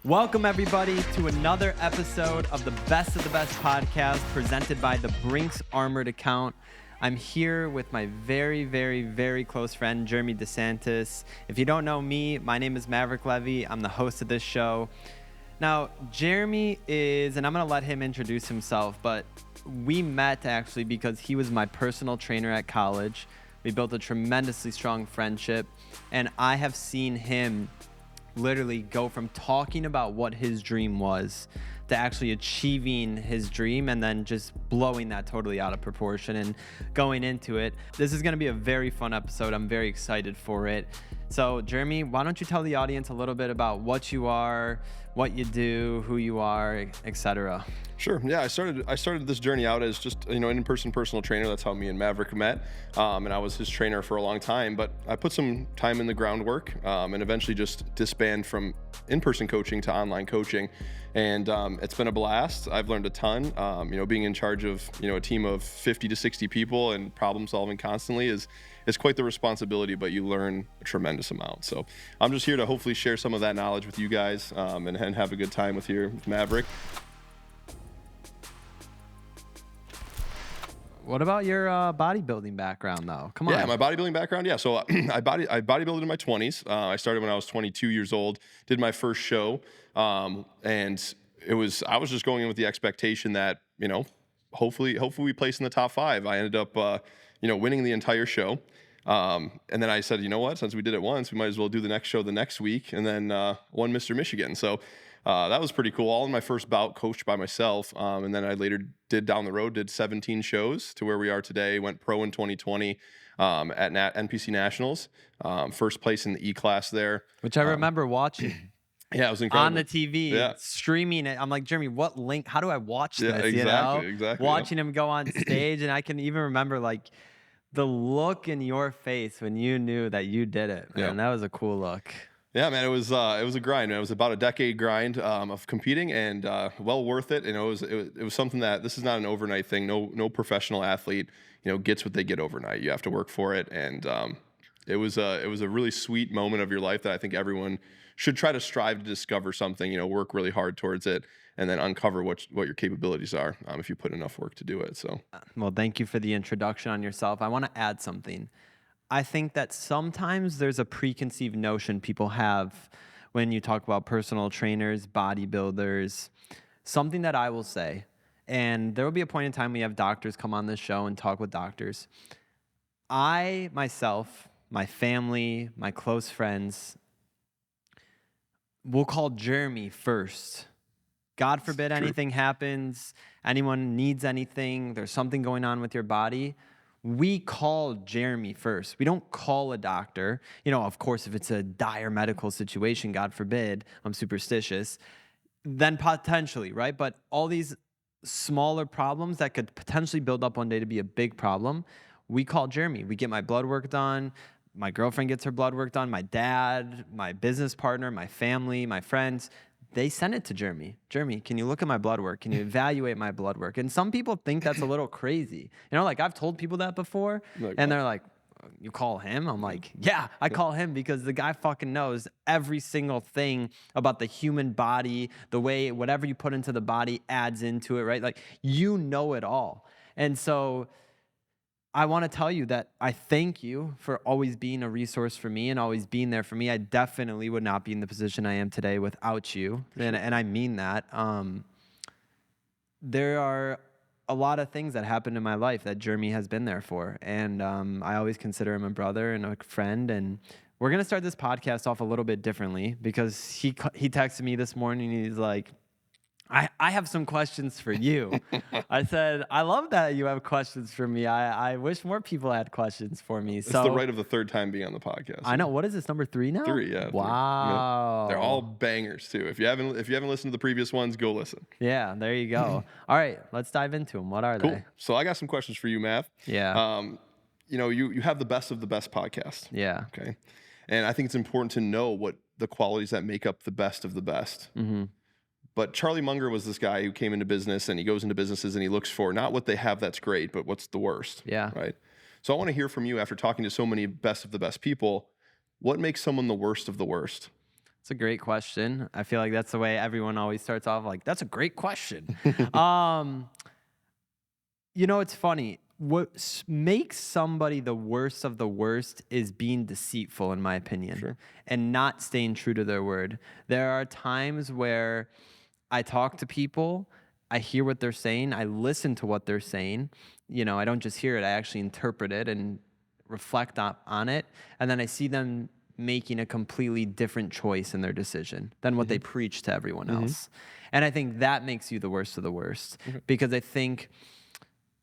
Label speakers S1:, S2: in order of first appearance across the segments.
S1: Welcome, everybody, to another episode of the Best of the Best podcast presented by the Brinks Armored Account. I'm here with my very, very, very close friend, Jeremy DeSantis. If you don't know me, my name is Maverick Levy. I'm the host of this show. Now, Jeremy is, and I'm going to let him introduce himself, but we met actually because he was my personal trainer at college. We built a tremendously strong friendship, and I have seen him literally go from talking about what his dream was to actually achieving his dream and then just blowing that totally out of proportion and going into it. This is going to be a very fun episode. I'm very excited for it. So, Jeremy, why don't you tell the audience a little bit about what you are, what you do, who you are, etc.
S2: Sure. Yeah, I started this journey out as just an in-person personal trainer. That's how me and Maverick met, and I was his trainer for a long time. But I put some time in the groundwork, and eventually just disbanded from in-person coaching to online coaching. And it's been a blast. I've learned a ton. Being in charge of a team of 50 to 60 people and problem solving constantly is quite the responsibility, but you learn a tremendous amount. So I'm just here to hopefully share some of that knowledge with you guys, and have a good time with Maverick.
S1: What about your bodybuilding background, though? Come on.
S2: Yeah, my bodybuilding background. Yeah, so I bodybuilded in my 20s. I started when I was 22 years old. Did my first show, and I was just going in with the expectation that hopefully we place in the top 5. I ended up winning the entire show, and then I said, you know what? Since we did it once, we might as well do the next show the next week, and then won Mr. Michigan. So. That was pretty cool. All in my first bout, coached by myself. And then I later did 17 shows to where we are today. Went pro in 2020 at NPC Nationals. First place in the E class there.
S1: Which I remember watching.
S2: Yeah, it was incredible.
S1: On the TV, streaming it. I'm like, Jeremy, what link? How do I watch this?
S2: Exactly.
S1: Watching him go on stage. And I can even remember the look in your face when you knew that you did it. Man, that was a cool look.
S2: Yeah, man, it was a grind. It was about a decade grind of competing, and well worth it. It was something that this is not an overnight thing. No professional athlete gets what they get overnight. You have to work for it, and it was a really sweet moment of your life that I think everyone should try to strive to discover something. Work really hard towards it, and then uncover what your capabilities are if you put enough work to do it. So,
S1: well, thank you for the introduction on yourself. I want to add something. I think that sometimes there's a preconceived notion people have when you talk about personal trainers, bodybuilders, something that I will say, and there will be a point in time we have doctors come on this show and talk with doctors. I, myself, my family, my close friends, will call Jeremy first. God forbid anything happens, anyone needs anything, there's something going on with your body. We call Jeremy first. We don't call a doctor. Of course, if it's a dire medical situation, God forbid, I'm superstitious, then potentially, right? But all these smaller problems that could potentially build up one day to be a big problem, we call Jeremy. We get my blood work done. My girlfriend gets her blood work done. My dad, my business partner, my family, my friends, they send it to Jeremy. Jeremy, can you look at my blood work? Can you evaluate my blood work? And some people think that's a little crazy. I've told people that before, and they're like, you call him? I'm like, yeah, I call him because the guy fucking knows every single thing about the human body, the way whatever you put into the body adds into it, right? It all. And so I want to tell you that I thank you for always being a resource for me and always being there for me. I definitely would not be in the position I am today without you, and I mean that. There are a lot of things that happened in my life that Jeremy has been there for, and I always consider him a brother and a friend. And we're gonna start this podcast off a little bit differently because he texted me this morning and he's like, I have some questions for you. I said, I love that you have questions for me. I wish more people had questions for me.
S2: It's the right of the third time being on the podcast.
S1: I know. What is this, number 3 now?
S2: 3, yeah.
S1: Wow.
S2: 3. They're all bangers too. If you haven't listened to the previous ones, go listen.
S1: Yeah, there you go. All right, let's dive into them. What are they?
S2: So I got some questions for you, Mav.
S1: Yeah.
S2: You have the Best of the Best podcast.
S1: Yeah.
S2: Okay. And I think it's important to know what the qualities that make up the best of the best.
S1: Mm-hmm.
S2: But Charlie Munger was this guy who came into business, and he goes into businesses and he looks for not what they have that's great, but what's the worst.
S1: Yeah.
S2: Right. So I want to hear from you after talking to so many best of the best people. What makes someone the worst of the worst?
S1: It's a great question. I feel like that's the way everyone always starts off, like, that's a great question. um, it's funny. What makes somebody the worst of the worst is being deceitful, in my opinion,
S2: Sure.
S1: and not staying true to their word. There are times where I talk to people, I hear what they're saying, I listen to what they're saying. I don't just hear it, I actually interpret it and reflect on it. And then I see them making a completely different choice in their decision than what they preach to everyone else. And I think that makes you the worst of the worst, because I think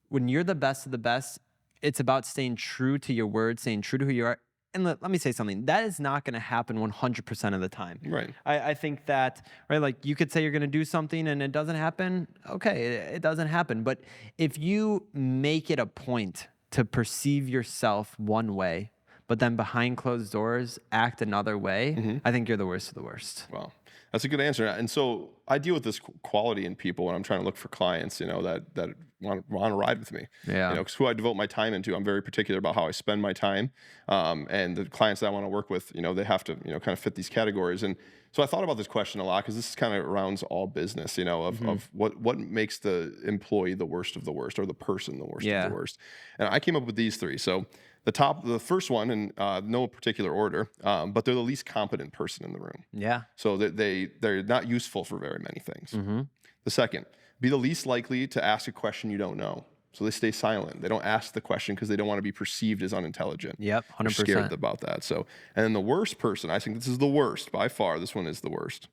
S1: when you're the best of the best, it's about staying true to your word, staying true to who you are. And let me say something. That is not going to happen 100% of the time.
S2: Right.
S1: I think that, right, like you could say you're going to do something and it doesn't happen. Okay, it doesn't happen. But if you make it a point to perceive yourself one way, but then behind closed doors act another way, I think you're the worst of the worst.
S2: Wow. That's a good answer. And so I deal with this quality in people when I'm trying to look for clients, that want to ride with me.
S1: Yeah.
S2: Because who I devote my time into, I'm very particular about how I spend my time. And the clients that I want to work with, they have to, kind of fit these categories. And so I thought about this question a lot, because this kind of rounds all business, of what makes the employee the worst of the worst, or the person the worst of the worst. And I came up with these three. So the first one, in no particular order, but they're the least competent person in the room.
S1: Yeah.
S2: So they're not useful for very many things. The second, be the least likely to ask a question you don't know. So they stay silent. They don't ask the question because they don't want to be perceived as unintelligent.
S1: Yep, 100%.
S2: They're scared about that. So, and then the worst person, I think this is the worst by far. This one is the worst.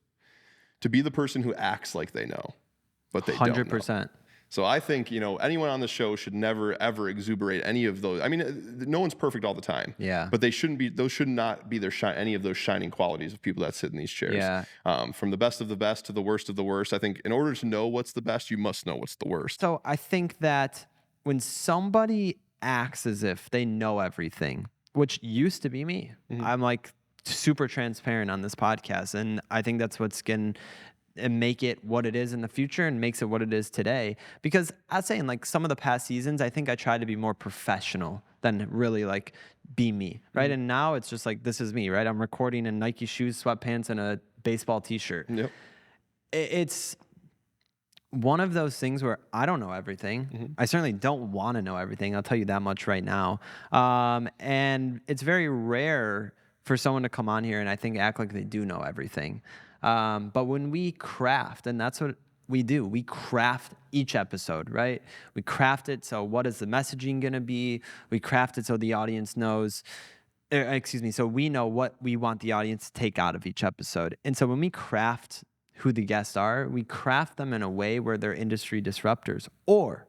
S2: To be the person who acts like they know, but they don't know.
S1: 100%.
S2: So I think, anyone on the show should never, ever exuberate any of those. I mean, no one's perfect all the time.
S1: Yeah.
S2: But those should not be any of those shining qualities of people that sit in these chairs.
S1: Yeah.
S2: From the best of the best to the worst of the worst. I think in order to know what's the best, you must know what's the worst.
S1: So I think that when somebody acts as if they know everything, which used to be me, I'm like super transparent on this podcast. And I think that's what's going to make it what it is in the future and makes it what it is today. Because I was saying, like, some of the past seasons, I think I tried to be more professional than really like be me, right? And now it's just like, this is me, right? I'm recording in Nike shoes, sweatpants, and a baseball t-shirt.
S2: Yep.
S1: It's one of those things where I don't know everything. I certainly don't want to know everything. I'll tell you that much right now. And it's very rare for someone to come on here and I think act like they do know everything. But when we craft, and that's what we do, we craft each episode, right? We craft it. So what is the messaging going to be? We craft it so the audience knows, so we know what we want the audience to take out of each episode. And so when we craft who the guests are, we craft them in a way where they're industry disruptors, or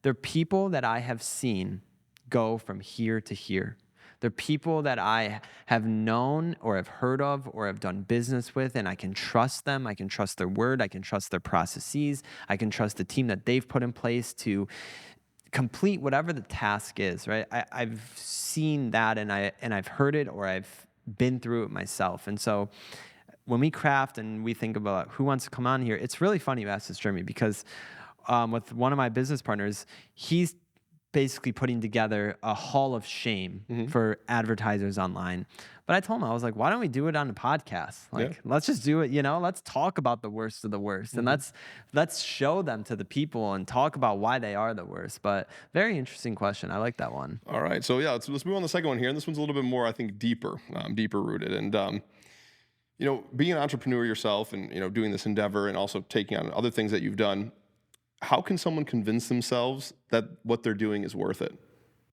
S1: they're people that I have seen go from here to here. They're people that I have known or have heard of or have done business with, and I can trust them. I can trust their word. I can trust their processes. I can trust the team that they've put in place to complete whatever the task is, right? I've seen that, and I've heard it, or I've been through it myself. And so when we craft and we think about who wants to come on here, it's really funny you asked this, Jeremy, because with one of my business partners, he's basically putting together a hall of shame for advertisers online. But I told him, I was like, why don't we do it on the podcast? Like, let's just do it, let's talk about the worst of the worst. And let's show them to the people and talk about why they are the worst. But very interesting question. I like that one.
S2: All right. So let's move on to the second one here. And this one's a little bit more, I think, deeper rooted. And, being an entrepreneur yourself and, doing this endeavor and also taking on other things that you've done, how can someone convince themselves that what they're doing is worth it?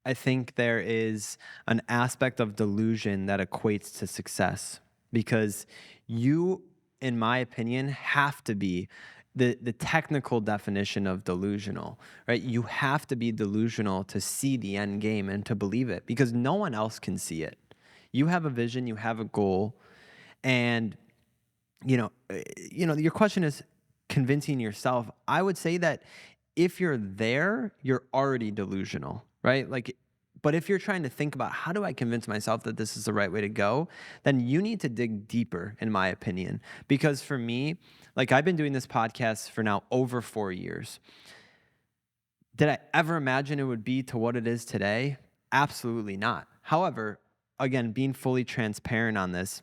S1: I think there is an aspect of delusion that equates to success, because you, in my opinion, have to be the technical definition of delusional, right? You have to be delusional to see the end game and to believe it, because no one else can see it. You have a vision, you have a goal, and your question is convincing yourself. I would say that if you're there, you're already delusional, right? But if you're trying to think about how do I convince myself that this is the right way to go, then you need to dig deeper, in my opinion. Because for me, I've been doing this podcast for now over 4 years. Did I ever imagine it would be to what it is today? Absolutely not. However, again, being fully transparent on this,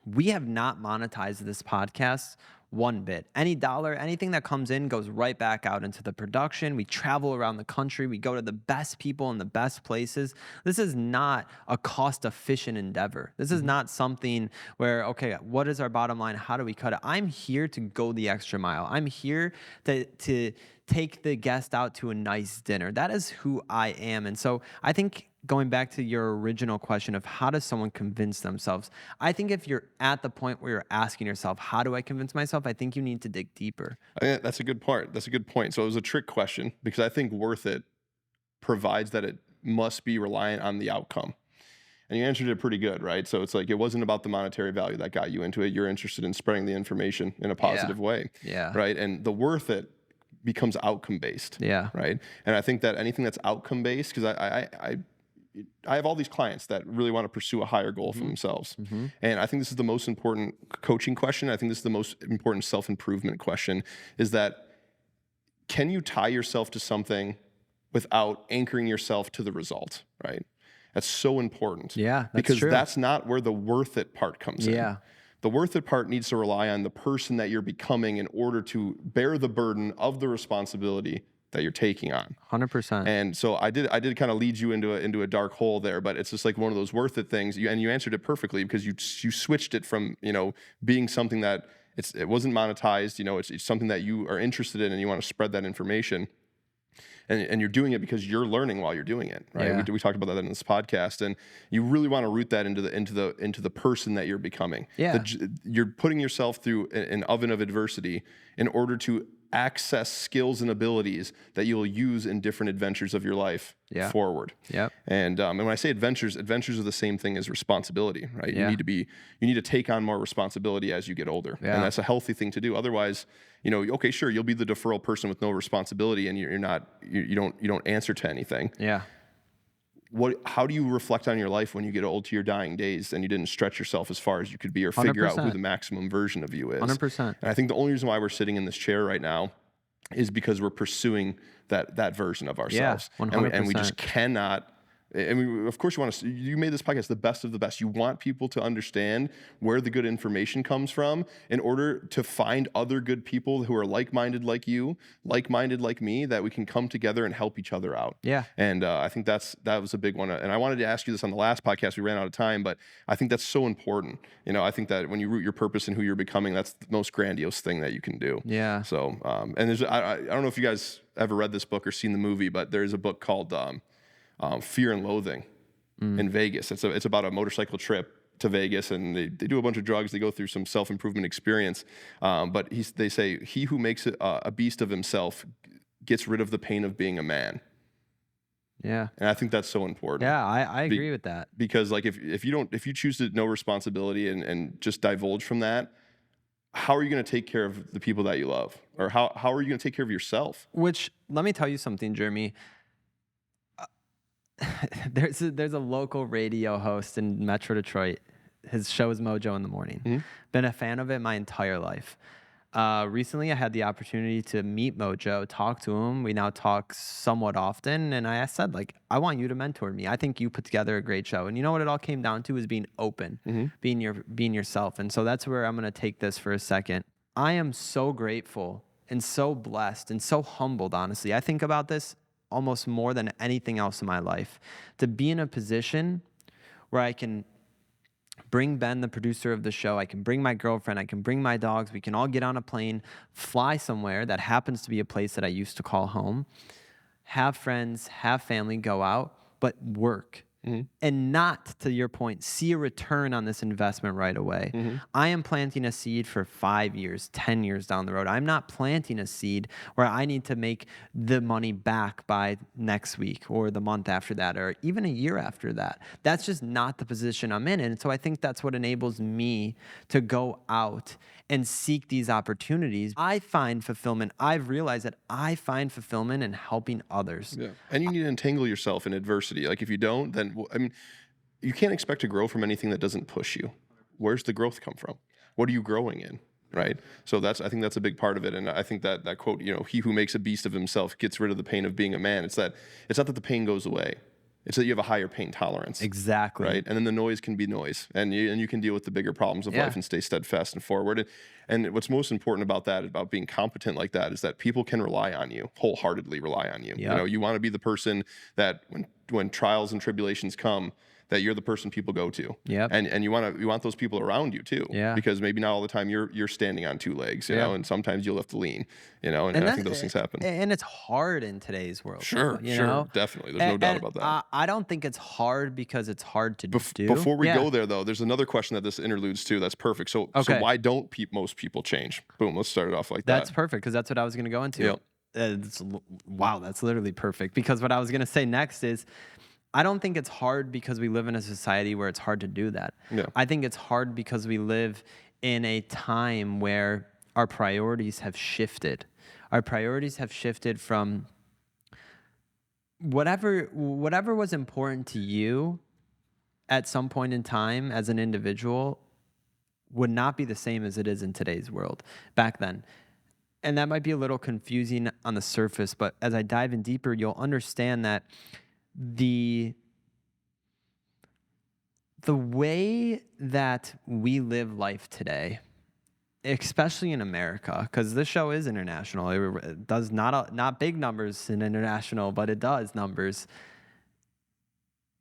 S1: we have not monetized this podcast one bit. Any dollar, anything that comes in goes right back out into the production. We travel around the country. We go to the best people in the best places. This is not a cost-efficient endeavor. This is not something where, okay, what is our bottom line? How do we cut it? I'm here to go the extra mile. I'm here to take the guest out to a nice dinner. That is who I am. And so I think going back to your original question of how does someone convince themselves, I think if you're at the point where you're asking yourself, how do I convince myself? I think you need to dig deeper.
S2: I think that's a good part. That's a good point. So it was a trick question because I think worth it provides that it must be reliant on the outcome. And you answered it pretty good, right? So it's like, it wasn't about the monetary value that got you into it. You're interested in spreading the information in a positive way, right? And the worth it becomes outcome based, right? And I think that anything that's outcome based, because I have all these clients that really want to pursue a higher goal for themselves. And I think this is the most important coaching question. I think this is the most important self-improvement question, is that can you tie yourself to something without anchoring yourself to the result, right? That's so important.
S1: Yeah, that's
S2: because
S1: true.
S2: That's not where the worth it part comes in. The worth it part needs to rely on the person that you're becoming in order to bear the burden of the responsibility that you're taking on.
S1: 100%.
S2: And so I did kind of lead you into a dark hole there, but it's just like one of those worth it things. And you answered it perfectly because you switched it from, being something that it wasn't monetized, it's something that you are interested in and you want to spread that information. And you're doing it because you're learning while you're doing it, right?
S1: Yeah.
S2: We talked about that in this podcast, and you really want to root that into the person that you're becoming.
S1: Yeah.
S2: You're putting yourself through an oven of adversity in order to access skills and abilities that you'll use in different adventures of your life forward. And when I say adventures are the same thing as responsibility, right? You need to take on more responsibility as you get older, and that's a healthy thing to do. Otherwise, okay, sure, you'll be the deferral person with no responsibility, and you don't answer to anything. How do you reflect on your life when you get old to your dying days and you didn't stretch yourself as far as you could be or figure
S1: 100%.
S2: out who the maximum version of you is?
S1: 100%.
S2: And I think the only reason why we're sitting in this chair right now is because we're pursuing that version of ourselves.
S1: 100%.
S2: And we just cannot. Of course, you made this podcast the best of the best. You want people to understand where the good information comes from in order to find other good people who are like-minded like you, like-minded like me, that we can come together and help each other out. And I think that was a big one. And I wanted to ask you this on the last podcast. We ran out of time, but I think that's so important. I think that when you root your purpose in who you're becoming, that's the most grandiose thing that you can do. So, and I don't know if you guys ever read this book or seen the movie, but there's a book called Fear and Loathing in Vegas. It's about a motorcycle trip to Vegas, and they do a bunch of drugs. They go through some self-improvement experience. But they say, he who makes a beast of himself gets rid of the pain of being a man. And I think that's so important.
S1: I agree with that.
S2: Because like if you choose to no responsibility and just divulge from that, how are you going to take care of the people that you love? Or how are you going to take care of yourself?
S1: Which, let me tell you something, Jeremy. There's a local radio host in Metro Detroit. His show is Mojo in the Morning. Been a fan of it my entire life. Recently, I had the opportunity to meet Mojo, talk to him. We now talk somewhat often, and I said, I want you to mentor me. I think you put together a great show. And you know what it all came down to is being open, being yourself. And so that's where I'm going to take this for a second. I am so grateful and so blessed and so humbled, honestly. I think about this almost more than anything else in my life, to be in a position where I can bring Ben, the producer of the show, I can bring my girlfriend, I can bring my dogs, we can all get on a plane, fly somewhere that happens to be a place that I used to call home, have friends, have family, go out, but work. And not, to your point, see a return on this investment right away. I am planting a seed for 5 years, 10 years down the road. I'm not planting a seed where I need to make the money back by next week or the month after that or even a year after that. That's just not the position I'm in. And so I think that's what enables me to go out and seek these opportunities. I find fulfillment. I've realized that I find fulfillment in helping others.
S2: And you need to entangle yourself in adversity. Like if you don't, then you can't expect to grow from anything that doesn't push you. Where's the growth come from? What are you growing in, right? So I think that's a big part of it. And I think that quote, he who makes a beast of himself gets rid of the pain of being a man. It's not that the pain goes away. It's that you have a higher pain tolerance.
S1: Exactly.
S2: Right. And then the noise can be noise, and you can deal with the bigger problems of life and stay steadfast and forward. And what's most important about that, about being competent like that, is that people can rely on you, wholeheartedly rely on you.
S1: Yep.
S2: You know, you want to be the person that when trials and tribulations come, that you're the person people go to.
S1: Yep.
S2: And you want those people around you too.
S1: Yeah.
S2: Because maybe not all the time you're standing on two legs, you know, and sometimes you'll have to lean, you know, and I think those things happen.
S1: And it's hard in today's world.
S2: Sure,
S1: you know?
S2: Definitely. There's no doubt about that.
S1: I don't think it's hard because it's hard to do.
S2: Before we go there, though, there's another question that this interludes to that's perfect. So why don't most people change? Boom, let's start it off like that.
S1: That's perfect, because that's what I was going to go into. Yep. Wow, that's literally perfect. Because what I was going to say next is, I don't think it's hard because we live in a society where it's hard to do that.
S2: Yeah.
S1: I think it's hard because we live in a time where our priorities have shifted. Our priorities have shifted from whatever was important to you at some point in time as an individual would not be the same as it is in today's world back then. And that might be a little confusing on the surface, but as I dive in deeper, you'll understand that the way that we live life today, especially in America, because this show is international. It does not big numbers in international, but it does numbers.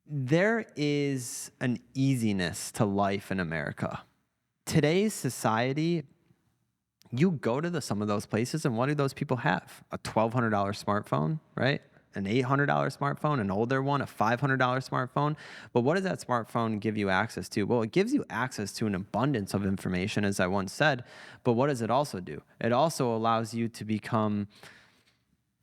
S1: There is an easiness to life in America. Today's society, you go to some of those places, and what do those people have? A $1,200 smartphone, right? An $800 smartphone, an older one, a $500 smartphone. But what does that smartphone give you access to? Well, it gives you access to an abundance of information, as I once said. But what does it also do? It also allows you to become,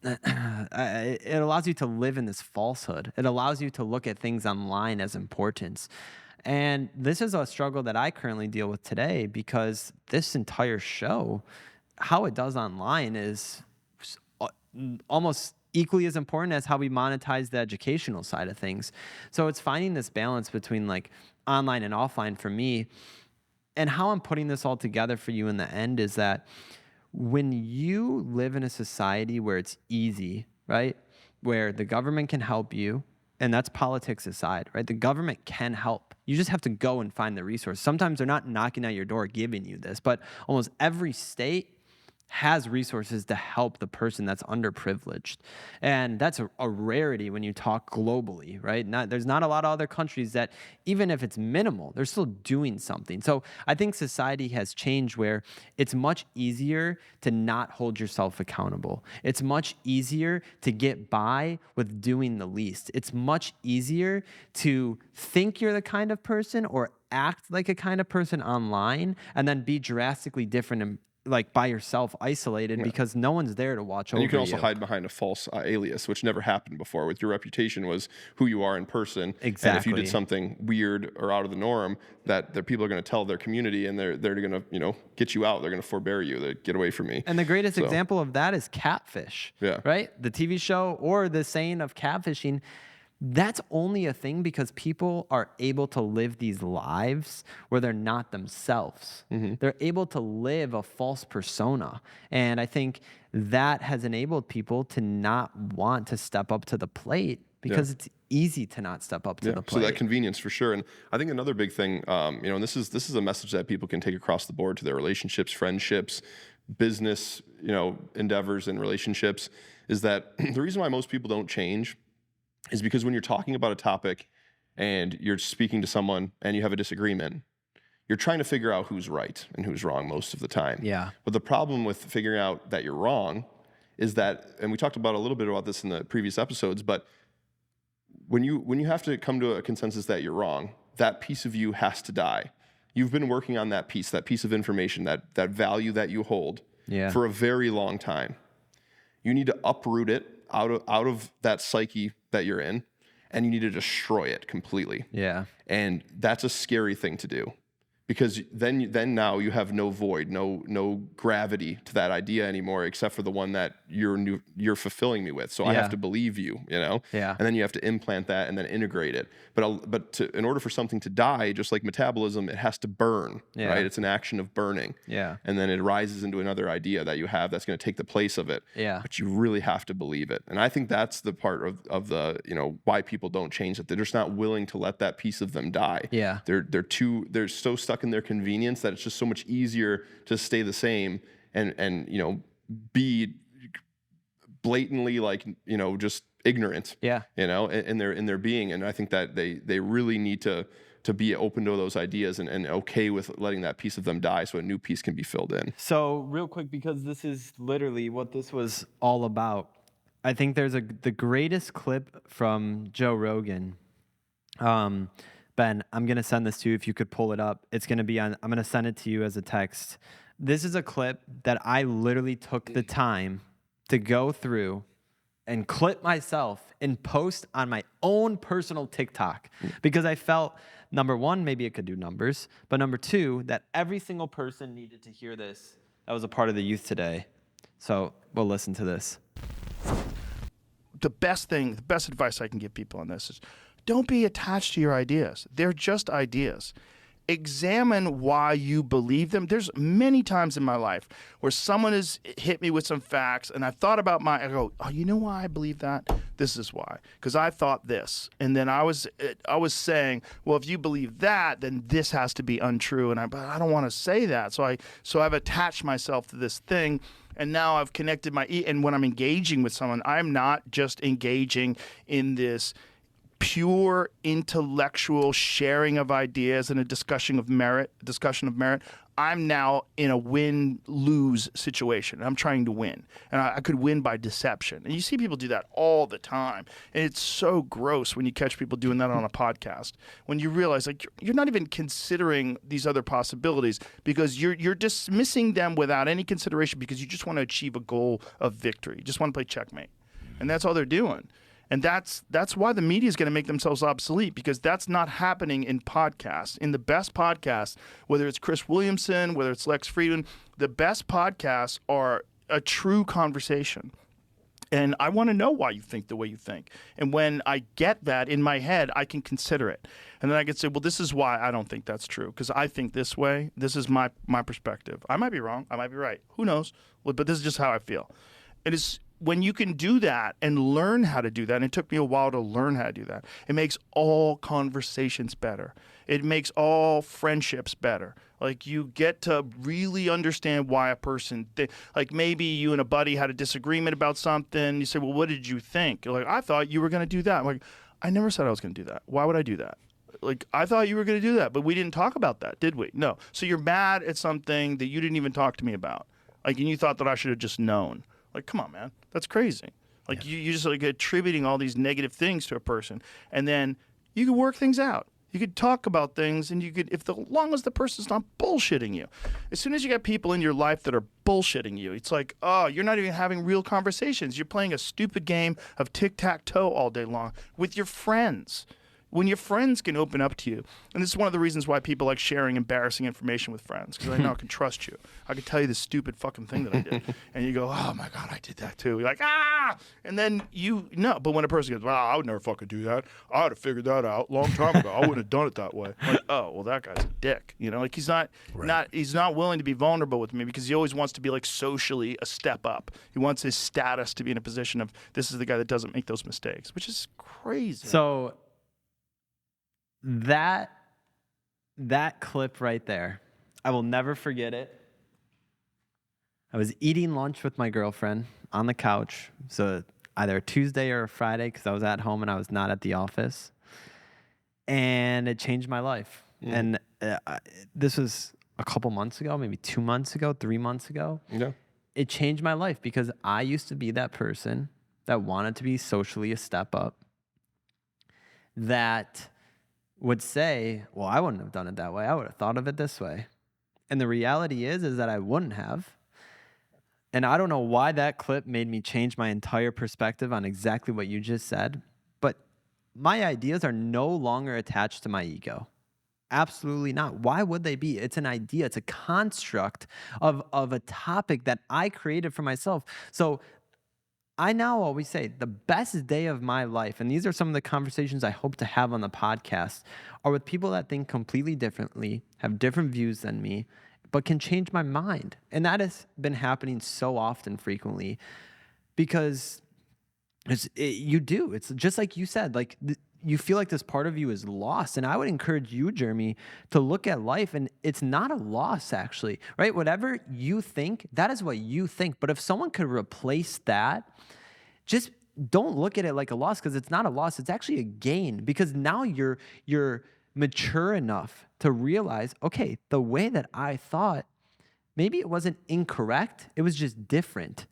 S1: it allows you to live in this falsehood. It allows you to look at things online as importance. And this is a struggle that I currently deal with today, because this entire show, how it does online is almost equally as important as how we monetize the educational side of things. So it's finding this balance between like online and offline for me. And how I'm putting this all together for you in the end is that when you live in a society where it's easy, right? Where the government can help you, and that's politics aside, right? The government can help. You just have to go and find the resource. Sometimes they're not knocking at your door giving you this, but almost every state has resources to help the person that's underprivileged. And that's a rarity when you talk globally, right? There's not a lot of other countries that, even if it's minimal, they're still doing something. So I think society has changed where it's much easier to not hold yourself accountable. It's much easier to get by with doing the least. It's much easier to think you're the kind of person or act like a kind of person online and then be drastically different and like by yourself, isolated, because no one's there to watch over you.
S2: And you can also hide behind a false alias, which never happened before. With your reputation was who you are in person.
S1: Exactly.
S2: And if you did something weird or out of the norm, that people are going to tell their community, and they're going to get you out. They're going to forbear you. They get away from me.
S1: And the greatest example of that is catfish.
S2: Yeah.
S1: Right. The TV show, or the saying of catfishing. That's only a thing because people are able to live these lives where they're not themselves. Mm-hmm. They're able to live a false persona. And I think that has enenabled people to not want to step up to the plate because it's easy to not step up to the plate.
S2: So that convenience for sure. And I think another big thing, and this is a message that people can take across the board to their relationships, friendships, business, endeavors and relationships, is that the reason why most people don't change is because when you're talking about a topic and you're speaking to someone and you have a disagreement, you're trying to figure out who's right and who's wrong most of the time.
S1: Yeah.
S2: But the problem with figuring out that you're wrong is that, and we talked about a little bit about this in the previous episodes, but when you have to come to a consensus that you're wrong, that piece of you has to die. You've been working on that piece of information, that value that you hold for a very long time. You need to uproot it out of that psyche that you're in, and you need to destroy it completely.
S1: Yeah.
S2: And that's a scary thing to do, because then now you have no void, no gravity to that idea anymore, except for the one that you're fulfilling me with. So I have to believe you, and then you have to implant that and then integrate it. But in order for something to die, just like metabolism, it has to burn, right? It's an action of burning, and then it rises into another idea that you have that's going to take the place of it. But you really have to believe it, and I think that's the part of the why people don't change it. They're just not willing to let that piece of them die. They're so stuck in their convenience that it's just so much easier to stay the same and be blatantly just ignorant in their being. And I think that they really need to be open to those ideas and okay with letting that piece of them die so a new piece can be filled in.
S1: So real quick, because this is literally what this was all about, I think there's the greatest clip from Joe Rogan. Ben, I'm going to send this to you if you could pull it up. It's going to be I'm going to send it to you as a text. This is a clip that I literally took the time to go through and clip myself and post on my own personal TikTok because I felt, number one, maybe it could do numbers, but number two, that every single person needed to hear this that was a part of the youth today. So we'll listen to this.
S3: The best advice I can give people on this is, don't be attached to your ideas. They're just ideas. Examine why you believe them. There's many times in my life where someone has hit me with some facts and I've thought about I go, oh, you know why I believe that? This is why. Because I thought this. And then I was saying, well, if you believe that, then this has to be untrue. But I don't want to say that. So I've attached myself to this thing. And now I've connected and when I'm engaging with someone, I'm not just engaging in this pure intellectual sharing of ideas and a discussion of merit. I'm now in a win-lose situation. I'm trying to win. And I could win by deception. And you see people do that all the time. And it's so gross when you catch people doing that on a podcast. When you realize you're not even considering these other possibilities because you're dismissing them without any consideration because you just want to achieve a goal of victory. You just want to play checkmate. And that's all they're doing. And that's why the media is going to make themselves obsolete, because that's not happening in podcasts. In the best podcasts, whether it's Chris Williamson, whether it's Lex Friedman, the best podcasts are a true conversation. And I want to know why you think the way you think. And when I get that in my head, I can consider it. And then I can say, well, this is why I don't think that's true, because I think this way. This is my perspective. I might be wrong. I might be right. Who knows? But this is just how I feel. It is. When you can do that and learn how to do that, and it took me a while to learn how to do that, it makes all conversations better. It makes all friendships better. You get to really understand why a person, maybe you and a buddy had a disagreement about something. You say, well, what did you think? You're like, I thought you were going to do that. I'm like, I never said I was going to do that. Why would I do that? I thought you were going to do that, but we didn't talk about that, did we? No. So you're mad at something that you didn't even talk to me about. And you thought that I should have just known. Come on, man. That's crazy. You just attributing all these negative things to a person. And then you could work things out. You could talk about things, and you could, long as the person's not bullshitting you. As soon as you got people in your life that are bullshitting you, it's like, oh, you're not even having real conversations. You're playing a stupid game of tic-tac-toe all day long with your friends. When your friends can open up to you, and this is one of the reasons why people like sharing embarrassing information with friends, because I know I can trust you. I can tell you this stupid fucking thing that I did, and you go, oh my God, I did that too. You're like, ah! And then but when a person goes, well, I would never fucking do that. I would have figured that out a long time ago. I wouldn't have done it that way. Oh, well, that guy's a dick. He's not willing to be vulnerable with me because he always wants to be socially a step up. He wants his status to be in a position of, this is the guy that doesn't make those mistakes, which is crazy.
S1: So that clip right there, I will never forget it. I was eating lunch with my girlfriend on the couch. So either a Tuesday or a Friday, because I was at home and I was not at the office. And it changed my life. And this was a couple months ago, maybe 2 months ago, 3 months ago.
S2: Yeah.
S1: It changed my life because I used to be that person that wanted to be socially a step up, that would say, well, I wouldn't have done it that way. I would have thought of it this way. And the reality is that I wouldn't have. And I don't know why that clip made me change my entire perspective on exactly what you just said. But my ideas are no longer attached to my ego. Absolutely not. Why would they be? It's an idea. It's a construct of a topic that I created for myself. So I now always say the best day of my life, and these are some of the conversations I hope to have on the podcast, are with people that think completely differently, have different views than me, but can change my mind. And that has been happening so often, frequently, because you do. It's just like you said, like you feel like this part of you is lost. And I would encourage you, Jeremy, to look at life, and it's not a loss, actually, right? Whatever you think, that is what you think. But if someone could replace that, just don't look at it like a loss, because it's not a loss. It's actually a gain, because now you're mature enough to realize, okay, the way that I thought, maybe it wasn't incorrect. It was just different.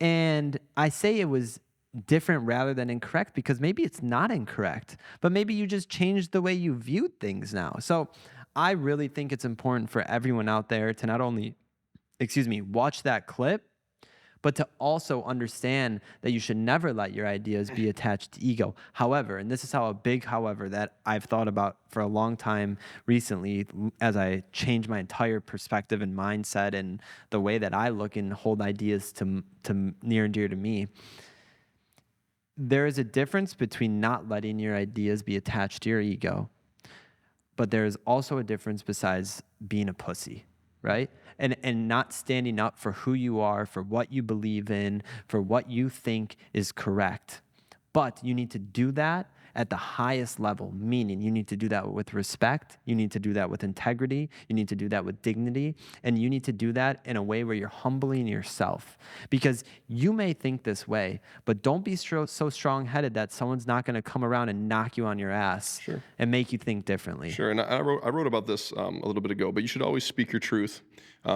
S1: And I say it was different rather than incorrect because maybe it's not incorrect, but maybe you just changed the way you viewed things now. So I really think it's important for everyone out there to not only, watch that clip, but to also understand that you should never let your ideas be attached to ego. However, and this is how a big however that I've thought about for a long time recently, as I changed my entire perspective and mindset and the way that I look and hold ideas to near and dear to me. There is a difference between not letting your ideas be attached to your ego, but there is also a difference besides being a pussy, right? And not standing up for who you are, for what you believe in, for what you think is correct. But you need to do that at the highest level, meaning you need to do that with respect, you need to do that with integrity, you need to do that with dignity, and you need to do that in a way where you're humbling yourself. Because you may think this way, but don't be so strong-headed that someone's not going to come around and knock you on your ass and make you think differently.
S2: Sure, and I wrote about this a little bit ago, but you should always speak your truth,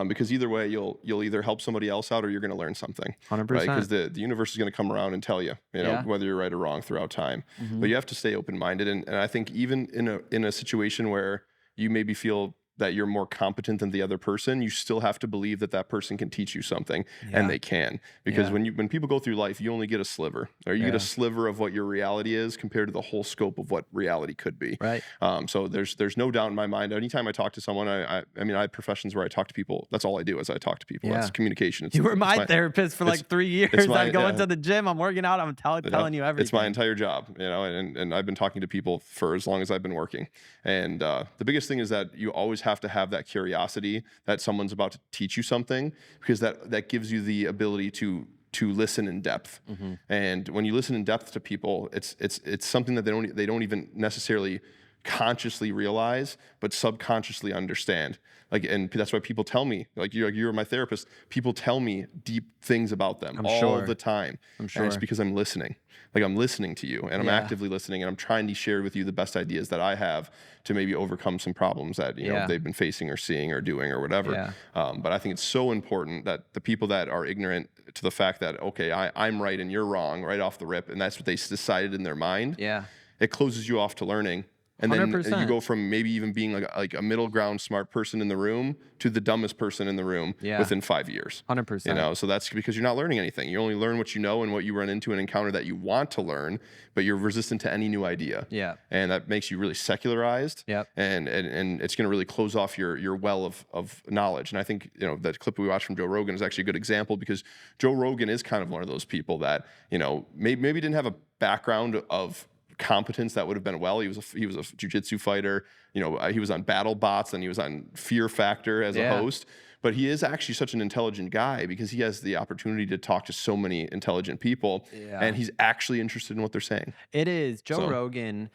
S2: because either way, you'll either help somebody else out or you're going to learn something.
S1: 100%.
S2: Right? Because the universe is going to come around and tell you, whether you're right or wrong throughout time.
S1: Mm-hmm.
S2: But you have to stay open-minded, and I think even in a situation where you maybe feel that you're more competent than the other person, you still have to believe that that person can teach you something, and they can. Because when people go through life, you only get a sliver, or you get a sliver of what your reality is compared to the whole scope of what reality could be.
S1: Right.
S2: So there's no doubt in my mind. Anytime I talk to someone, I mean, I have professions where I talk to people. That's all I do is I talk to people. That's communication.
S1: You were my therapist for like 3 years. I'm going to the gym. I'm working out. I'm telling you everything.
S2: It's my entire job, and I've been talking to people for as long as I've been working. And the biggest thing is that you always have to have that curiosity that someone's about to teach you something, because that gives you the ability to listen in depth. Mm-hmm. And when you listen in depth to people, it's something that they don't even necessarily consciously realize, but subconsciously understand. And that's why people tell me, you're my therapist. People tell me deep things about them all the time. I'm sure. And it's because I'm listening. I'm listening to you, and I'm actively listening, and I'm trying to share with you the best ideas that I have to maybe overcome some problems that they've been facing or seeing or doing or whatever. Yeah. But I think it's so important that the people that are ignorant to the fact that, okay, I'm right and you're wrong right off the rip, and that's what they decided in their mind. Yeah. It closes you off to learning. And then 100%. You go from maybe even being like a middle ground smart person in the room to the dumbest person in the room within 5 years.
S1: 100%.
S2: So that's because you're not learning anything. You only learn what you know and what you run into and encounter that you want to learn, but you're resistant to any new idea. Yeah. And that makes you really secularized. Yep. And it's going to really close off your well of knowledge. And I think, that clip we watched from Joe Rogan is actually a good example, because Joe Rogan is kind of one of those people that, maybe didn't have a background of competence that would have been he was a jiu-jitsu fighter, he was on BattleBots, and he was on Fear Factor as a host, but he is actually such an intelligent guy because he has the opportunity to talk to so many intelligent people, and he's actually interested in what they're saying.
S1: It is Joe Rogan.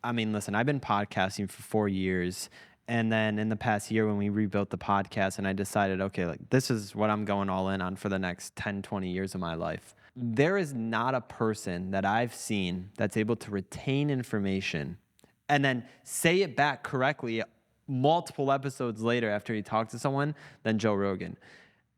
S1: I mean, listen, I've been podcasting for 4 years, and then in the past year when we rebuilt the podcast and I decided, okay, this is what I'm going all in on for the next 10, 20 years of my life. There is not a person that I've seen that's able to retain information and then say it back correctly multiple episodes later after he talked to someone than Joe Rogan.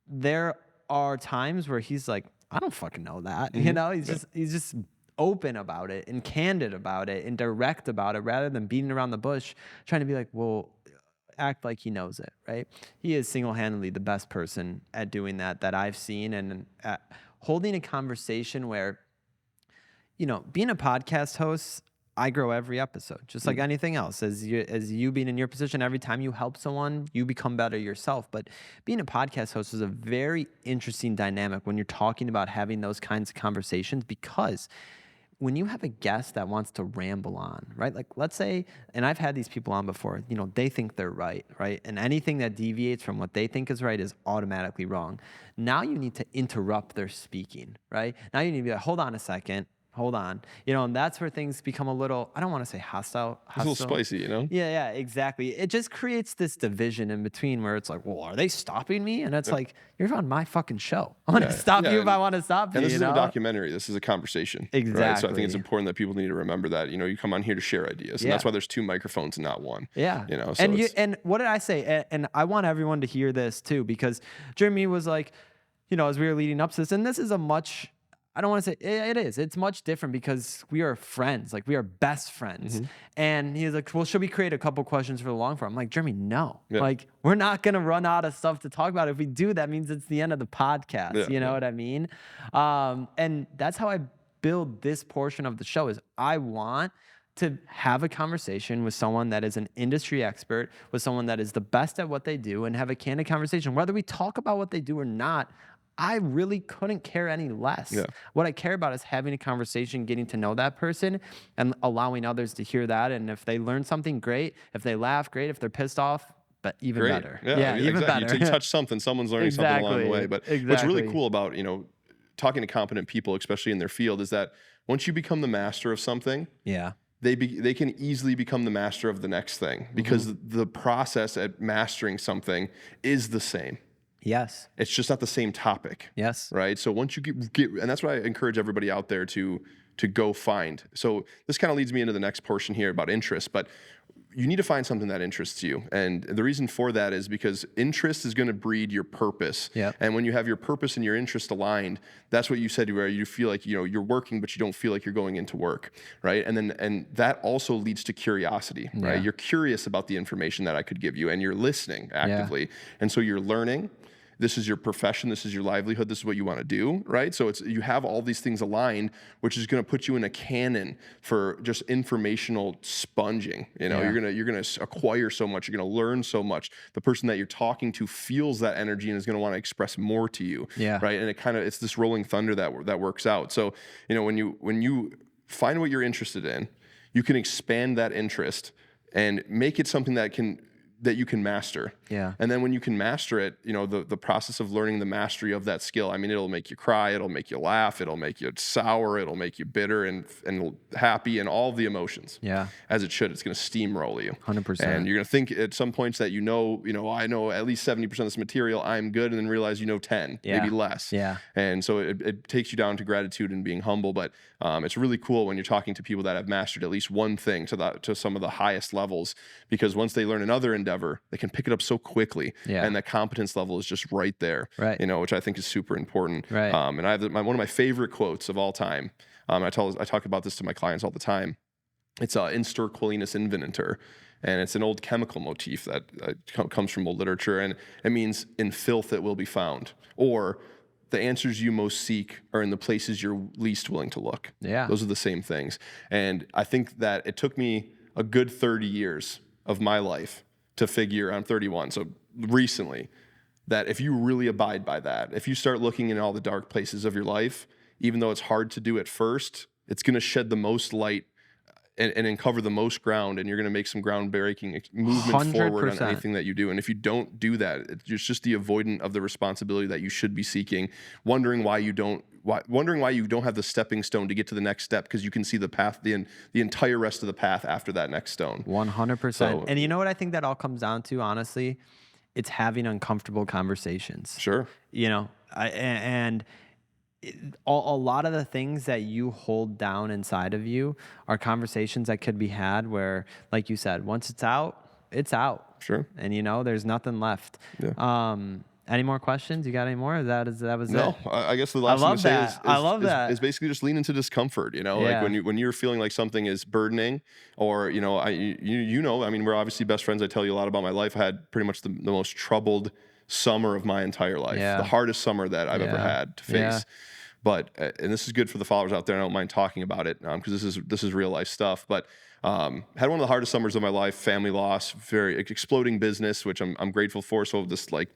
S1: There are times where he's like, I don't fucking know that. Mm-hmm. He's just open about it and candid about it and direct about it, rather than beating around the bush trying to be like, well, act like he knows it, right? He is single-handedly the best person at doing that I've seen, and holding a conversation where, being a podcast host, I grow every episode, just like anything else. As you being in your position, every time you help someone, you become better yourself. But being a podcast host is a very interesting dynamic when you're talking about having those kinds of conversations, because when you have a guest that wants to ramble on, right? Like, let's say, and I've had these people on before, they think they're right? And anything that deviates from what they think is right is automatically wrong. Now you need to interrupt their speaking, right? Now you need to be like, hold on a second. Hold on. And that's where things become a little, I don't want to say hostile.
S2: It's a little spicy,
S1: Yeah, exactly. It just creates this division in between where it's like, well, are they stopping me? And it's like, you're on my fucking show. I'm going to stop you if I want to stop you.
S2: And this isn't a documentary. This is a conversation.
S1: Exactly.
S2: Right? So I think it's important that people need to remember that, you come on here to share ideas. And that's why there's 2 microphones and not 1.
S1: Yeah.
S2: So
S1: and what did I say? And I want everyone to hear this too, because Jeremy was like, as we were leading up to this, and this is I don't want to say it is. It's much different because we are friends. Like, we are best friends. And he was like, well, should we create a couple questions for the long form? I'm like, Jeremy, no. Yeah. Like, we're not going to run out of stuff to talk about. If we do, that means it's the end of the podcast. Yeah, you know what I mean? And that's how I build this portion of the show is I want to have a conversation with someone that is an industry expert, with someone that is the best at what they do, and have a candid conversation. Whether we talk about what they do or not, I really couldn't care any less. Yeah. What I care about is having a conversation, getting to know that person, and allowing others to hear that. And if they learn something, great. If they laugh, great. If they're pissed off, but even better.
S2: Yeah,
S1: even better.
S2: You touch something, someone's learning something along the way. But what's really cool about, talking to competent people, especially in their field, is that once you become the master of something, they can easily become the master of the next thing, because the process at mastering something is the same.
S1: Yes.
S2: It's just not the same topic.
S1: Yes.
S2: Right? So once you get, and that's what I encourage everybody out there to go find. So this kind of leads me into the next portion here about interest, but you need to find something that interests you. And the reason for that is because interest is going to breed your purpose.
S1: Yep.
S2: And when you have your purpose and your interest aligned, that's what you said, where you feel like, you're working, but you don't feel like you're going into work. Right. And that also leads to curiosity, right? Yeah. You're curious about the information that I could give you, and you're listening actively. Yeah. And so you're learning. This is your profession. This is your livelihood. This is what you want to do, right? So you have all these things aligned, which is going to put you in a cannon for just informational sponging. You're gonna acquire so much. You're gonna learn so much. The person that you're talking to feels that energy and is going to want to express more to you, right? And it's this rolling thunder that works out. So when you find what you're interested in, you can expand that interest and make it something that you can master.
S1: Yeah.
S2: And then when you can master it, the process of learning the mastery of that skill, it'll make you cry, it'll make you laugh, it'll make you sour, it'll make you bitter and happy, and all of the emotions.
S1: Yeah.
S2: As it should. It's going to steamroll you.
S1: 100%.
S2: And you're going to think at some points that I know at least 70% of this material, I'm good, and then realize 10, maybe less.
S1: Yeah.
S2: And so it takes you down to gratitude and being humble, but it's really cool when you're talking to people that have mastered at least one thing to some of the highest levels, because once they learn another endeavor, they can pick it up so quickly, and that competence level is just right there,
S1: right?
S2: Which I think is super important.
S1: Right.
S2: And I have one of my favorite quotes of all time. I talk about this to my clients all the time. It's instor qualinus inventor, and it's an old chemical motif that comes from old literature, and it means in filth it will be found, or the answers you most seek are in the places you're least willing to look.
S1: Yeah.
S2: Those are the same things. And I think that it took me a good 30 years of my life to figure, I'm 31, so recently, that if you really abide by that, if you start looking in all the dark places of your life, even though it's hard to do at first, it's going to shed the most light and uncover the most ground, and you're going to make some groundbreaking movement
S1: 100%.
S2: Forward on anything that you do. And if you don't do that, it's just the avoidant of the responsibility that you should be seeking, wondering why you don't have the stepping stone to get to the next step, because you can see the path, the entire rest of the path after that next stone.
S1: 100%.
S2: So,
S1: and you know what I think that all comes down to, honestly? It's having uncomfortable conversations.
S2: Sure.
S1: A lot of the things that you hold down inside of you are conversations that could be had where, like you said, once it's out, it's out.
S2: Sure.
S1: And there's nothing left.
S2: Yeah.
S1: Any more questions? You got any more? That was
S2: no,
S1: it?
S2: I guess the last thing to say
S1: I love that.
S2: Is basically just lean into discomfort. Like when you're feeling like something is burdening, or we're obviously best friends. I tell you a lot about my life. I had pretty much the most troubled summer of my entire life.
S1: Yeah.
S2: The hardest summer that I've ever had to face. But and this is good for the followers out there. I don't mind talking about it because this is real life stuff. But had one of the hardest summers of my life. Family loss, very exploding business, which I'm grateful for. So this like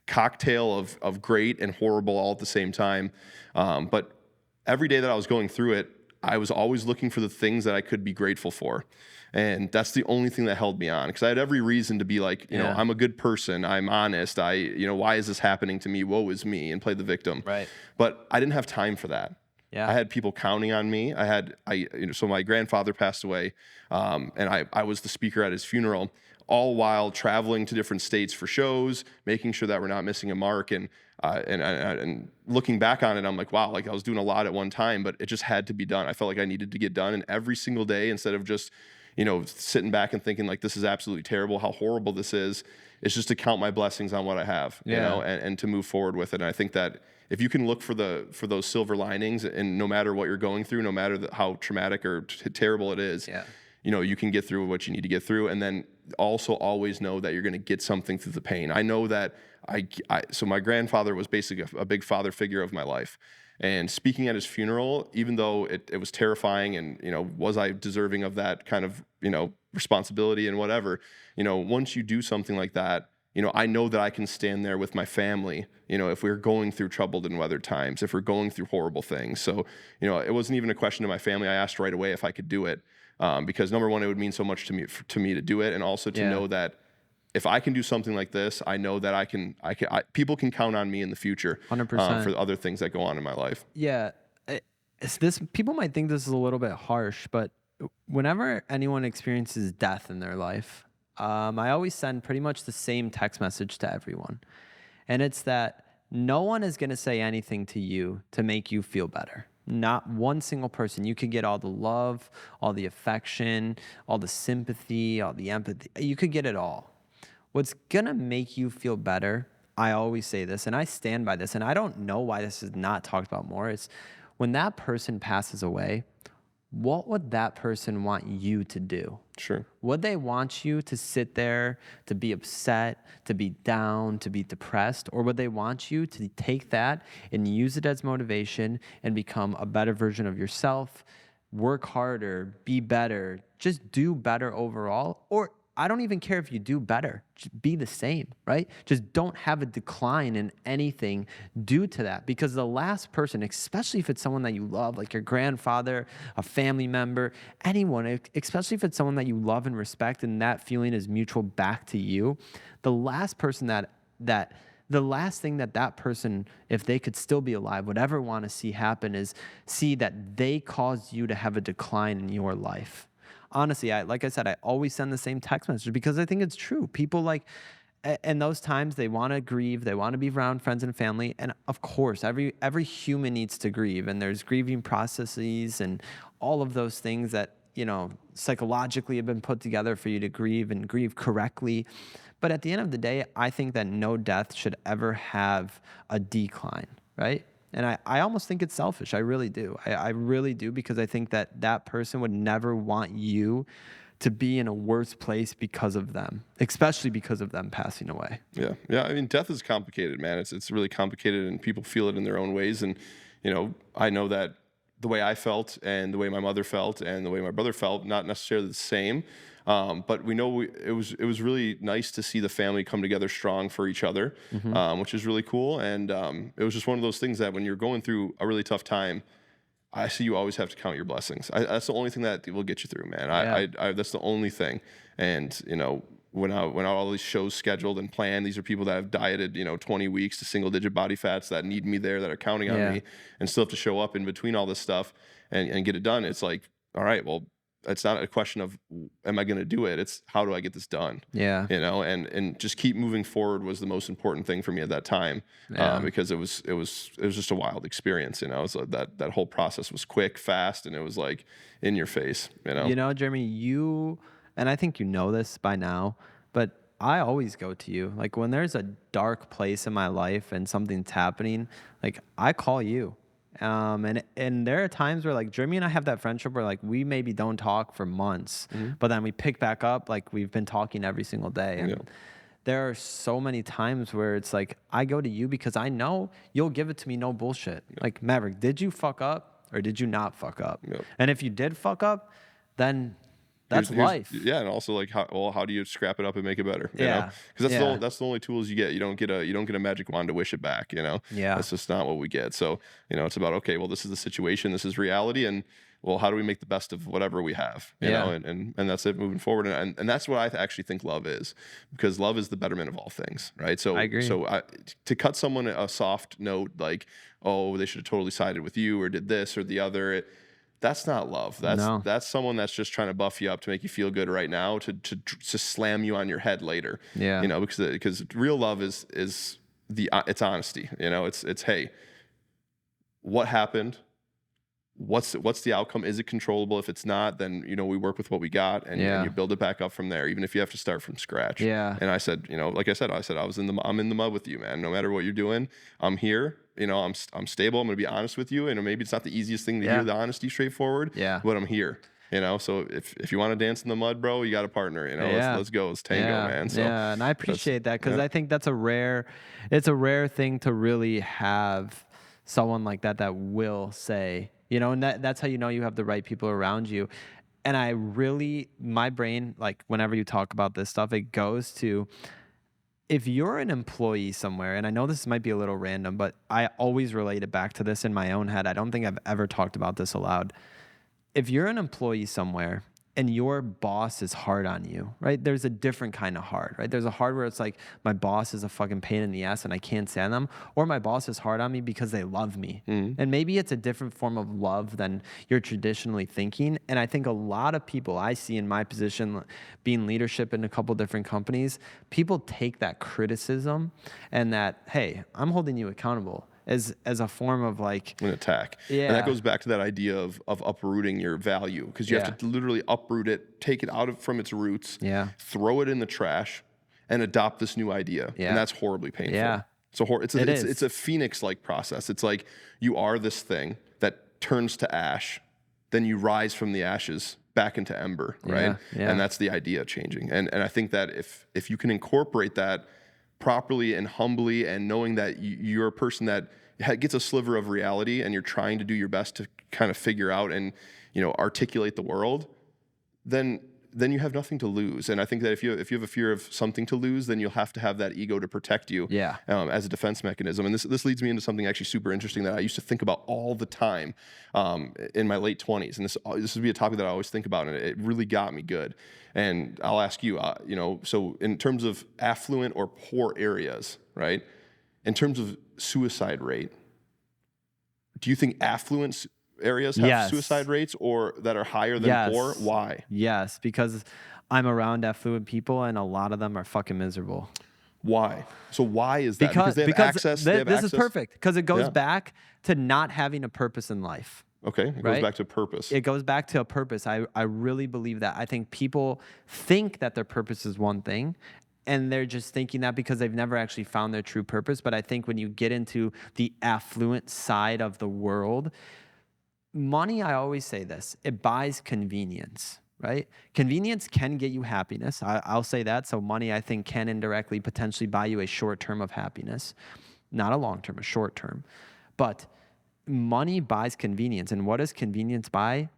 S2: cocktail of great and horrible all at the same time. But every day that I was going through it, I was always looking for the things that I could be grateful for. And that's the only thing that held me on, because I had every reason to be like, you know, I'm a good person. I'm honest. Why is this happening to me? Woe is me, and play the victim.
S1: Right.
S2: But I didn't have time for that.
S1: Yeah.
S2: I had people counting on me. So my grandfather passed away, and I was the speaker at his funeral, all while traveling to different states for shows, making sure that we're not missing a mark. And looking back on it, I'm like, wow, like I was doing a lot at one time, but it just had to be done. I felt like I needed to get done. And every single day, instead of just, you know, sitting back and thinking like, this is absolutely terrible, how horrible this is, it's just to count my blessings on what I have, you know, and to move forward with it. And I think that if you can look for those silver linings, and no matter what you're going through, no matter how traumatic or terrible it is, you know, you can get through what you need to get through. And then also always know that you're going to get something through the pain. I know that so my grandfather was basically a big father figure of my life. And speaking at his funeral, even though it was terrifying, and, you know, was I deserving of that kind of, you know, responsibility and whatever, you know, once you do something like that, you know, I know that I can stand there with my family, you know, if we're going through troubled and weathered times, if we're going through horrible things. So, you know, it wasn't even a question to my family. I asked right away if I could do it, because number one, it would mean so much to me to do it, and also to know that if I can do something like this, I know that people can count on me in the future
S1: 100%.
S2: for other things that go on in my life.
S1: Yeah. People might think this is a little bit harsh, but whenever anyone experiences death in their life, I always send pretty much the same text message to everyone. And it's that no one is going to say anything to you to make you feel better. Not one single person. You could get all the love, all the affection, all the sympathy, all the empathy. You could get it all. What's going to make you feel better, I always say this, and I stand by this, and I don't know why this is not talked about more, is when that person passes away, what would that person want you to do?
S2: Sure.
S1: Would they want you to sit there, to be upset, to be down, to be depressed? Or would they want you to take that and use it as motivation and become a better version of yourself, work harder, be better, just do better overall? Or I don't even care if you do better, just be the same, right? Just don't have a decline in anything due to that, because the last person, especially if it's someone that you love, like your grandfather, a family member, anyone, especially if it's someone that you love and respect and that feeling is mutual back to you, the last person the last thing that person, if they could still be alive, would ever want to see happen is see that they caused you to have a decline in your life. Honestly, like I said, I always send the same text message because I think it's true. People in those times, they want to grieve. They want to be around friends and family. And of course, every human needs to grieve. And there's grieving processes and all of those things that, you know, psychologically have been put together for you to grieve and grieve correctly. But at the end of the day, I think that no death should ever have a decline, right? And I almost think it's selfish. I really do. I really do, because I think that person would never want you to be in a worse place because of them, especially because of them passing away.
S2: Yeah. Yeah. I mean, death is complicated, man. It's really complicated, and people feel it in their own ways. And, you know, I know that the way I felt and the way my mother felt and the way my brother felt, not necessarily the same. But we know it was really nice to see the family come together strong for each other, which is really cool. And it was just one of those things that when you're going through a really tough time, I see you always have to count your blessings. That's the only thing that will get you through, man. I that's the only thing. And, you know, when all these shows scheduled and planned, these are people that have dieted, you know, 20 weeks to single digit body fats that need me there, that are counting on me, and still have to show up in between all this stuff and get it done. It's like, all right, well, it's not a question of am I going to do it? It's how do I get this done? Yeah. You know, and just keep moving forward was the most important thing for me at that time, because it was just a wild experience. You know, so that whole process was quick, fast, and it was like in your face. You know, Jeremy, and I think you know this by now, but I always go to you. Like when there's a dark place in my life and something's happening, like I call you. And there are times where like Jeremy and I have that friendship where like we maybe don't talk for months, but then we pick back up like we've been talking every single day. And
S1: there are so many times where it's like, I go to you because I know you'll give it to me, no bullshit. Like, Maverick, did you fuck up or did you not fuck up? And if you did fuck up, then that's life.
S2: Yeah, and also like how do you scrap it up and make it better? You
S1: Yeah.
S2: know? Because that's the only tools you get. You don't get a magic wand to wish it back. You know,
S1: Yeah.
S2: That's just not what we get. So it's about, okay, well, this is the situation, this is reality, and well, how do we make the best of whatever we have? You know, and that's it moving forward. And that's what I actually think love is, because love is the betterment of all things, right? So
S1: I agree.
S2: So to cut someone a soft note like, oh, they should have totally sided with you or did this or the other. That's not love. That's someone that's just trying to buff you up to make you feel good right now, to slam you on your head later.
S1: Yeah.
S2: Because real love is it's honesty. It's hey, what happened? What's the outcome? Is it controllable? If it's not, then we work with what we got, and you build it back up from there, even if you have to start from scratch.
S1: Yeah.
S2: And I said, like I said, I'm in the mud with you, man. No matter what you're doing, I'm here. I'm stable. I'm gonna be honest with you. And maybe it's not the easiest thing to hear, the honesty straightforward.
S1: Yeah.
S2: But I'm here. So if you want to dance in the mud, bro, you got a partner. Let's go. Let's tango, man. So
S1: yeah, and I appreciate that, because I think that's it's a rare thing to really have someone like that will say. And that's how you have the right people around you. And my brain, like whenever you talk about this stuff, it goes to, if you're an employee somewhere, and I know this might be a little random, but I always relate it back to this in my own head. I don't think I've ever talked about this aloud. If you're an employee somewhere and your boss is hard on you, right? There's a different kind of hard, right? There's a hard where it's like, my boss is a fucking pain in the ass and I can't stand them, or my boss is hard on me because they love me. And maybe it's a different form of love than you're traditionally thinking. And I think a lot of people I see in my position, being leadership in a couple different companies, people take that criticism and that, hey, I'm holding you accountable, as a form of like
S2: an attack.
S1: Yeah.
S2: And that goes back to that idea of uprooting your value, because you have to literally uproot it, take it from its roots, throw it in the trash, and adopt this new idea. And that's horribly painful.
S1: Yeah.
S2: It's a phoenix-like process. It's like you are this thing that turns to ash, then you rise from the ashes back into ember, right?
S1: Yeah.
S2: And that's the idea changing. And I think that if you can incorporate that properly and humbly, and knowing that you're a person that gets a sliver of reality and you're trying to do your best to kind of figure out and articulate the world, then you have nothing to lose. And I think that if you have a fear of something to lose, then you'll have to have that ego to protect you as a defense mechanism. And this leads me into something actually super interesting that I used to think about all the time in my late 20s. And this would be a topic that I always think about, and it really got me good. And I'll ask you, so in terms of affluent or poor areas, right? In terms of suicide rate, do you think affluent areas have suicide rates or that are higher than poor? Why?
S1: Yes, because I'm around affluent people and a lot of them are fucking miserable.
S2: Why? So why is that? Because they have access.
S1: This is perfect, because it goes back to not having a purpose in life.
S2: Okay, it goes back to purpose.
S1: It goes back to a purpose. I really believe that. I think people think that their purpose is one thing, and they're just thinking that because they've never actually found their true purpose. But I think when you get into the affluent side of the world, money, I always say this, it buys convenience, right? Convenience can get you happiness. I'll say that. So money, I think, can indirectly potentially buy you a short term of happiness, not a long term, a short term. But money buys convenience. And what does convenience buy?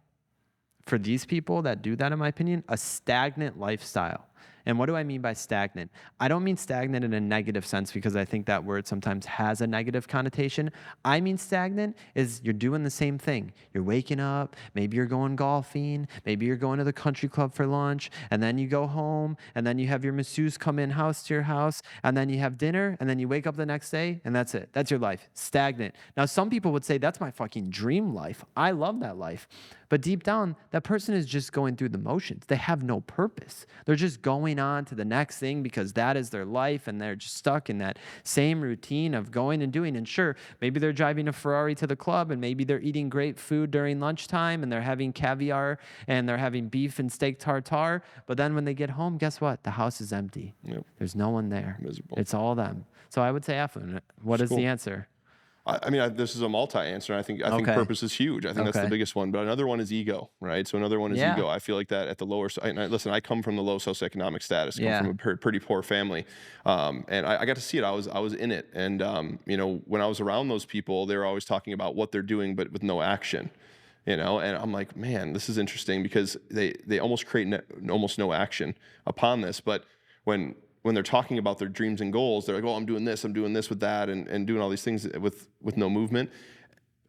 S1: For these people that do that, in my opinion, a stagnant lifestyle. And what do I mean by stagnant? I don't mean stagnant in a negative sense, because I think that word sometimes has a negative connotation. I mean stagnant is you're doing the same thing. You're waking up, maybe you're going golfing, maybe you're going to the country club for lunch, and then you go home, and then you have your masseuse come in house to your house, and then you have dinner, and then you wake up the next day, and that's it. That's your life. Stagnant. Now, some people would say that's my fucking dream life. I love that life. But deep down, that person is just going through the motions. They have no purpose. They're just going on to the next thing because that is their life, and they're just stuck in that same routine of going and doing. And sure, maybe they're driving a Ferrari to the club, and maybe they're eating great food during lunchtime, and they're having caviar, and they're having beef and steak tartare. But then when they get home, guess what? The house is empty. Yep. There's no one there.
S2: Miserable.
S1: It's all them. So I would say affluent. What is the answer?
S2: I mean, this is a multi-answer. I think
S1: Okay.
S2: purpose is huge. I think that's the
S1: Okay.
S2: biggest one. But another one is ego, right? So another one is
S1: Yeah.
S2: ego. I feel like that at the lower side. Listen, I come from the low socioeconomic status.
S1: Yeah.
S2: Come from a pretty poor family, and I got to see it. I was in it, and you know, when I was around those people, they were always talking about what they're doing, but with no action. You know, and I'm like, man, this is interesting because they almost create almost no action upon this, but when they're talking about their dreams and goals, they're like, oh, I'm doing this with that, and doing all these things with no movement.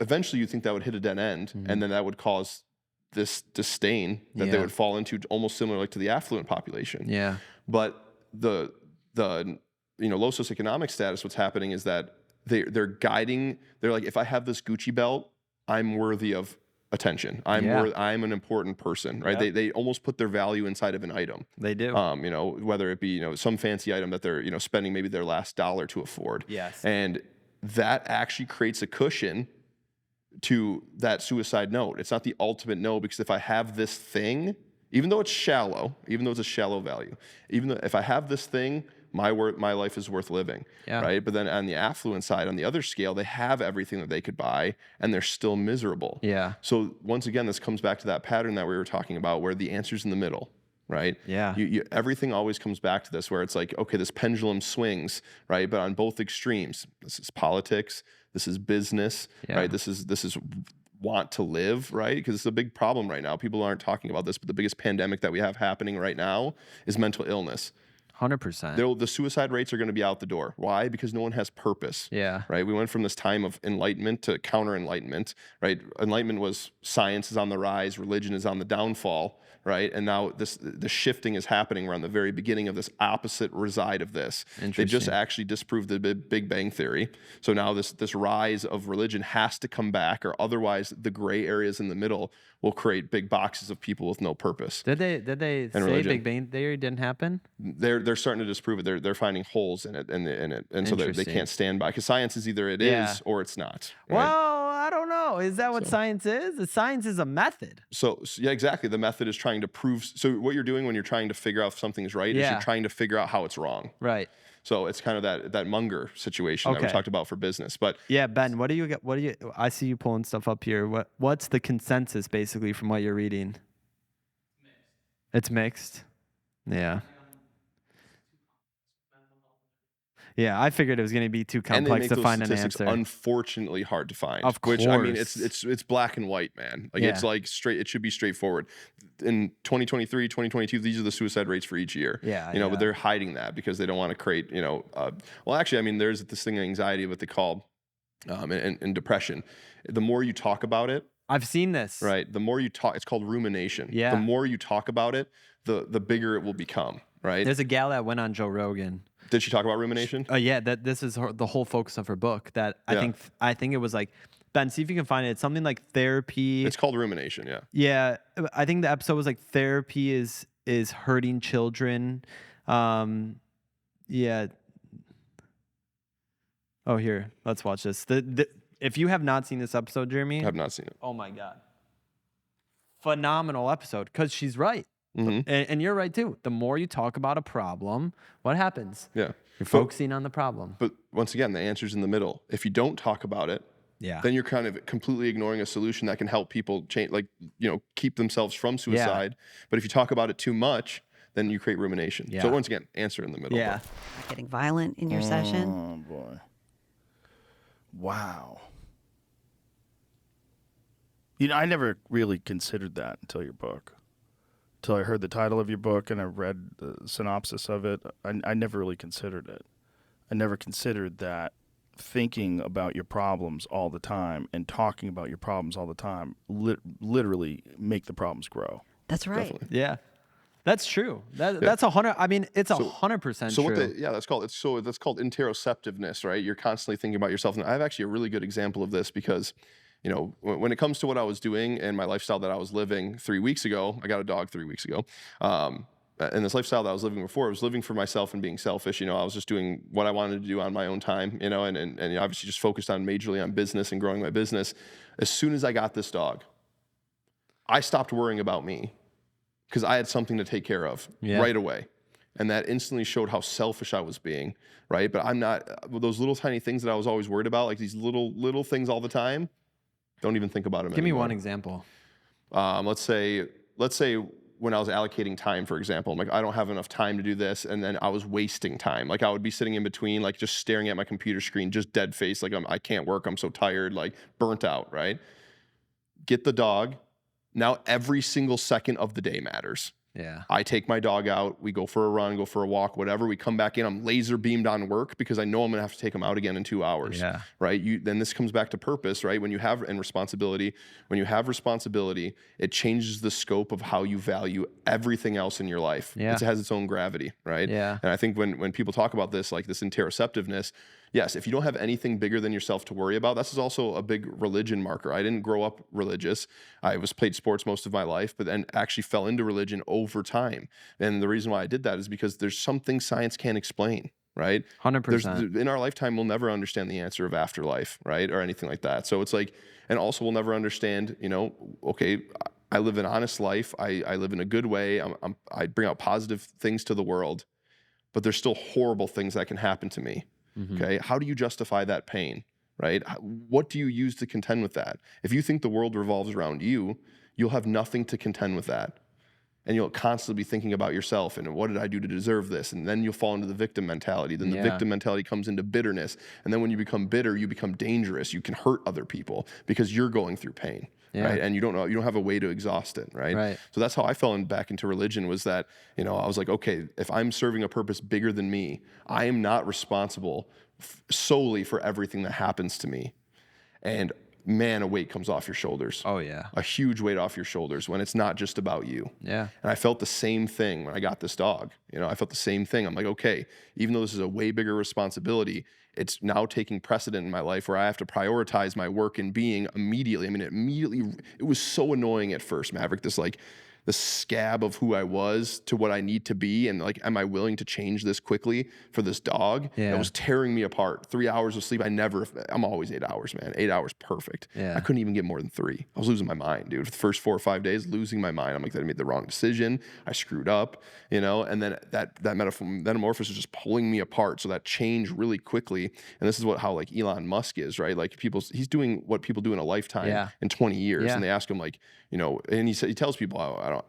S2: Eventually, you think that would hit a dead end, and then that would cause this disdain that they would fall into, almost similar like to the affluent population.
S1: Yeah.
S2: But the you know, low socioeconomic status, what's happening is that they're guiding. They're like, if I have this Gucci belt, I'm worthy of attention. I'm an important person, right?
S1: Yep.
S2: They almost put their value inside of an item.
S1: They do.
S2: You know, whether it be, you know, some fancy item that they're, you know, spending maybe their last dollar to afford.
S1: Yes.
S2: And that actually creates a cushion to that suicide note. It's not the ultimate no, because if I have this thing, even though it's shallow, even though it's a shallow value, even though if I have this thing, my life is worth living, right? But then on the affluent side, on the other scale, they have everything that they could buy, and they're still miserable.
S1: Yeah.
S2: So once again, this comes back to that pattern that we were talking about, where the answer's in the middle, right?
S1: Yeah.
S2: Everything always comes back to this, where it's like, okay, this pendulum swings, right? But on both extremes, this is politics, this is business, right? This is want to live, right? Because it's a big problem right now. People aren't talking about this, but the biggest pandemic that we have happening right now is mental illness.
S1: 100%.
S2: The suicide rates are going to be out the door. Why? Because no one has purpose.
S1: Yeah.
S2: Right. We went from this time of enlightenment to counter-enlightenment. Right. Enlightenment was science is on the rise, religion is on the downfall. Right. And now the shifting is happening. We're on the very beginning of this opposite reside of this. They just actually disproved the Big Bang Theory. So now this rise of religion has to come back, or otherwise the gray areas in the middle will create big boxes of people with no purpose.
S1: Did they say
S2: religion.
S1: Big Bang Theory didn't happen?
S2: They're starting to disprove it. They're finding holes in it, and so they can't stand by, because science is either it is or it's not. Right?
S1: Well, I don't know. Is that what science is? Science is a method.
S2: So yeah, exactly. The method is trying to prove. So what you're doing when you're trying to figure out if something's right is you're trying to figure out how it's wrong.
S1: Right.
S2: So it's kind of that Munger situation that we talked about for business. But
S1: yeah, Ben, what do you? I see you pulling stuff up here. What's the consensus basically from what you're reading? It's mixed. Yeah. Yeah, I figured it was going to be too complex to find an answer.
S2: Unfortunately, hard to find.
S1: Of course.
S2: Which, I mean, it's black and white, man. Like it's like straight. It should be straightforward. In 2023, 2022, these are the suicide rates for each year.
S1: Yeah.
S2: You know, but they're hiding that because they don't want to create. You know, well, actually, I mean, there's this thing in anxiety, what they call, and depression. The more you talk about it,
S1: I've seen this.
S2: right? The more you talk, it's called rumination.
S1: Yeah.
S2: The more you talk about it, the bigger it will become. Right.
S1: There's a gal that went on Joe Rogan.
S2: Did she talk about rumination?
S1: Yeah, this is the whole focus of her book. That I think it was like, Ben, see if you can find it. It's something like therapy.
S2: It's called rumination. Yeah.
S1: Yeah, I think the episode was like therapy is hurting children. Yeah. Oh, here, let's watch this. If you have not seen this episode, Jeremy,
S2: I have not seen it.
S1: Oh my God, phenomenal episode, because she's right.
S2: Mm-hmm.
S1: And you're right too. The more you talk about a problem, what happens?
S2: Yeah.
S1: You're focusing on the problem.
S2: But once again, the answer's in the middle. If you don't talk about it, then you're kind of completely ignoring a solution that can help people change, like, you know, keep themselves from suicide. But if you talk about it too much, then you create rumination. So once again, answer in the middle.
S1: Yeah.
S4: Getting violent in your session.
S3: Oh boy. Wow. You know, I never really considered that until your book. Until I heard the title of your book and I read the synopsis of it. I never really considered it. I never considered that thinking about your problems all the time and talking about your problems all the time literally make the problems grow.
S4: That's right.
S2: Definitely.
S1: Yeah. That's true. That's 100. I mean, it's 100%
S2: So
S1: true.
S2: that's called interoceptiveness, right? You're constantly thinking about yourself. And I have actually a really good example of this because, you know, when it comes to what I was doing and my lifestyle that I was living 3 weeks ago, I got a dog 3 weeks ago. And this lifestyle that I was living before, I was living for myself and being selfish. You know, I was just doing what I wanted to do on my own time, you know, and obviously just focused on majorly on business and growing my business. As soon as I got this dog, I stopped worrying about me because I had something to take care of right away. And that instantly showed how selfish I was being, right? But I'm not, those little tiny things that I was always worried about, like these little things all the time, don't even think about them
S1: Give me
S2: anymore.
S1: one example.
S2: Let's say when I was allocating time, for example, I'm like, I don't have enough time to do this. And then I was wasting time. Like I would be sitting in between, like just staring at my computer screen, just dead face. Like I can't work. I'm so tired, like burnt out, right? Get the dog. Now every single second of the day matters.
S1: Yeah.
S2: I take my dog out. We go for a run, go for a walk, whatever. We come back in. I'm laser beamed on work because I know I'm going to have to take him out again in 2 hours.
S1: Yeah.
S2: Right. Then this comes back to purpose, right? When you have responsibility, it changes the scope of how you value everything else in your life.
S1: Yeah.
S2: It has its own gravity, right?
S1: Yeah.
S2: And I think when people talk about this, like this interoceptiveness, yes, if you don't have anything bigger than yourself to worry about, this is also a big religion marker. I didn't grow up religious. I played sports most of my life, but then actually fell into religion over time. And the reason why I did that is because there's something science can't explain, right?
S1: 100%.
S2: In our lifetime, we'll never understand the answer of afterlife, right? Or anything like that. So it's like, and also we'll never understand, okay, I live an honest life. I live in a good way. I bring out positive things to the world, but there's still horrible things that can happen to me.
S1: Mm-hmm.
S2: Okay. How do you justify that pain, right? What do you use to contend with that? If you think the world revolves around you, you'll have nothing to contend with that. And you'll constantly be thinking about yourself and what did I do to deserve this? And then you'll fall into the victim mentality. Then the victim mentality comes into bitterness. And then when you become bitter, you become dangerous. You can hurt other people because you're going through pain.
S1: Yeah.
S2: Right. And you don't have a way to exhaust it. Right. So that's how I fell back into religion, was that, I was like, okay, if I'm serving a purpose bigger than me, I am not responsible solely for everything that happens to me. And man, a weight comes off your shoulders.
S1: Oh yeah.
S2: A huge weight off your shoulders when it's not just about you.
S1: Yeah.
S2: And I felt the same thing when I got this dog. I felt the same thing. I'm like, okay, even though this is a way bigger responsibility, it's now taking precedent in my life where I have to prioritize my work and being immediately. I mean, it was so annoying at first, Maverick, the scab of who I was to what I need to be. And like, am I willing to change this quickly for this dog?
S1: Yeah.
S2: It was tearing me apart. 3 hours of sleep. I'm always 8 hours, man. 8 hours, perfect.
S1: Yeah.
S2: I couldn't even get more than 3. I was losing my mind, dude. For the first 4 or 5 days, losing my mind. I'm like, I made the wrong decision. I screwed up, and then that metamorphosis is just pulling me apart. So that change really quickly. And this is how like Elon Musk is, right? Like he's doing what people do in a lifetime in 20 years.
S1: Yeah.
S2: And they ask him like, and he tells people,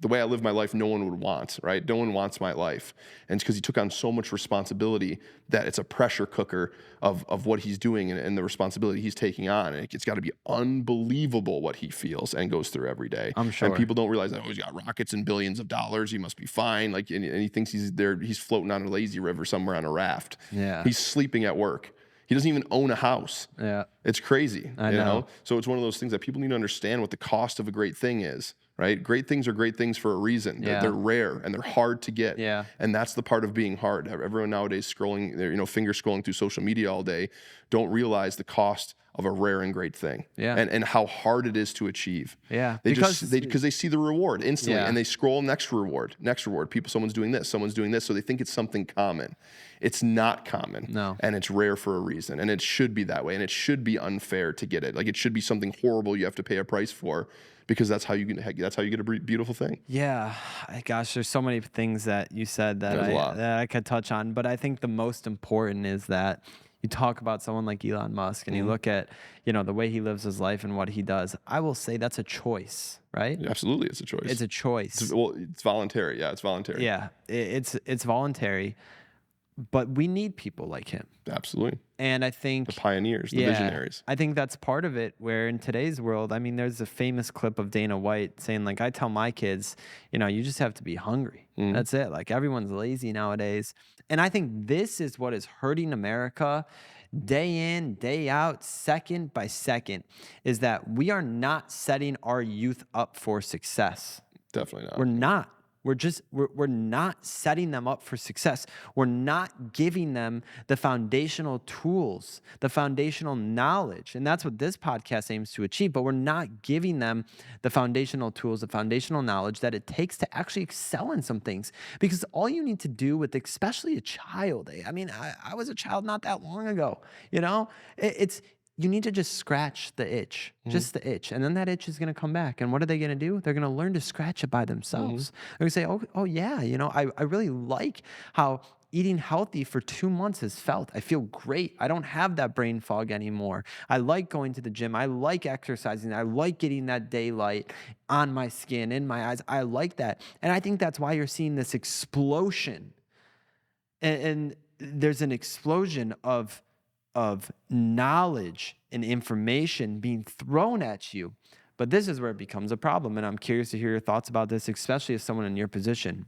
S2: the way I live my life, no one would want, right? No one wants my life. And it's because he took on so much responsibility that it's a pressure cooker of what he's doing and the responsibility he's taking on. And it's got to be unbelievable what he feels and goes through every day.
S1: I'm sure.
S2: And people don't realize that, he's got rockets and billions of dollars. He must be fine. Like, and he thinks he's floating on a lazy river somewhere on a raft.
S1: Yeah.
S2: He's sleeping at work. He doesn't even own a house.
S1: Yeah.
S2: It's crazy.
S1: I know.
S2: So it's one of those things that people need to understand what the cost of a great thing is, right? Great things are great things for a reason.
S1: Yeah.
S2: They're rare and they're hard to get.
S1: Yeah.
S2: And that's the part of being hard. Everyone nowadays finger scrolling through social media all day, don't realize the cost of a rare and great thing.
S1: Yeah.
S2: And how hard it is to achieve.
S1: Yeah.
S2: Because they see the reward instantly
S1: Yeah.
S2: and they scroll next reward. Someone's doing this. So they think it's something common. It's not common.
S1: No.
S2: And it's rare for a reason. And it should be that way. And it should be unfair to get it. Like it should be something horrible you have to pay a price for, because that's how you get a beautiful thing.
S1: Yeah. Gosh, there's so many things that you said that I could touch on. But I think the most important is that you talk about someone like Elon Musk and you look at, the way he lives his life and what he does. I will say that's a choice, right?
S2: Yeah, absolutely. It's a choice.
S1: It's a choice.
S2: It's voluntary. Yeah, it's voluntary.
S1: Yeah, it's voluntary. But we need people like him.
S2: Absolutely.
S1: And I think
S2: the pioneers, the visionaries.
S1: I think that's part of it, where in today's world, I mean, there's a famous clip of Dana White saying, like, I tell my kids, you just have to be hungry.
S2: Mm-hmm.
S1: That's it. Like, everyone's lazy nowadays. And I think this is what is hurting America day in, day out, second by second, is that we are not setting our youth up for success.
S2: Definitely not.
S1: We're not. We're not setting them up for success. We're not giving them the foundational tools, the foundational knowledge. And that's what this podcast aims to achieve. But we're not giving them the foundational tools, the foundational knowledge that it takes to actually excel in some things. Because all you need to do with, especially a child, I mean, I was a child not that long ago, it's you need to just scratch the itch, just the itch. And then that itch is going to come back. And what are they going to do? They're going to learn to scratch it by themselves. They're going to say, oh yeah, you know, I really like how eating healthy for 2 months has felt. I feel great. I don't have that brain fog anymore. I like going to the gym. I like exercising. I like getting that daylight on my skin, in my eyes. I like that. And I think that's why you're seeing this explosion. And there's an explosion of knowledge and information being thrown at you. But this is where it becomes a problem. And I'm curious to hear your thoughts about this, especially as someone in your position.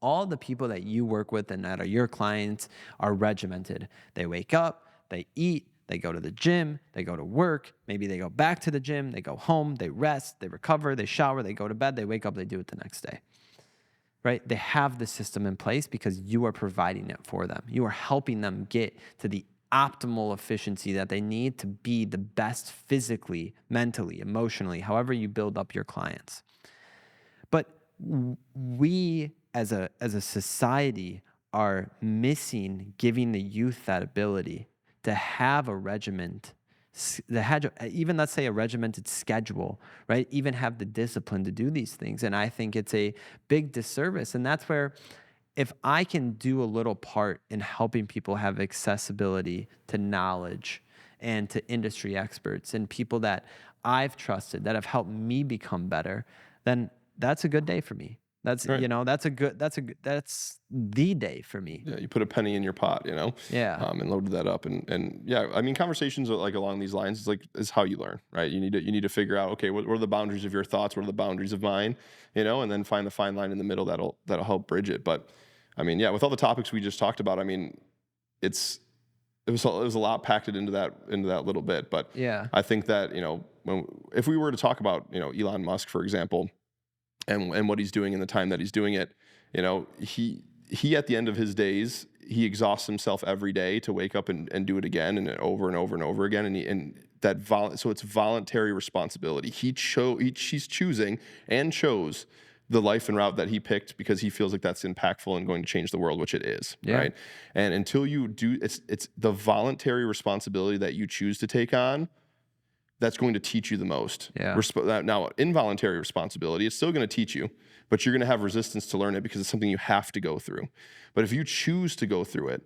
S1: All the people that you work with and that are your clients are regimented. They wake up, they eat, they go to the gym, they go to work, maybe they go back to the gym, they go home, they rest, they recover, they shower, they go to bed, they wake up, they do it the next day. Right? They have the system in place because you are providing it for them. You are helping them get to the optimal efficiency that they need to be the best physically, mentally, emotionally, however you build up your clients. But we as a society are missing giving the youth that ability to have a regiment, even let's say a regimented schedule, right? Even have the discipline to do these things. And I think it's a big disservice. And that's where if I can do a little part in helping people have accessibility to knowledge and to industry experts and people that I've trusted that have helped me become better, then that's a good day for me. That's right. You know, that's the day for me.
S2: Yeah, you put a penny in your pot, you know.
S1: Yeah.
S2: And loaded that up, and yeah, I mean, conversations like along these lines is how you learn, right? You need to figure out, okay, what are the boundaries of your thoughts? What are the boundaries of mine? You know, and then find the fine line in the middle that'll help bridge it. But I mean, yeah, with all the topics we just talked about, I mean, it was a lot packed into that little bit. But
S1: yeah,
S2: I think that, you know, if we were to talk about, you know, Elon Musk, for example, and what he's doing in the time that he's doing it, you know, he at the end of his days, he exhausts himself every day to wake up and do it again and over and over and over again. So it's voluntary responsibility. He's choosing and chose the life and route that he picked because he feels like that's impactful and going to change the world, which it is, yeah. Right? And until you do, it's the voluntary responsibility that you choose to take on that's going to teach you the most.
S1: Yeah.
S2: Now, involuntary responsibility is still going to teach you, but you're going to have resistance to learn it because it's something you have to go through. But if you choose to go through it,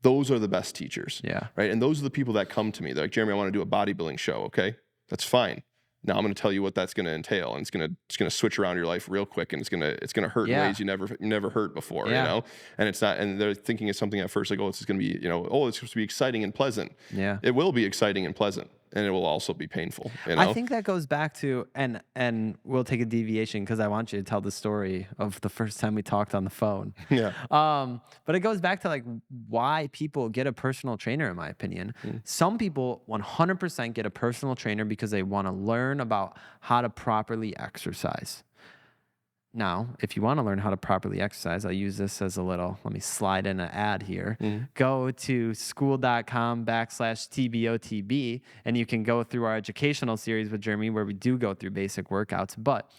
S2: those are the best teachers.
S1: Yeah.
S2: Right? And those are the people that come to me. They're like, Jeremy, I want to do a bodybuilding show. Okay, that's fine. Now I'm going to tell you what that's going to entail, and it's going to switch around your life real quick, and it's going to hurt in ways you never hurt before, you know. And it's not, and they're thinking it's something at first like, oh, it's going to be, you know, oh, it's supposed to be exciting and pleasant.
S1: Yeah, it
S2: will be exciting and pleasant, and it will also be painful. You know?
S1: I think that goes back to, and we'll take a deviation because I want you to tell the story of the first time we talked on the phone.
S2: Yeah.
S1: But it goes back to like why people get a personal trainer, in my opinion. Some people 100% get a personal trainer because they want to learn about how to properly exercise. Now, if you want to learn how to properly exercise, I'll use this as let me slide in an ad here. Go to school.com/TBOTB, and you can go through our educational series with Jeremy where we do go through basic workouts. But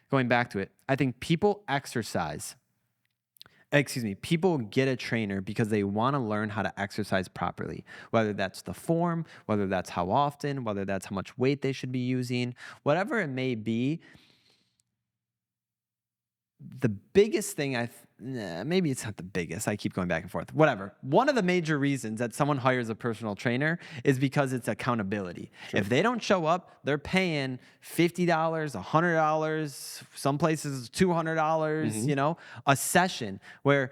S1: going back to it, I think people get a trainer because they want to learn how to exercise properly, whether that's the form, whether that's how often, whether that's how much weight they should be using, whatever it may be. The biggest thing maybe it's not the biggest. I keep going back and forth. Whatever. One of the major reasons that someone hires a personal trainer is because it's accountability. Sure. If they don't show up, they're paying $50, $100, some places $200, you know, a session where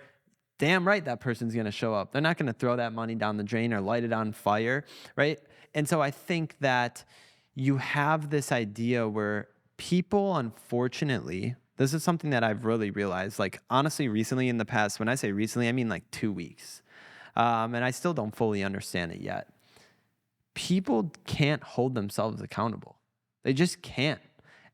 S1: damn right that person's going to show up. They're not going to throw that money down the drain or light it on fire, right? And so I think that you have this idea where people, unfortunately, this is something that I've really realized, like, honestly, recently in the past, when I say recently, I mean like 2 weeks. And I still don't fully understand it yet. People can't hold themselves accountable. They just can't.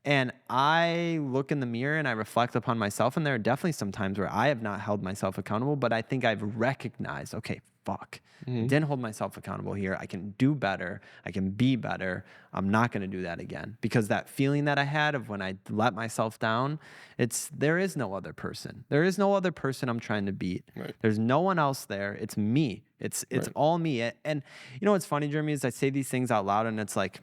S1: And I look in the mirror and I reflect upon myself, and there are definitely some times where I have not held myself accountable, but I think I've recognized, okay, fuck, I didn't hold myself accountable here. I can do better. I can be better. I'm not going to do that again, because that feeling that I had of when I let myself down, there is no other person. There is no other person I'm trying to beat.
S2: Right.
S1: There's no one else there. It's me. It's all me. And you know what's funny, Jeremy, is I say these things out loud and it's like,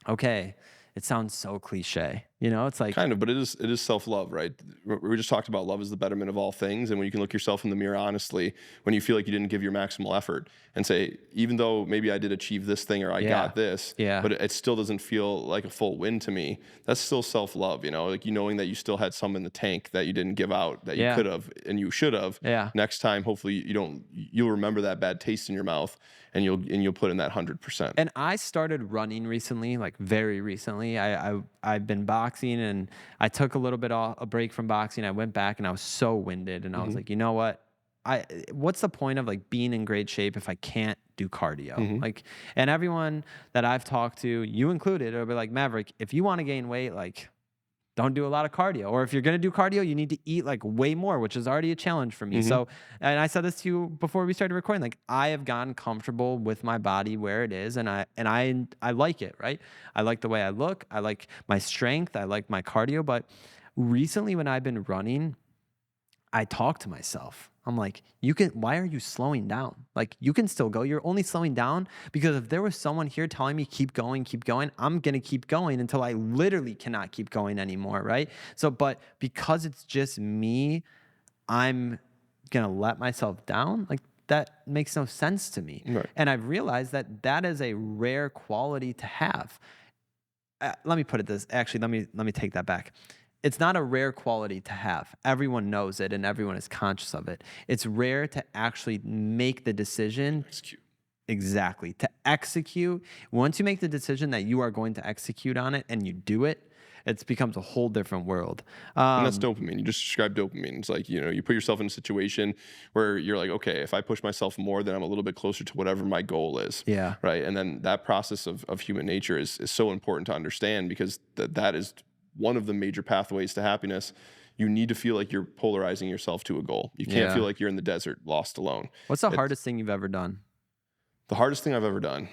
S1: okay, it sounds so cliche, you know, it's like
S2: kind of, but it is self-love, right? We just talked about love is the betterment of all things. And when you can look yourself in the mirror honestly, when you feel like you didn't give your maximal effort and say, even though maybe I did achieve this thing or I got this, but it still doesn't feel like a full win to me. That's still self-love, you know, like you knowing that you still had some in the tank that you didn't give out, that you could have and you should have. Next time, hopefully you'll remember that bad taste in your mouth and you'll put in that 100%.
S1: And I started running recently, like very recently. I've been boxing and I took a little bit a break from boxing. I went back and I was so winded and I was like, you know what? What's the point of like being in great shape if I can't do cardio? Like, and everyone that I've talked to, you included, will be like, Maverick, if you want to gain weight, like don't do a lot of cardio. Or if you're going to do cardio, you need to eat like way more, which is already a challenge for me. So, and I said this to you before we started recording, like I have gotten comfortable with my body where it is. And I like it, right? I like the way I look. I like my strength. I like my cardio. But recently when I've been running, I talk to myself. I'm like, why are you slowing down? Like you can still go. You're only slowing down because if there was someone here telling me keep going, I'm going to keep going until I literally cannot keep going anymore, right? So, but because it's just me, I'm going to let myself down. Like that makes no sense to me.
S2: Right.
S1: And I've realized that is a rare quality to have. Let me put it this, actually, let me take that back. It's not a rare quality to have. Everyone knows it and everyone is conscious of it. It's rare to actually make the decision.
S2: Execute.
S1: Exactly. To execute. Once you make the decision that you are going to execute on it and you do it, it becomes a whole different world.
S2: And that's dopamine. You just described dopamine. It's like, you know, you put yourself in a situation where you're like, okay, if I push myself more, then I'm a little bit closer to whatever my goal is.
S1: Yeah.
S2: Right. And then that process of human nature is so important to understand because that is one of the major pathways to happiness. You need to feel like you're polarizing yourself to a goal. You can't feel like you're in the desert, lost alone.
S1: What's the hardest thing you've ever done?
S2: The hardest thing I've ever done.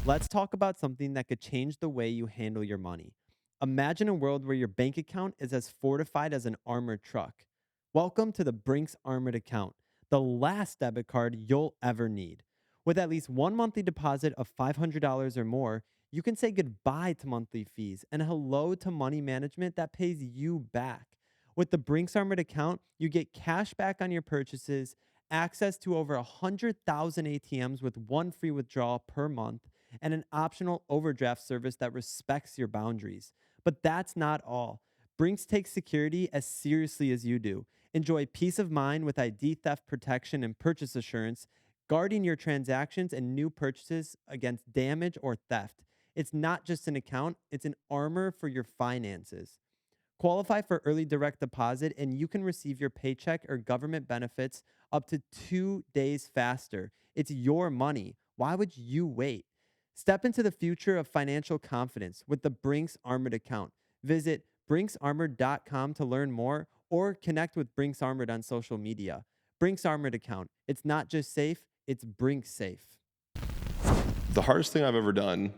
S1: Let's talk about something that could change the way you handle your money. Imagine a world where your bank account is as fortified as an armored truck. Welcome to the Brinks Armored Account, the last debit card you'll ever need. With at least one monthly deposit of $500 or more, you can say goodbye to monthly fees and hello to money management that pays you back. With the Brinks Armored Account, you get cash back on your purchases, access to over 100,000 ATMs with one free withdrawal per month, and an optional overdraft service that respects your boundaries. But that's not all. Brinks takes security as seriously as you do. Enjoy peace of mind with ID theft protection and purchase assurance, guarding your transactions and new purchases against damage or theft. It's not just an account, it's an armor for your finances. Qualify for early direct deposit and you can receive your paycheck or government benefits up to 2 days faster. It's your money. Why would you wait? Step into the future of financial confidence with the Brinks Armored Account. Visit brinksarmored.com to learn more or connect with Brinks Armored on social media. Brinks Armored Account. It's not just safe, it's Brinks safe.
S2: The hardest thing I've ever done.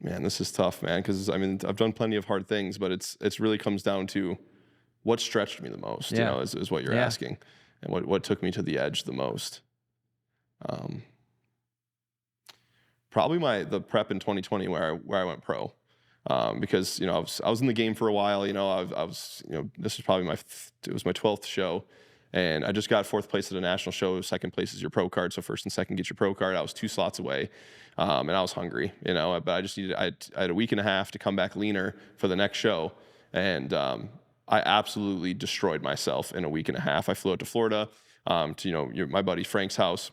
S2: Man, this is tough, man, because I mean, I've done plenty of hard things, but it's really comes down to what stretched me the most, you know, is what you're asking, and what took me to the edge the most. Probably the prep in 2020 where I went pro, because you know I was in the game for a while. You know, I was you know this was probably it was my 12th show. And I just got 4th place at a national show. 2nd place is your pro card. So 1st and 2nd get your pro card. I was 2 slots away. And I was hungry, you know, but I had a week and a half to come back leaner for the next show. And I absolutely destroyed myself in a week and a half. I flew out to Florida, to, you know, my buddy Frank's house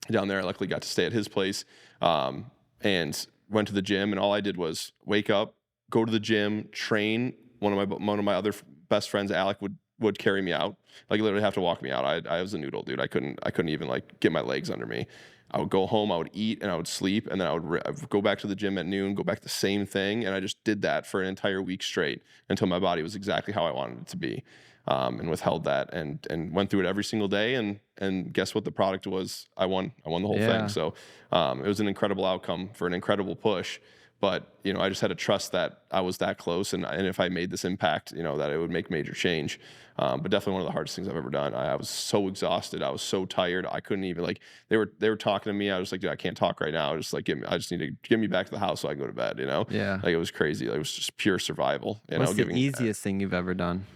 S2: down there. I luckily got to stay at his place, and went to the gym. And all I did was wake up, go to the gym, train. One of my other best friends, Alec, would carry me out, like literally have to walk me out. I was a noodle, dude. I couldn't even like get my legs under me. I would go home, I would eat, and I would sleep, and then I would go back to the gym at noon, go back the same thing, and I just did that for an entire week straight until my body was exactly how I wanted it to be. and withheld that and went through it every single day. And guess what the product was? I won the whole thing. So it was an incredible outcome for an incredible push. But, I just had to trust that I was that close. And if I made this impact, that it would make major change. But definitely one of the hardest things I've ever done. I was so exhausted. I was so tired. I couldn't even they were talking to me. I was like, dude, I can't talk right now. Just I just need to get me back to the house so I can go to bed,
S1: Yeah.
S2: Like it was crazy. It was just pure survival.
S1: What's the easiest thing you've ever done?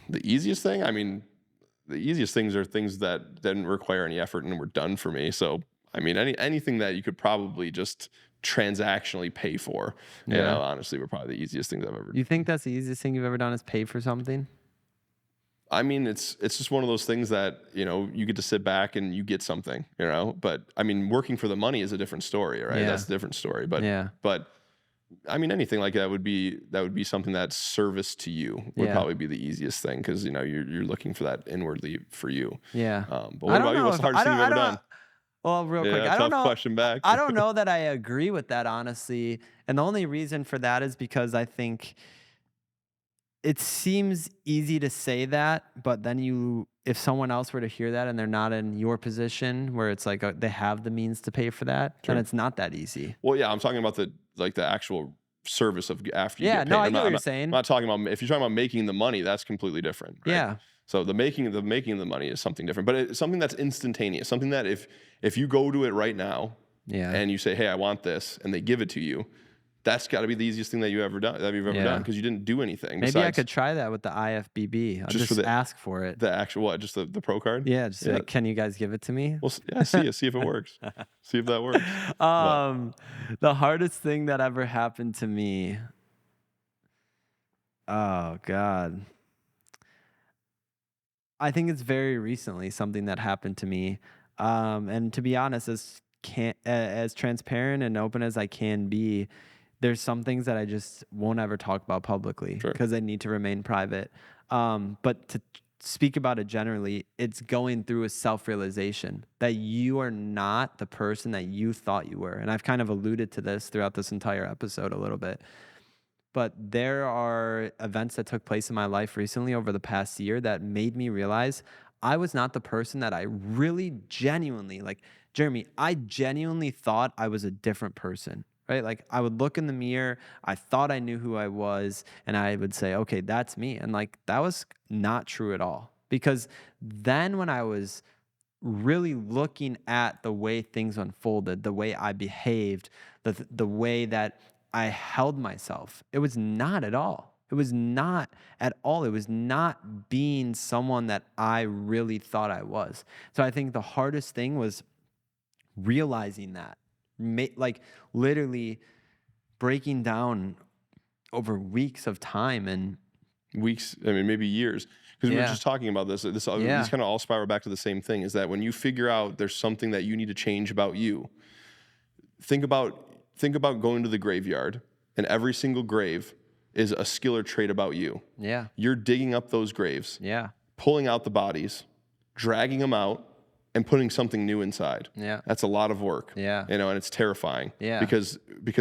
S2: The easiest thing? I mean, the easiest things are things that didn't require any effort and were done for me. So, I mean, anything that you could probably just transactionally pay for, honestly, were probably the easiest things I've ever done.
S1: You think that's the easiest thing you've ever done is pay for something?
S2: I mean, it's just one of those things that, you get to sit back and you get something, but I mean, working for the money is a different story, right?
S1: Yeah.
S2: That's a different story. But I mean, anything like that would be something that's service to you would probably be the easiest thing. Cause you're looking for that inwardly for you.
S1: Yeah.
S2: But what about you? What's the hardest thing you've ever done?
S1: Well, real quick,
S2: Yeah,
S1: I don't know.
S2: question back.
S1: I don't know that I agree with that, honestly. And the only reason for that is because I think it seems easy to say that, but then if someone else were to hear that and they're not in your position where it's like they have the means to pay for that, then it's not that easy.
S2: Well, yeah, I'm talking about the actual service of after you get paid.
S1: No, I know what you're saying.
S2: I'm not talking about, if you're talking about making the money, that's completely different. Right?
S1: Yeah.
S2: So the making of the money is something different, but it's something that's instantaneous, something that if you go to it right now and you say, hey, I want this, and they give it to you, that's got to be the easiest thing that you've ever done because you didn't do anything.
S1: Maybe I could try that with the IFBB. I'll just ask for it.
S2: The actual just the pro card?
S1: Yeah, just like, can you guys give it to me?
S2: Well, yeah, see if it works. See if that works.
S1: The hardest thing that ever happened to me. Oh God. I think it's very recently something that happened to me. And to be honest, as transparent and open as I can be, there's some things that I just won't ever talk about publicly because they need to remain private. But to speak about it generally, it's going through a self-realization that you are not the person that you thought you were. And I've kind of alluded to this throughout this entire episode a little bit. But there are events that took place in my life recently over the past year that made me realize I was not the person that I really genuinely, Jeremy, I genuinely thought I was a different person, right? Like I would look in the mirror, I thought I knew who I was, and I would say, okay, that's me. And that was not true at all. Because then when I was really looking at the way things unfolded, the way I behaved, the way that I held myself, it was not at all. It was not at all. It was not being someone that I really thought I was. So I think the hardest thing was realizing that, literally breaking down over weeks of time and
S2: weeks, I mean, maybe years. Because we were just talking about this. These kind of all spiral back to the same thing, is that when you figure out there's something that you need to change about you, think about going to the graveyard, and every single grave is a skill or trait about you.
S1: Yeah.
S2: You're digging up those graves.
S1: Yeah.
S2: Pulling out the bodies, dragging them out, and putting something new inside.
S1: Yeah.
S2: That's a lot of work.
S1: Yeah.
S2: And it's terrifying.
S1: Yeah.
S2: Because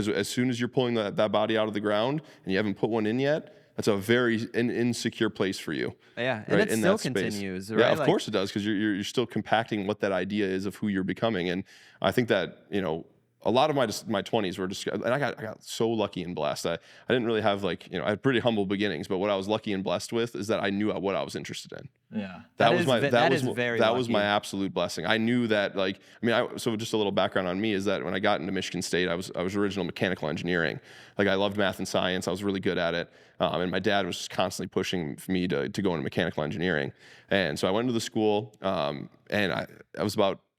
S2: as soon as you're pulling that body out of the ground and you haven't put one in yet, that's a very insecure place for you.
S1: Yeah, and it still continues. Right?
S2: Yeah, of course it does, because you're still compacting what that idea is of who you're becoming. And I think that, a lot of my 20s were just, and I got so lucky and blessed. I didn't really have I had pretty humble beginnings, but what I was lucky and blessed with is that I knew what I was interested in.
S1: Yeah.
S2: That was my
S1: lucky.
S2: absolute blessing. I knew that, so just a little background on me is that when I got into Michigan State, I was original mechanical engineering. I loved math and science. I was really good at it. And my dad was just constantly pushing me to go into mechanical engineering. And so I went to the school, and I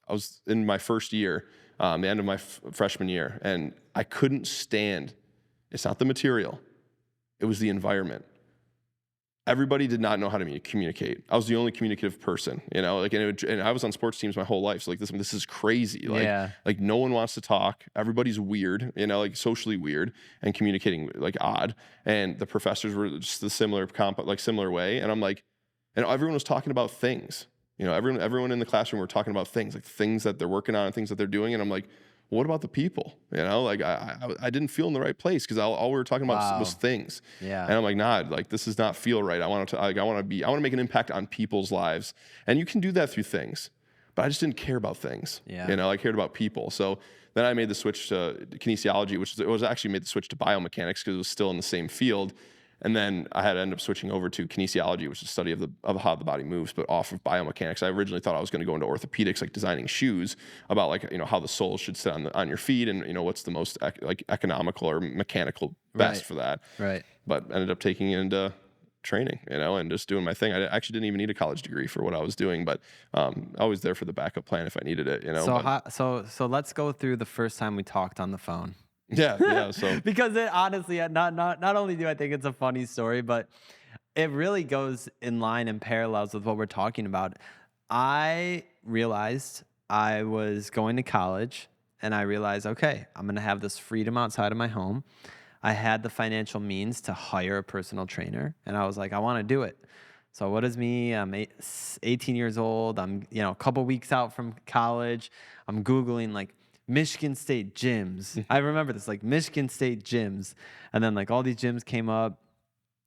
S2: was in my first year, the end of my freshman year, and I couldn't stand, it's not the material, it was the environment. Everybody did not know how to communicate. I was the only communicative person, and I was on sports teams my whole life. So this is crazy. No one wants to talk. Everybody's weird, socially weird and communicating odd. And the professors were just the similar way. And I'm and everyone was talking about things. Everyone in the classroom were talking about things, things that they're working on and things that they're doing. And I'm what about the people? You know, like I didn't feel in the right place because all we were talking about was things.
S1: Yeah.
S2: And I'm like, nah, like this does not feel right. I want to make an impact on people's lives. And you can do that through things, but I just didn't care about things.
S1: Yeah.
S2: You know, I cared about people. So then I made the switch to kinesiology, it was actually made the switch to biomechanics because it was still in the same field. And then I had to end up switching over to kinesiology, which is the study of how the body moves, but off of biomechanics. I originally thought I was going to go into orthopedics, like designing shoes, about like, you know, how the soles should sit on your feet and, you know, what's the most economical or mechanical best for that.
S1: Right.
S2: But ended up taking it into training, you know, and just doing my thing. I actually didn't even need a college degree for what I was doing, but always there for the backup plan if I needed it, you know.
S1: So let's go through the first time we talked on the phone.
S2: Yeah. So
S1: because it honestly, not only do I think it's a funny story, but it really goes in line and parallels with what we're talking about. I realized I was going to college, and I realized, okay, I'm going to have this freedom outside of my home. I had the financial means to hire a personal trainer, and I was like, I want to do it. So what is me? I'm 18 years old. I'm, you know, a couple weeks out from college. I'm Googling like Michigan State gyms. I remember this, like Michigan State gyms. And then like all these gyms came up.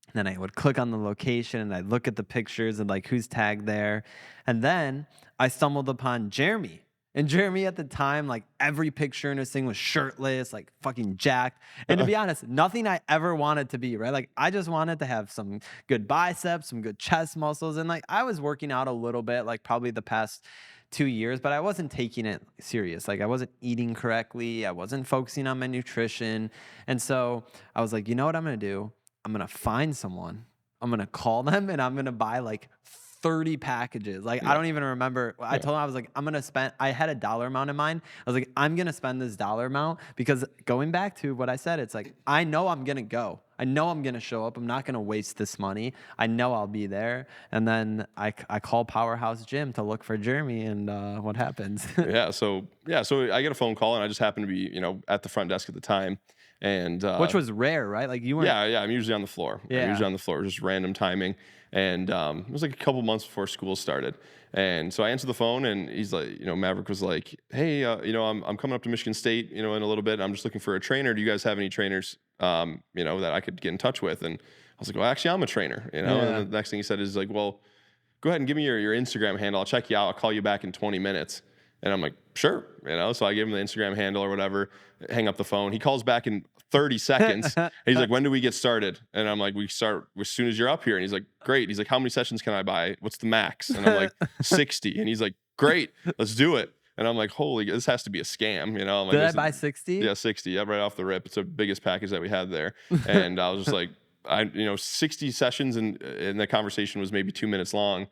S1: And then I would click on the location and I'd look at the pictures and like who's tagged there. And then I stumbled upon Jeremy. And Jeremy at the time, like every picture in his thing was shirtless, like fucking jacked. And to be honest, nothing I ever wanted to be, right? Like I just wanted to have some good biceps, some good chest muscles. And like I was working out a little bit, like probably the past 2 years, but I wasn't taking it serious. Like I wasn't eating correctly. I wasn't focusing on my nutrition. And so I was like, you know what I'm going to do? I'm going to find someone. I'm going to call them and I'm going to buy like 30 packages. Like, I don't even remember. I told him, I was like, I'm going to spend, I had a dollar amount in mind. I was like, I'm going to spend this dollar amount because going back to what I said, it's like, I know I'm going to go. I know I'm going to show up. I'm not going to waste this money. I know I'll be there. And then I call Powerhouse Gym to look for Jeremy and what happens?
S2: So I get a phone call and I just happened to be, you know, at the front desk at the time. And
S1: which was rare, right? Like you weren't.
S2: Yeah. I'm usually on the floor.
S1: Yeah.
S2: I'm usually on the floor, just random timing. And it was like a couple months before school started. And so I answered the phone and he's like, you know, Maverick was like, hey, you know, I'm coming up to Michigan State, you know, in a little bit. I'm just looking for a trainer. Do you guys have any trainers, you know, that I could get in touch with? And I was like, well, actually, I'm a trainer, you know. And the next thing he said is like, well, go ahead and give me your Instagram handle. I'll check you out. I'll call you back in 20 minutes. And I'm like, sure, you know. So I gave him the Instagram handle or whatever, hang up the phone. He calls back in 30 seconds. And he's like, when do we get started? And I'm like, we start as soon as you're up here. And he's like, great. He's like, how many sessions can I buy? What's the max? And I'm like, 60. And he's like, great, let's do it. And I'm like, holy, this has to be a scam, you know? I'm like,
S1: Did I buy 60?
S2: Yeah, 60. Yeah, right off the rip. It's the biggest package that we had there. And I was just like, 60 sessions and the conversation was maybe 2 minutes long.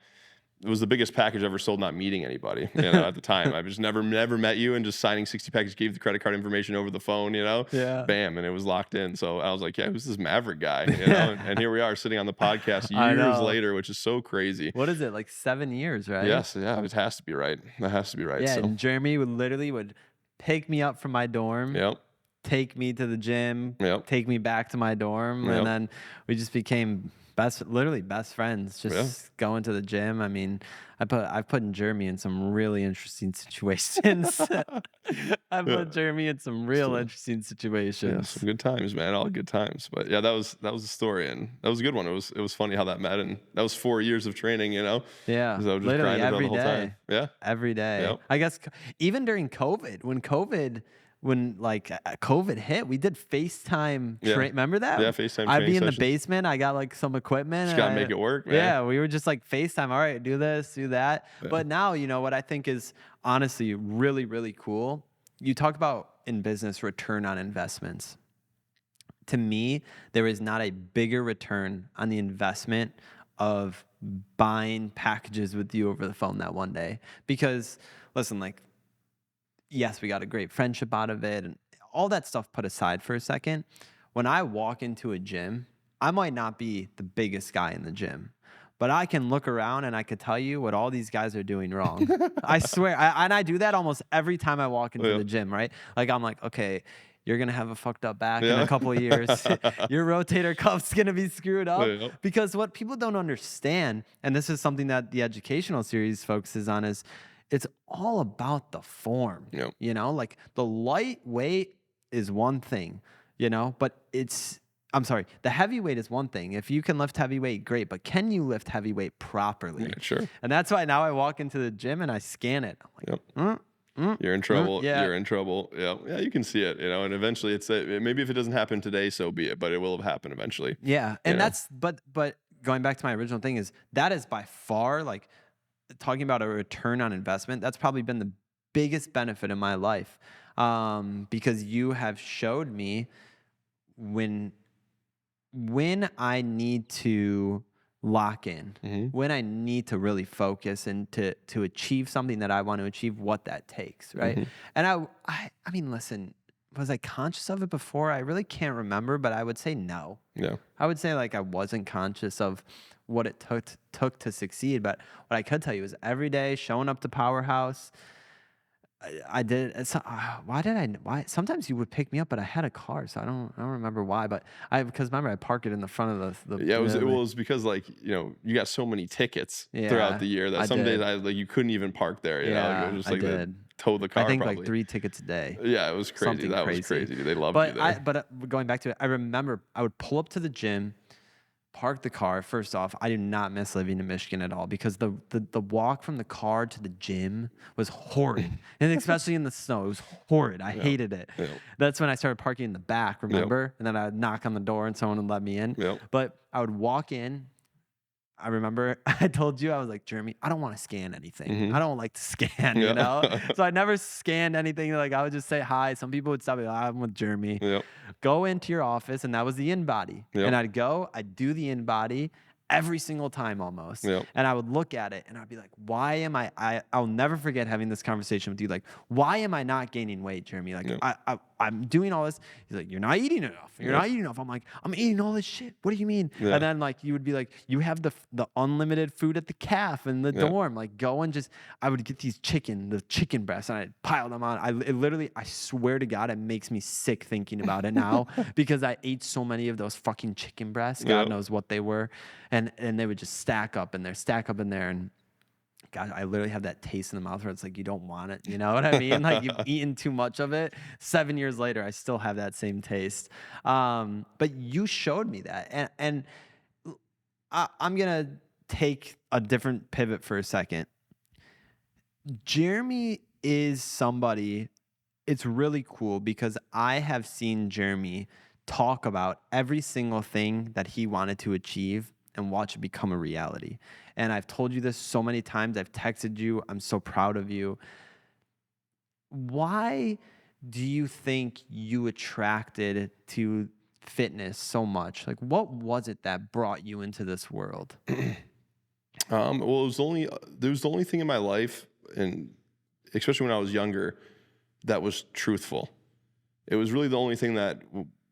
S2: It was the biggest package ever sold, not meeting anybody, you know, at the time. I just never met you and just signing 60 packages, gave the credit card information over the phone, you know, bam. And it was locked in. So I was like, yeah, who's this Maverick guy? You know, and here we are sitting on the podcast years later, which is so crazy.
S1: What is it? Like 7 years, right?
S2: Yes. Yeah. It has to be right. That has to be right.
S1: Yeah.
S2: So.
S1: And Jeremy would pick me up from my dorm.
S2: Yep.
S1: Take me to the gym.
S2: Yep.
S1: Take me back to my dorm.
S2: Yep.
S1: And then we just became literally best friends, just going to the gym. I mean, I've put Jeremy in some really interesting situations. I've put Jeremy in some real interesting situations.
S2: Yeah, some good times, man. All good times. But yeah, that was the story, and that was a good one. It was funny how that met, and that was 4 years of training, you know.
S1: Yeah,
S2: so just
S1: literally every
S2: the whole
S1: day.
S2: Time. Yeah,
S1: every day.
S2: Yep.
S1: I guess even during COVID, when COVID hit, we did FaceTime. Remember that?
S2: Yeah, FaceTime.
S1: I'd be in
S2: sessions.
S1: the basement. I got like some equipment.
S2: Just gotta make it work, man.
S1: Yeah, we were just like FaceTime. All right, do this, do that. Yeah. But now, you know what I think is honestly really, really cool. You talk about in business return on investments. To me, there is not a bigger return on the investment of buying packages with you over the phone that one day. Because listen, like, yes, we got a great friendship out of it and all that stuff put aside for a second. When I walk into a gym, I might not be the biggest guy in the gym, but I can look around and I could tell you what all these guys are doing wrong. I swear. I do that almost every time I walk into the gym, right? Like, I'm like, okay, you're going to have a fucked up back in a couple of years. Your rotator cuff's going to be screwed up. Because what people don't understand, and this is something that the educational series focuses on, is it's all about the form.
S2: Yep.
S1: You know, like the lightweight is one thing, you know, but I'm sorry, the heavyweight is one thing. If you can lift heavyweight, great, but can you lift heavyweight properly?
S2: Yeah, sure.
S1: And that's why now I walk into the gym and I scan it. I'm like,
S2: Yep. You're in trouble.
S1: yeah.
S2: You're in trouble. Yeah. Yeah. You can see it, you know, and eventually maybe if it doesn't happen today, so be it, but it will have happened eventually.
S1: Yeah. And
S2: know?
S1: that's, but going back to my original thing that is by far, like, talking about a return on investment, that's probably been the biggest benefit in my life. Because you have showed me when I need to lock in, when I need to really focus and to achieve something that I want to achieve, what that takes, right? And I mean, listen, was I conscious of it before? I really can't remember, but I would say no.
S2: Yeah.
S1: I would say like I wasn't conscious of what it took to succeed. But what I could tell you is every day showing up to Powerhouse, I did. Why? Sometimes you would pick me up, but I had a car, so I don't remember why. But because remember, I park it in the front of the.
S2: Yeah, it was because, like, you know, you got so many tickets throughout the year that some days you couldn't even park there. You know, like, it was just like they towed the car.
S1: I think
S2: probably.
S1: like 3 tickets a day.
S2: Yeah, it was crazy.
S1: Something
S2: That
S1: crazy.
S2: was crazy. They loved you there.
S1: But going back to it, I remember I would pull up to the gym, park the car. First off, I do not miss living in Michigan at all because the walk from the car to the gym was horrid. And especially in the snow, it was horrid. I hated it.
S2: Yep.
S1: That's when I started parking in the back, remember? And then I would knock on the door and someone would let me in.
S2: Yep.
S1: But I would walk in. I remember I told you, I was like, Jeremy, I don't want to scan anything. I don't like to scan, you know? So I never scanned anything. Like, I would just say hi. Some people would stop me, I'm with Jeremy.
S2: Yep.
S1: Go into your office, and that was the in-body.
S2: Yep.
S1: And I'd do the in-body every single time almost.
S2: Yep.
S1: And I would look at it, and I'd be like, why am I'll never forget having this conversation with you. Like, why am I not gaining weight, Jeremy? Like, I'm doing all this. He's like, you're not eating enough. You're not eating enough. I'm like, I'm eating all this shit. What do you mean?
S2: Yeah.
S1: And then, like, you would be like, you have the unlimited food at the calf and the dorm. Like, go and I would get the chicken breasts, and I'd pile them on. I swear to God, it makes me sick thinking about it now because I ate so many of those fucking chicken breasts. God knows what they were. And they would just stack up in there. And God, I literally have that taste in the mouth where it's like, you don't want it. You know what I mean? Like, you've eaten too much of it. 7 years later, I still have that same taste. But you showed me that. And I'm going to take a different pivot for a second. Jeremy is somebody, it's really cool because I have seen Jeremy talk about every single thing that he wanted to achieve and watch it become a reality. And I've told you this so many times. I've texted you. I'm so proud of you. Why do you think you attracted to fitness so much? Like, what was it that brought you into this world?
S2: Well, there was the only thing in my life, and especially when I was younger, that was truthful. It was really the only thing that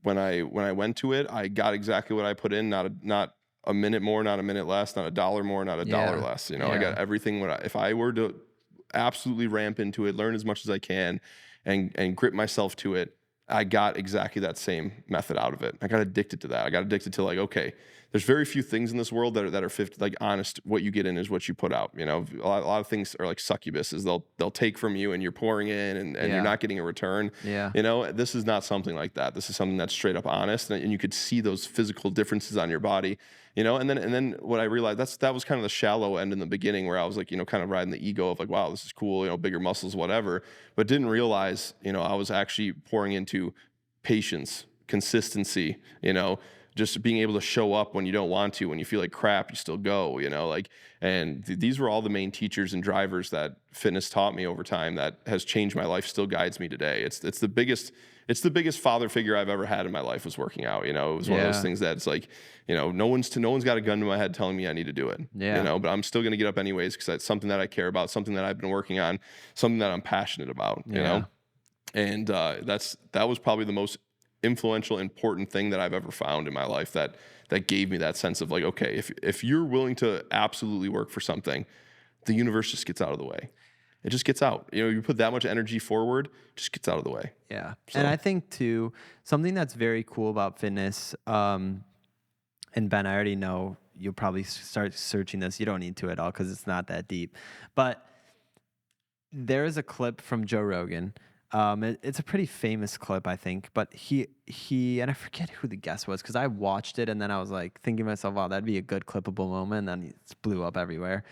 S2: when I went to it, I got exactly what I put in, not a minute more, not a minute less, not $1 more, not $1 less. You know, I got everything. If I were to absolutely ramp into it, learn as much as I can, and grip myself to it, I got exactly that same method out of it. I got addicted to that. I got addicted to, like, okay, there's very few things in this world that are 50, like, honest. What you get in is what you put out. You know, a lot of things are like succubuses. They'll take from you, and you're pouring in, and you're not getting a return.
S1: Yeah.
S2: You know, this is not something like that. This is something that's straight up honest, and you could see those physical differences on your body. You know, and then what I realized, that was kind of the shallow end in the beginning, where I was like, you know, kind of riding the ego of like, wow, this is cool, you know, bigger muscles, whatever, but didn't realize, you know, I was actually pouring into patience, consistency, you know, just being able to show up when you don't want to, when you feel like crap, you still go, you know, like, and these were all the main teachers and drivers that fitness taught me over time that has changed my life, still guides me today. It's the biggest father figure I've ever had in my life was working out. You know, it was one of those things that it's like, you know, no one's got a gun to my head telling me I need to do it.
S1: Yeah.
S2: You know, but I'm still going to get up anyways because it's something that I care about, something that I've been working on, something that I'm passionate about. You know, and that was probably the most influential, important thing that I've ever found in my life that gave me that sense of like, okay, if you're willing to absolutely work for something, the universe just gets out of the way. It just gets out. You know, you put that much energy forward, it just gets out of the way.
S1: Yeah.
S2: So.
S1: And I think too, something that's very cool about fitness, and Ben, I already know you'll probably start searching this. You don't need to at all because it's not that deep. But There is a clip from Joe Rogan. It's a pretty famous clip, I think, but he and I forget who the guest was because I watched it and then I was like thinking to myself, wow, that'd be a good clippable moment, and then it blew up everywhere.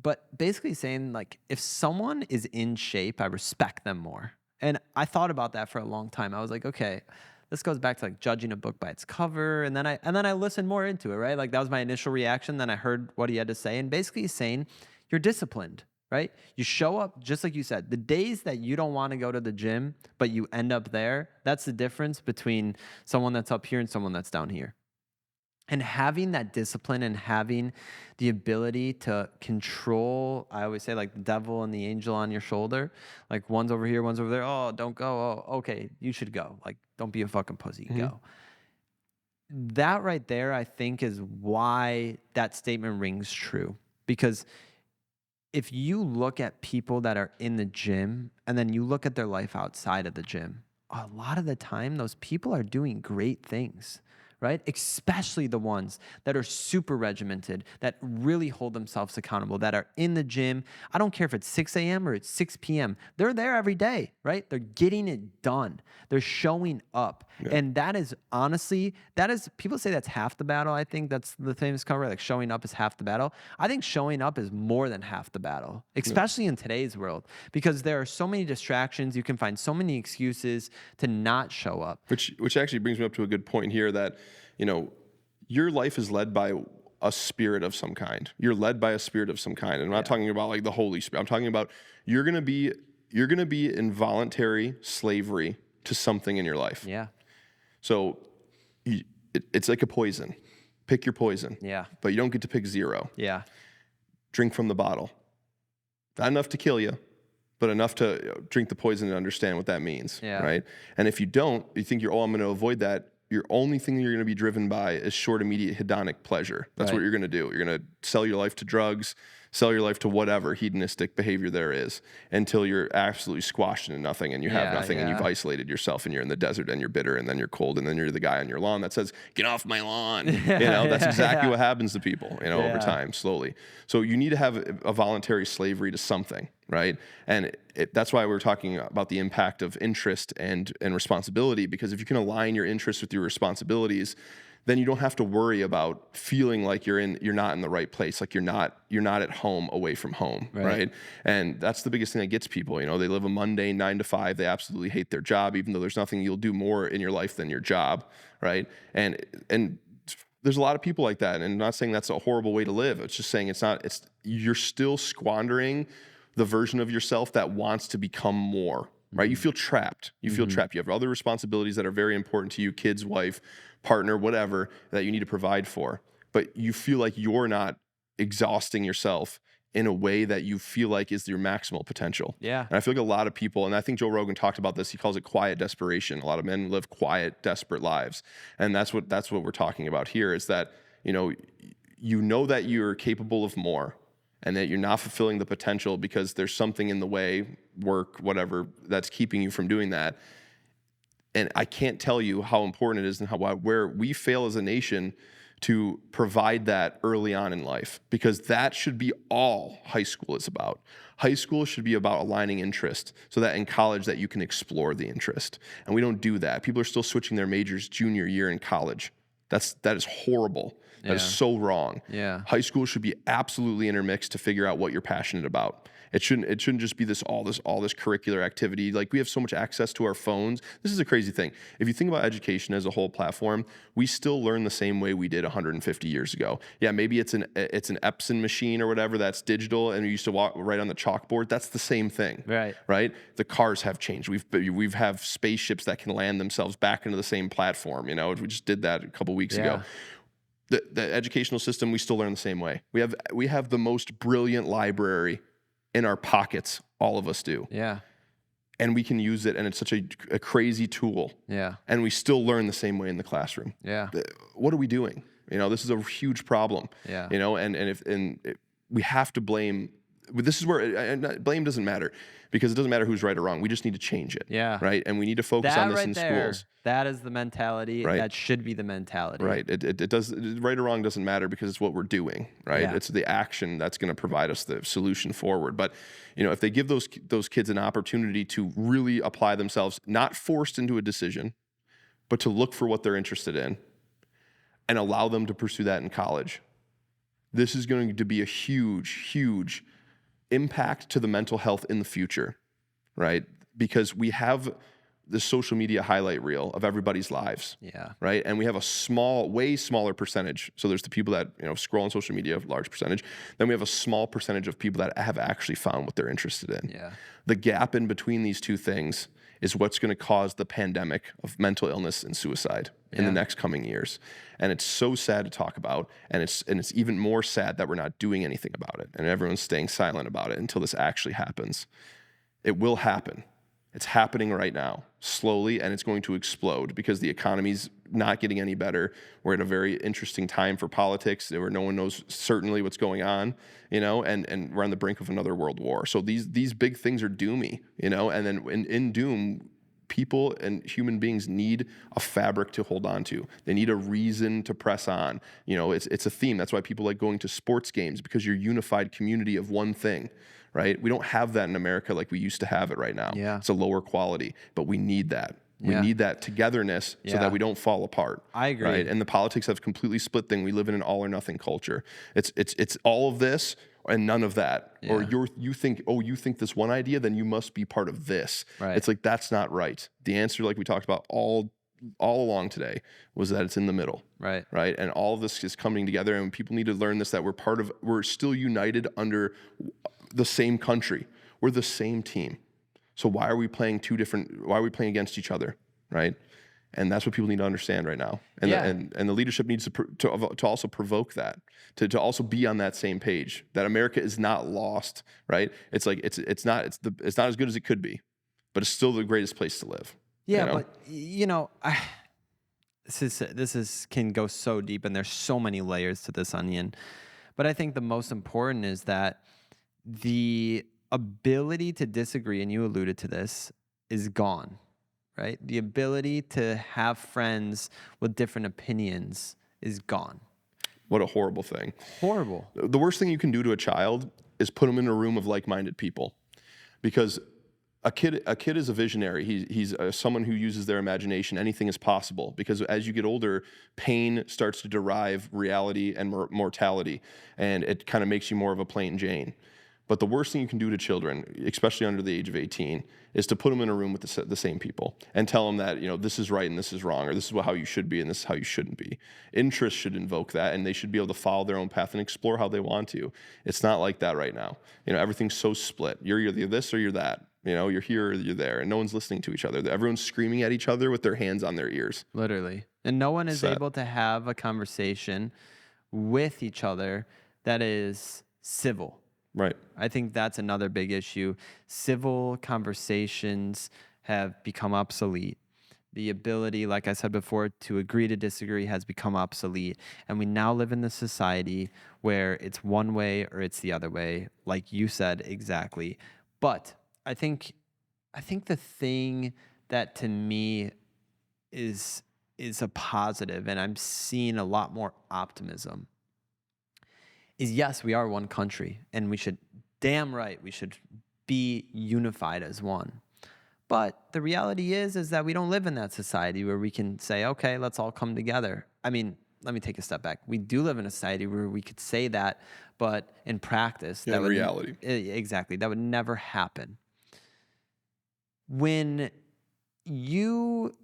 S1: But basically saying like, if someone is in shape, I respect them more. And I thought about that for a long time. I was like, okay, this goes back to like judging a book by its cover, and then I listened more into it, right? Like that was my initial reaction. Then I heard what he had to say, and basically he's saying you're disciplined. Right? You show up, just like you said, the days that you don't want to go to the gym, but you end up there, that's the difference between someone that's up here and someone that's down here. And having that discipline and having the ability to control, I always say like the devil and the angel on your shoulder, like one's over here, one's over there. Oh, don't go. Oh, okay, you should go. Like, don't be a fucking pussy. Go. That right there, I think, is why that statement rings true. Because if you look at people that are in the gym and then you look at their life outside of the gym, a lot of the time those people are doing great things, right? Especially the ones that are super regimented, that really hold themselves accountable, that are in the gym. I don't care if it's 6 a.m. or it's 6 p.m. They're there every day, right? They're getting it done. They're showing up. Yeah. And that is honestly, people say that's half the battle. I think that's the famous cover, like showing up is half the battle. I think showing up is more than half the battle, especially in today's world, because there are so many distractions. You can find so many excuses to not show up.
S2: Which actually brings me up to a good point here that, you know, your life is led by a spirit of some kind. You're led by a spirit of some kind. And I'm not talking about like the Holy Spirit. I'm talking about you're going to be in voluntary slavery to something in your life.
S1: Yeah.
S2: So it's like a poison. Pick your poison.
S1: Yeah.
S2: But you don't get to pick zero.
S1: Yeah.
S2: Drink from the bottle. Not enough to kill you, but enough to drink the poison and understand what that means.
S1: Yeah.
S2: Right. And if you don't, you think I'm going to avoid that. Your only thing you're going to be driven by is short, immediate hedonic pleasure. That's what you're going to do. You're going to sell your life to drugs, sell your life to whatever hedonistic behavior there is until you're absolutely squashed into nothing and you have nothing and you've isolated yourself and you're in the desert and you're bitter and then you're cold and then you're the guy on your lawn that says, get off my lawn. That's exactly what happens to people, over time, slowly. So you need to have a voluntary slavery to something, right? And that's why we're talking about the impact of interest and responsibility, because if you can align your interests with your responsibilities, then you don't have to worry about feeling like you're not in the right place, like you're not at home away from home, right? And that's the biggest thing that gets people. They live a mundane 9 to 5. They absolutely hate their job, even though there's nothing you'll do more in your life than your job, right? And there's a lot of people like that, and I'm not saying that's a horrible way to live. It's just saying you're still squandering the version of yourself that wants to become more, right? You feel trapped. You feel trapped. You have other responsibilities that are very important to you, kids, wife, partner, whatever, that you need to provide for. But you feel like you're not exhausting yourself in a way that you feel like is your maximal potential.
S1: Yeah.
S2: And I feel like a lot of people, and I think Joe Rogan talked about this, he calls it quiet desperation. A lot of men live quiet, desperate lives. And that's what we're talking about here, is that, you know that you're capable of more, and that you're not fulfilling the potential because there's something in the way, work, whatever, that's keeping you from doing that. And I can't tell you how important it is and where we fail as a nation to provide that early on in life, because that should be all high school is about. High school should be about aligning interest so that in college that you can explore the interest. And we don't do that. People are still switching their majors junior year in college. That is horrible. That is so wrong.
S1: Yeah.
S2: High school should be absolutely intermixed to figure out what you're passionate about. It shouldn't just be all this curricular activity. Like, we have so much access to our phones. This is a crazy thing. If you think about education as a whole platform, we still learn the same way we did 150 years ago. Yeah, maybe it's an Epson machine or whatever that's digital, and we used to write on the chalkboard. That's the same thing. Right? The cars have changed. We've have spaceships that can land themselves back into the same platform. We just did that a couple weeks ago. The educational system, we still learn the same way. We have the most brilliant library in our pockets, all of us do.
S1: Yeah.
S2: And we can use it, and it's such a crazy tool.
S1: Yeah.
S2: And we still learn the same way in the classroom.
S1: Yeah.
S2: What are we doing? This is a huge problem.
S1: Yeah.
S2: We have to blame this is where and blame doesn't matter, because it doesn't matter who's right or wrong. We just need to change it.
S1: Yeah.
S2: Right. And we need to focus on this in schools.
S1: That is the mentality.
S2: Right.
S1: That should be the mentality.
S2: Right. It does, right or wrong doesn't matter, because it's what we're doing. Right.
S1: Yeah.
S2: It's the action that's going to provide us the solution forward. But, if they give those kids an opportunity to really apply themselves, not forced into a decision, but to look for what they're interested in and allow them to pursue that in college, this is going to be a huge, huge impact to the mental health in the future, right? Because we have the social media highlight reel of everybody's lives, right? And we have a way smaller percentage. So there's the people that scroll on social media, a large percentage. Then we have a small percentage of people that have actually found what they're interested in.
S1: Yeah.
S2: The gap in between these two things is what's going to cause the pandemic of mental illness and suicide in the next coming years. And it's so sad to talk about, and it's even more sad that we're not doing anything about it, and everyone's staying silent about it until this actually happens. It will happen. It's happening right now, slowly, and it's going to explode because the economy's not getting any better. We're at a very interesting time for politics where no one knows certainly what's going on, and we're on the brink of another world war. So these big things are doomy, and then in doom, people and human beings need a fabric to hold on to. They need a reason to press on. It's a theme. That's why people like going to sports games, because you're a unified community of one thing. Right? We don't have that in America like we used to have it right now.
S1: Yeah.
S2: It's a lower quality, but we need that. We need that togetherness so that we don't fall apart.
S1: I agree.
S2: Right? And the politics have completely split thing. We live in an all or nothing culture. It's all of this and none of that.
S1: Yeah.
S2: Or you think this one idea, then you must be part of this.
S1: Right.
S2: It's like, that's not right. The answer, like we talked about all along today, was that it's in the middle.
S1: Right.
S2: Right. And all of this is coming together, and people need to learn this, that we're still united under the same country. We're the same team. So why are we playing against each other? Right. And that's what people need to understand right now. And the leadership needs to also provoke that, to also be on that same page, that America is not lost. Right. It's like, it's not as good as it could be, but it's still the greatest place to live.
S1: Yeah. But this can go so deep, and there's so many layers to this onion. But I think the most important is that the ability to disagree, and you alluded to this, is gone, right? The ability to have friends with different opinions is gone.
S2: What a horrible thing.
S1: Horrible.
S2: The worst thing you can do to a child is put them in a room of like-minded people, because a kid is a visionary. He's someone who uses their imagination. Anything is possible, because as you get older, pain starts to derive reality and mortality, and it kind of makes you more of a plain Jane. But the worst thing you can do to children, especially under the age of 18, is to put them in a room with the same people and tell them that, this is right and this is wrong, or this is how you should be and this is how you shouldn't be. Interest should invoke that, and they should be able to follow their own path and explore how they want to. It's not like that right now. Everything's so split. You're either this or you're that. You're here or you're there, and no one's listening to each other. Everyone's screaming at each other with their hands on their ears.
S1: Literally. And no one is able to have a conversation with each other that is civil.
S2: Right.
S1: I think that's another big issue. Civil conversations have become obsolete. The ability, like I said before, to agree to disagree has become obsolete. And we now live in this society where it's one way or it's the other way, like you said exactly. But I think the thing that to me is a positive, and I'm seeing a lot more optimism, is yes, we are one country, and we should be unified as one. But the reality is that we don't live in that society where we can say, okay, let's all come together. I mean, let me take a step back. We do live in a society where we could say that, but in practice,
S2: in reality,
S1: exactly, that would never happen. When you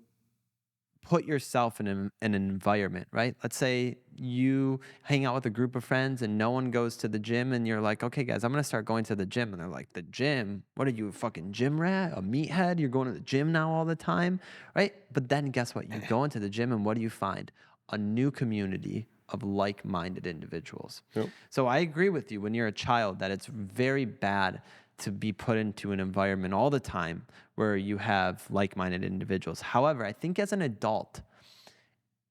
S1: put yourself in an environment, right? Let's say you hang out with a group of friends and no one goes to the gym, and you're like, okay, guys, I'm going to start going to the gym. And they're like, the gym? What are you, a fucking gym rat? A meathead? You're going to the gym now all the time, right? But then guess what? You go into the gym, and what do you find? A new community of like-minded individuals. Yep. So I agree with you when you're a child that it's very bad to be put into an environment all the time where you have like-minded individuals. However, I think as an adult,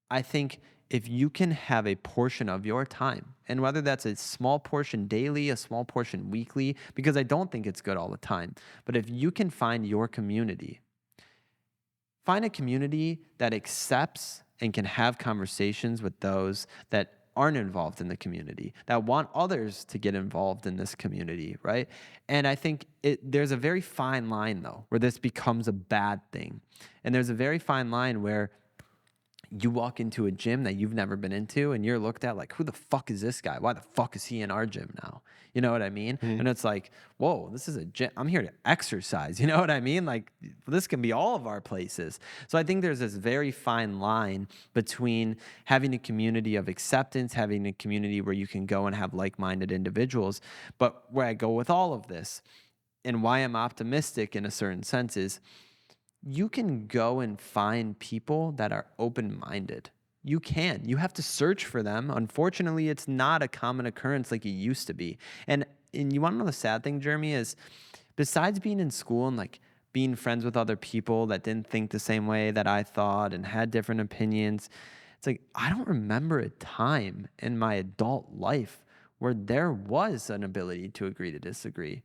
S1: I think if you can have a portion of your time, and whether that's a small portion daily, a small portion weekly, because I don't think it's good all the time, but if you can find your community, find a community that accepts and can have conversations with those that aren't involved in the community, that want others to get involved in this community, right? And I think there's a very fine line, though, where this becomes a bad thing. And there's a very fine line where you walk into a gym that you've never been into and you're looked at like, who the fuck is this guy? Why the fuck is he in our gym now? You know what I mean? And it's like, whoa, this is a gym. I'm here to exercise. You know what I mean? Like, this can be all of our places. So I think there's this very fine line between having a community of acceptance, having a community where you can go and have like-minded individuals. But where I go with all of this and why I'm optimistic in a certain sense is, you can go and find people that are open-minded. You can. You have to search for them. Unfortunately, it's not a common occurrence like it used to be. And you want to know the sad thing, Jeremy, is besides being in school and like being friends with other people that didn't think the same way that I thought and had different opinions, it's like I don't remember a time in my adult life where there was an ability to agree to disagree.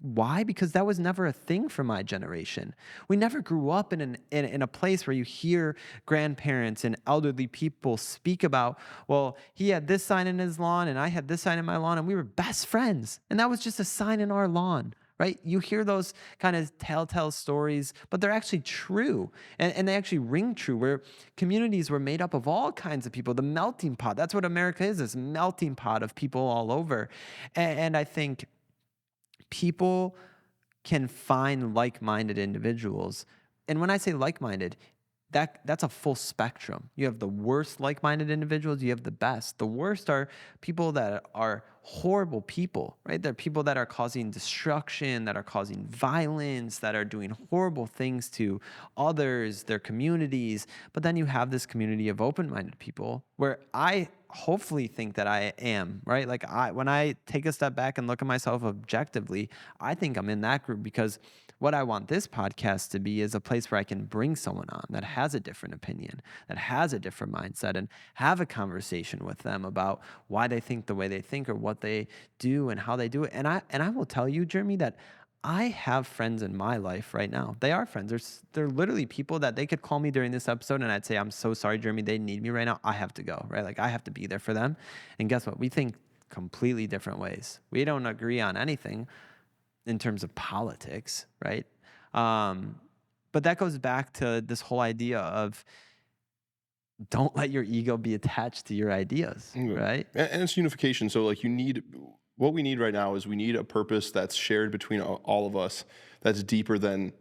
S1: Why? Because that was never a thing for my generation. We never grew up in a place where you hear grandparents and elderly people speak about, well, he had this sign in his lawn and I had this sign in my lawn and we were best friends. And that was just a sign in our lawn, right? You hear those kind of telltale stories, but they're actually true. And they actually ring true, where communities were made up of all kinds of people. The melting pot, that's what America is, this melting pot of people all over. And I think people can find like-minded individuals. And when I say like-minded, that's a full spectrum. You have the worst like-minded individuals, you have the best. The worst are people that are horrible people, right? They're people that are causing destruction, that are causing violence, that are doing horrible things to others, their communities. But then you have this community of open-minded people where I hopefully think that I am, right? Like when I take a step back and look at myself objectively, I think I'm in that group, because what I want this podcast to be is a place where I can bring someone on that has a different opinion, that has a different mindset, and have a conversation with them about why they think the way they think or what they do and how they do it. And I will tell you, Jeremy, that I have friends in my life right now. They are friends. They're literally people that they could call me during this episode and I'd say, I'm so sorry, Jeremy, they need me right now. I have to go, right? Like I have to be there for them. And guess what? We think completely different ways. We don't agree on anything in terms of politics, right? But that goes back to this whole idea of don't let your ego be attached to your ideas, right?
S2: And it's unification. So like what we need right now is we need a purpose that's shared between all of us, that's deeper than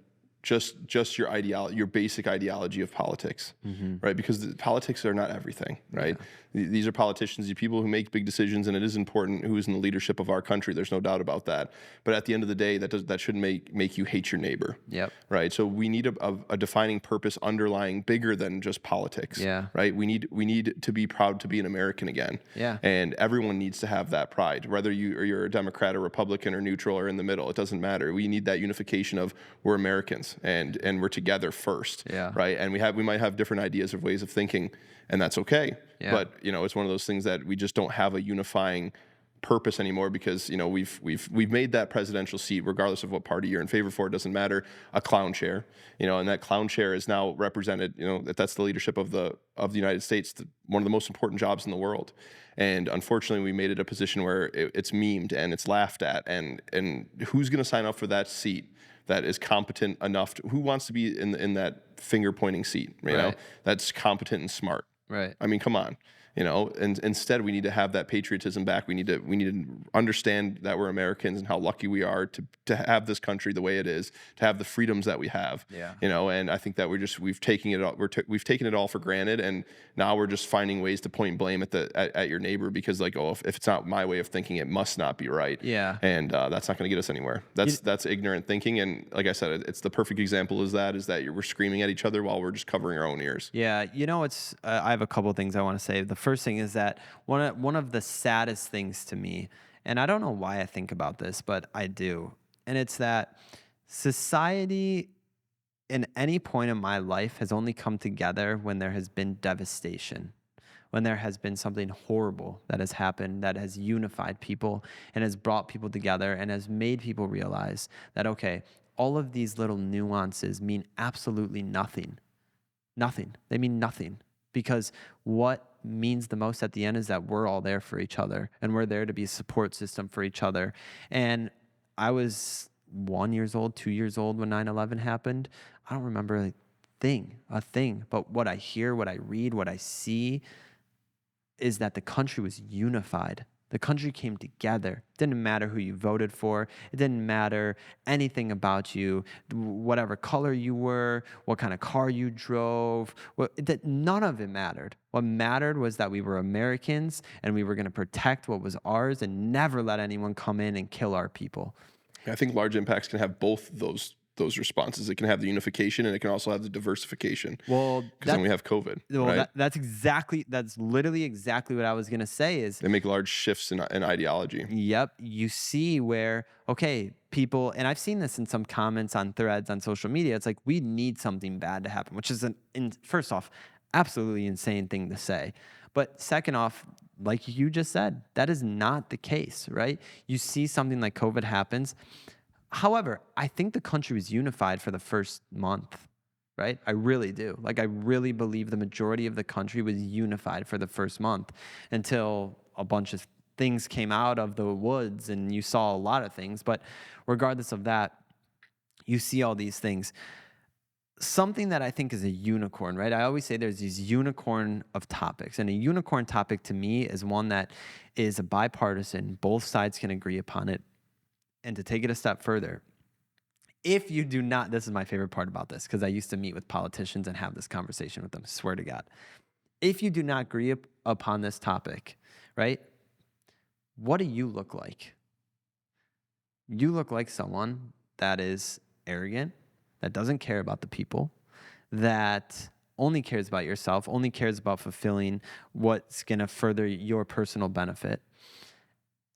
S2: just your ideology, your basic ideology of politics, right? Because politics are not everything, right? Yeah. These are politicians, these people who make big decisions, and it is important who's in the leadership of our country. There's no doubt about that. But at the end of the day, that shouldn't make you hate your neighbor, right? So we need a defining purpose underlying bigger than just politics, right? We need to be proud to be an American again, and everyone needs to have that pride, whether you're a Democrat or Republican or neutral or in the middle. It doesn't matter. We need that unification of we're Americans. And we're together first, right? And we might have different ideas or ways of thinking, and that's okay. But it's one of those things that we just don't have a unifying purpose anymore, because we've made that presidential seat, regardless of what party you're in favor for, it doesn't matter, a clown chair, and that clown chair is now represented, that's the leadership of the United States, one of the most important jobs in the world. And unfortunately, we made it a position where it's memed and it's laughed at, and who's going to sign up for that seat that is competent enough who wants to be in that finger pointing seat, you know, that's competent and smart.
S1: Right.
S2: I mean, come on. And instead we need to have that patriotism back. We need to understand that we're Americans and how lucky we are to have this country the way it is, to have the freedoms that we have. And I think that we've taken it all for granted, and now we're just finding ways to point blame at your neighbor, because like, oh, if it's not my way of thinking, it must not be right. And that's not going to get us anywhere. That's ignorant thinking. And like I said, it's the perfect example is that we're screaming at each other while we're just covering our own ears.
S1: It's I have a couple of things I want to say. The first thing is that one of the saddest things to me, and I don't know why I think about this, but I do, and it's that society in any point in my life has only come together when there has been devastation, when there has been something horrible that has happened that has unified people and has brought people together and has made people realize that, okay, all of these little nuances mean absolutely nothing. Nothing. They mean nothing, because what means the most at the end is that we're all there for each other, and we're there to be a support system for each other. And I was 1 year old, 2 years old when 9/11 happened. I don't remember a thing. But what I hear, what I read, what I see is that the country was unified. The country came together. It didn't matter who you voted for. It didn't matter anything about you, whatever color you were, what kind of car you drove. None of it mattered. What mattered was that we were Americans and we were going to protect what was ours and never let anyone come in and kill our people.
S2: I think large impacts can have both those responses. It can have the unification and it can also have the diversification.
S1: Well,
S2: because then we have COVID.
S1: Well,
S2: right?
S1: that's literally exactly what I was going to say is
S2: they make large shifts in ideology.
S1: Yep. You see where, okay, people, and I've seen this in some comments on threads on social media. It's like, we need something bad to happen, which is first off, absolutely insane thing to say. But second off, like you just said, that is not the case, right? You see something like COVID happens. However, I think the country was unified for the first month, right? I really do. Like, I really believe the majority of the country was unified for the first month until a bunch of things came out of the woods and you saw a lot of things. But regardless of that, you see all these things. Something that I think is a unicorn, right? I always say there's these unicorn of topics. And a unicorn topic to me is one that is a bipartisan. Both sides can agree upon it. And to take it a step further, if you do not, this is my favorite part about this, because I used to meet with politicians and have this conversation with them, swear to God. If you do not agree upon this topic, right, what do you look like? You look like someone that is arrogant, that doesn't care about the people, that only cares about yourself, only cares about fulfilling what's going to further your personal benefit.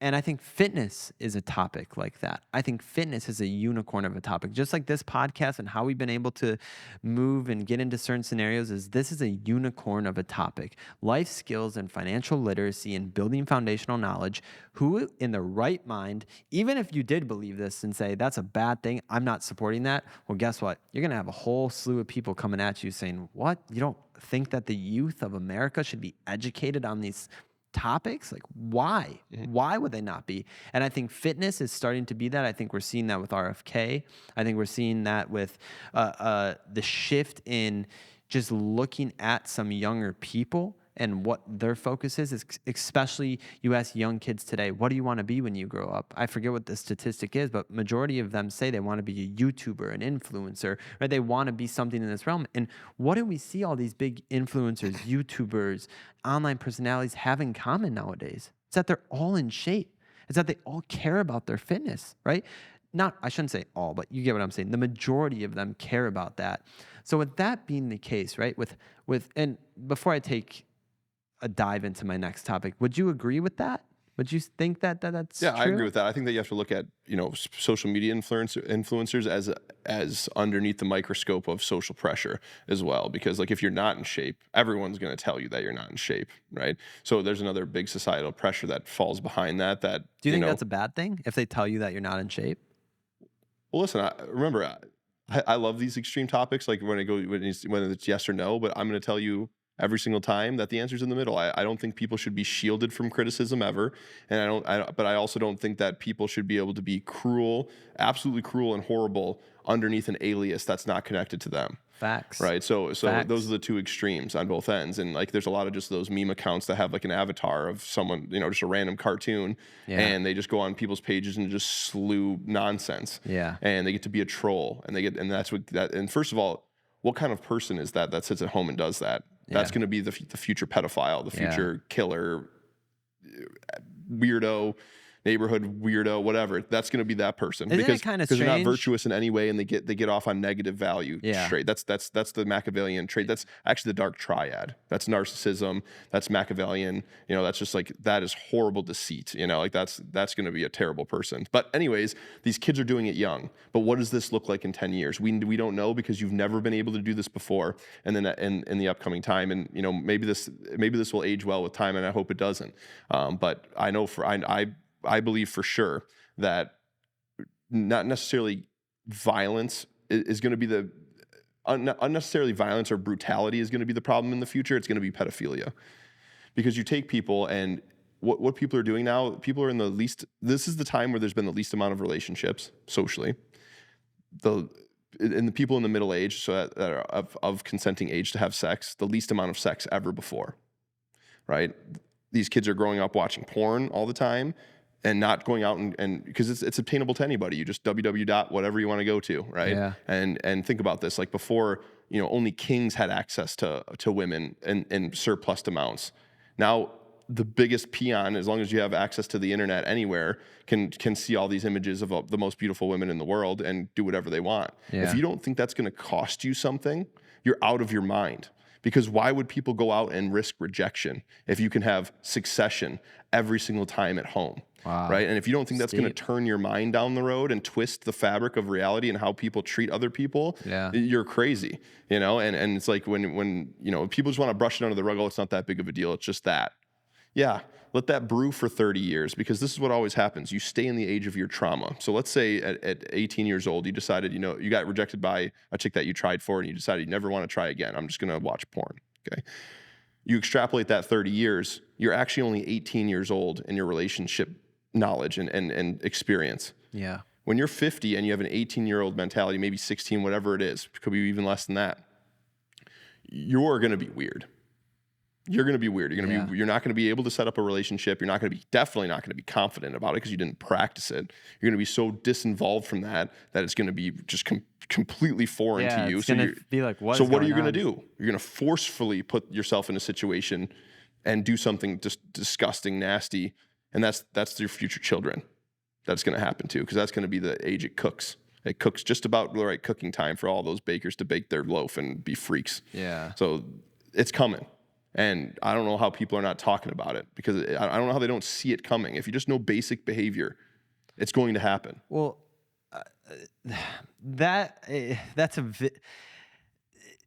S1: And I think fitness is a topic like that. I think fitness is a unicorn of a topic. Just like this podcast and how we've been able to move and get into certain scenarios, this is a unicorn of a topic. Life skills and financial literacy and building foundational knowledge. Who in the right mind, even if you did believe this and say, that's a bad thing, I'm not supporting that, well, guess what? You're going to have a whole slew of people coming at you saying, what? You don't think that the youth of America should be educated on these topics? Like, why? Why would they not be? And I think fitness is starting to be that. I think we're seeing that with RFK. I think we're seeing that with the shift in just looking at some younger people and what their focus is, especially you ask young kids today, what do you want to be when you grow up? I forget what the statistic is, but majority of them say they want to be a YouTuber, an influencer, right? They want to be something in this realm. And what do we see all these big influencers, YouTubers, online personalities have in common nowadays? It's that they're all in shape. It's that they all care about their fitness, right? I shouldn't say all, but you get what I'm saying. The majority of them care about that. So with that being the case, right? And before I take a dive into my next topic, would you agree with that? Would you think that's
S2: Yeah,
S1: true?
S2: I agree with that. I think that you have to look at, social media influencers as underneath the microscope of social pressure as well. Because like, if you're not in shape, everyone's going to tell you that you're not in shape, right? So there's another big societal pressure that falls behind that. Do
S1: you think that's a bad thing if they tell you that you're not in shape?
S2: Well, listen, remember, I love these extreme topics, like when it's yes or no, but I'm going to tell you every single time that the answer's in the middle. I don't think people should be shielded from criticism ever. And but I also don't think that people should be able to be cruel, absolutely cruel and horrible underneath an alias that's not connected to them.
S1: Facts.
S2: Right. So
S1: Facts.
S2: Those are the two extremes on both ends. And like, there's a lot of just those meme accounts that have like an avatar of someone, just a random cartoon, and they just go on people's pages and just slew nonsense.
S1: Yeah.
S2: And they get to be a troll, and that's what that. And first of all, what kind of person is that sits at home and does that? That's going to be the future pedophile, the future killer, weirdo, neighborhood weirdo, whatever. That's going to be that person
S1: Isn't it
S2: because
S1: kinda
S2: they're not
S1: strange?
S2: virtuous in any way, and they get off on negative value
S1: Yeah.
S2: trait. That's the Machiavellian trait. That's actually the dark triad. That's narcissism. That's Machiavellian. You know, that's just like, that is horrible deceit. You know, like that's going to be a terrible person. But anyways, these kids are doing it young. But what does this look like in 10 years? We don't know, because you've never been able to do this before. And then in the upcoming time, and you know, maybe this will age well with time, and I hope it doesn't. But I know I believe for sure that not necessarily violence is going to be the unnecessarily violence or brutality is going to be the problem in the future. It's going to be pedophilia, because you take people, and what people are doing now, people are in the least, this is the time where there's been the least amount of relationships socially. And the people in the middle age, so that are of consenting age to have sex, the least amount of sex ever before, right? These kids are growing up watching porn all the time, and not going out and because it's obtainable to anybody. You just www. whatever you want to go to, right?
S1: Yeah.
S2: And think about this, like before, you know, only kings had access to women in surplus amounts. Now the biggest peon, as long as you have access to the internet anywhere, can see all these images of the most beautiful women in the world and do whatever they want.
S1: Yeah.
S2: If you don't think that's going to cost you something, you're out of your mind. Because why would people go out and risk rejection if you can have succession every single time at home?
S1: Wow.
S2: Right? And if you don't think that's going to
S1: Steep.
S2: turn your mind down the road and twist the fabric of reality and how people treat other people, you're crazy. You know, and it's like when you know, people just want to brush it under the rug, oh, it's not that big of a deal, it's just that. Yeah, let that brew for 30 years, because this is what always happens. You stay in the age of your trauma. So let's say at 18 years old, you decided, you know, you got rejected by a chick that you tried for, and you decided you never want to try again. I'm just going to watch porn. Okay. You extrapolate that 30 years, you're actually only 18 years old in your relationship knowledge and experience.
S1: Yeah.
S2: When you're 50 and you have an 18-year-old mentality, maybe 16, whatever it is, could be even less than that, you're going to be weird. You're going to be weird. You're not going to be able to set up a relationship. You're definitely not going to be confident about it because you didn't practice it. You're going to be so disinvolved from that it's going to be just completely foreign to you.
S1: It's going to be like, what
S2: are you going to do? You're going to forcefully put yourself in a situation and do something just disgusting, nasty. And that's your future children. That's going to happen too, because that's going to be the age it cooks. It cooks just about the right cooking time for all those bakers to bake their loaf and be freaks.
S1: Yeah.
S2: So it's coming. And I don't know how people are not talking about it, because I don't know how they don't see it coming. If you just know basic behavior, it's going to happen.
S1: Well, that's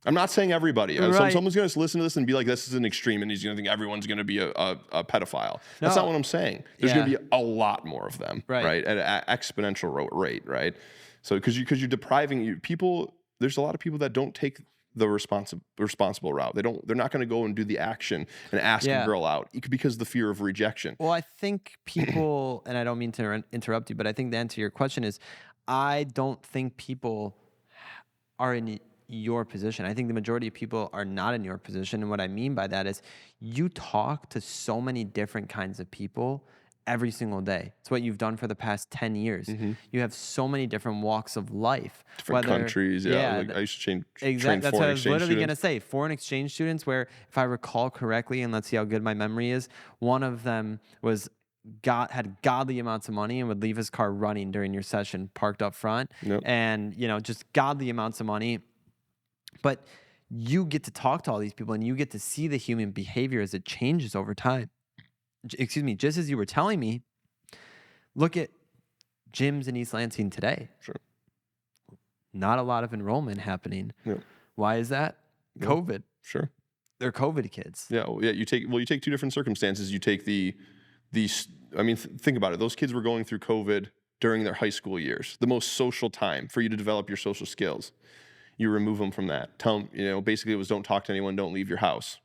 S2: I'm not saying everybody.
S1: Right.
S2: Someone's going to listen to this and be like, this is an extreme, and he's going to think everyone's going to be a pedophile. That's not what I'm saying. There's going to be a lot more of them, right? At an exponential rate, right? So because you're depriving people. There's a lot of people that don't take the responsible route. They're not going to go and do the action and ask a girl out because of the fear of rejection.
S1: Well, I think people, and I don't mean to interrupt you, but I think the answer to your question is, I don't think people are in your position. I think the majority of people are not in your position. And what I mean by that is, you talk to so many different kinds of people every single day. It's what you've done for the past 10 years. Mm-hmm. You have so many different walks of life.
S2: Different countries, Like I used to train
S1: That's what I was literally going to say. Foreign exchange students, where if I recall correctly, and let's see how good my memory is, one of them had godly amounts of money and would leave his car running during your session, parked up front, and just godly amounts of money. But you get to talk to all these people, and you get to see the human behavior as it changes over time. Excuse me, just as you were telling me, look at gyms in East Lansing today.
S2: Sure.
S1: Not a lot of enrollment happening.
S2: Yeah.
S1: Why is that?
S2: Yeah.
S1: COVID.
S2: Sure.
S1: They're COVID kids.
S2: Yeah. You take two different circumstances. You take think about it. Those kids were going through COVID during their high school years, the most social time for you to develop your social skills. You remove them from that. Tell them, basically it was, don't talk to anyone, don't leave your house,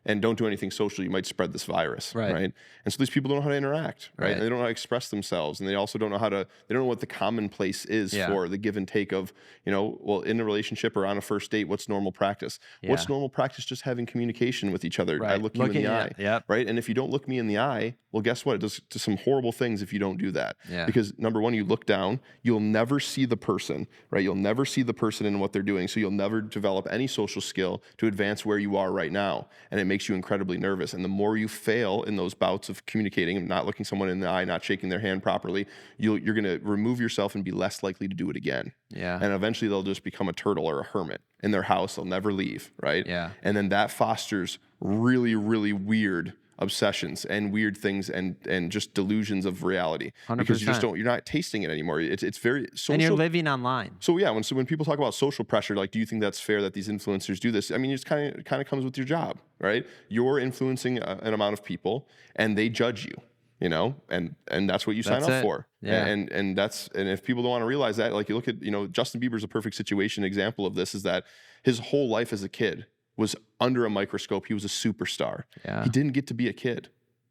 S2: and don't do anything social. You might spread this virus, right? And so these people don't know how to interact, right? And they don't know how to express themselves, and they also don't know they don't know what the commonplace is for the give and take of, in a relationship or on a first date, what's normal practice? Yeah. What's normal practice? Just having communication with each other. Right. I look you in the eye, right? And if you don't look me in the eye, well, guess what? It does to some horrible things if you don't do that. Yeah. Because number one, you look down, you'll never see the person, right? You'll never see the person and what they're doing, so you'll never develop any social skill to advance where you are right now, and it makes makes you incredibly nervous. And the more you fail in those bouts of communicating and not looking someone in the eye, not shaking their hand properly, you're going to remove yourself and be less likely to do it again.
S1: Yeah.
S2: And eventually they'll just become a turtle or a hermit in their house. They'll never leave, right?
S1: Yeah.
S2: And then that fosters really, really weird obsessions and weird things and just delusions of reality.
S1: 100%.
S2: Because you're not tasting it anymore. It's very social.
S1: And you're living online.
S2: So yeah, when people talk about social pressure, like, do you think that's fair that these influencers do this? I mean, it kind of comes with your job, right? You're influencing an amount of people, and they judge you, you know, and that's what you sign up for.
S1: Yeah.
S2: And if people don't want to realize that, like, you look at, you know, Justin Bieber's a perfect example of this, is that his whole life as a kid was under a microscope. He was a superstar.
S1: Yeah.
S2: He didn't get to be a kid,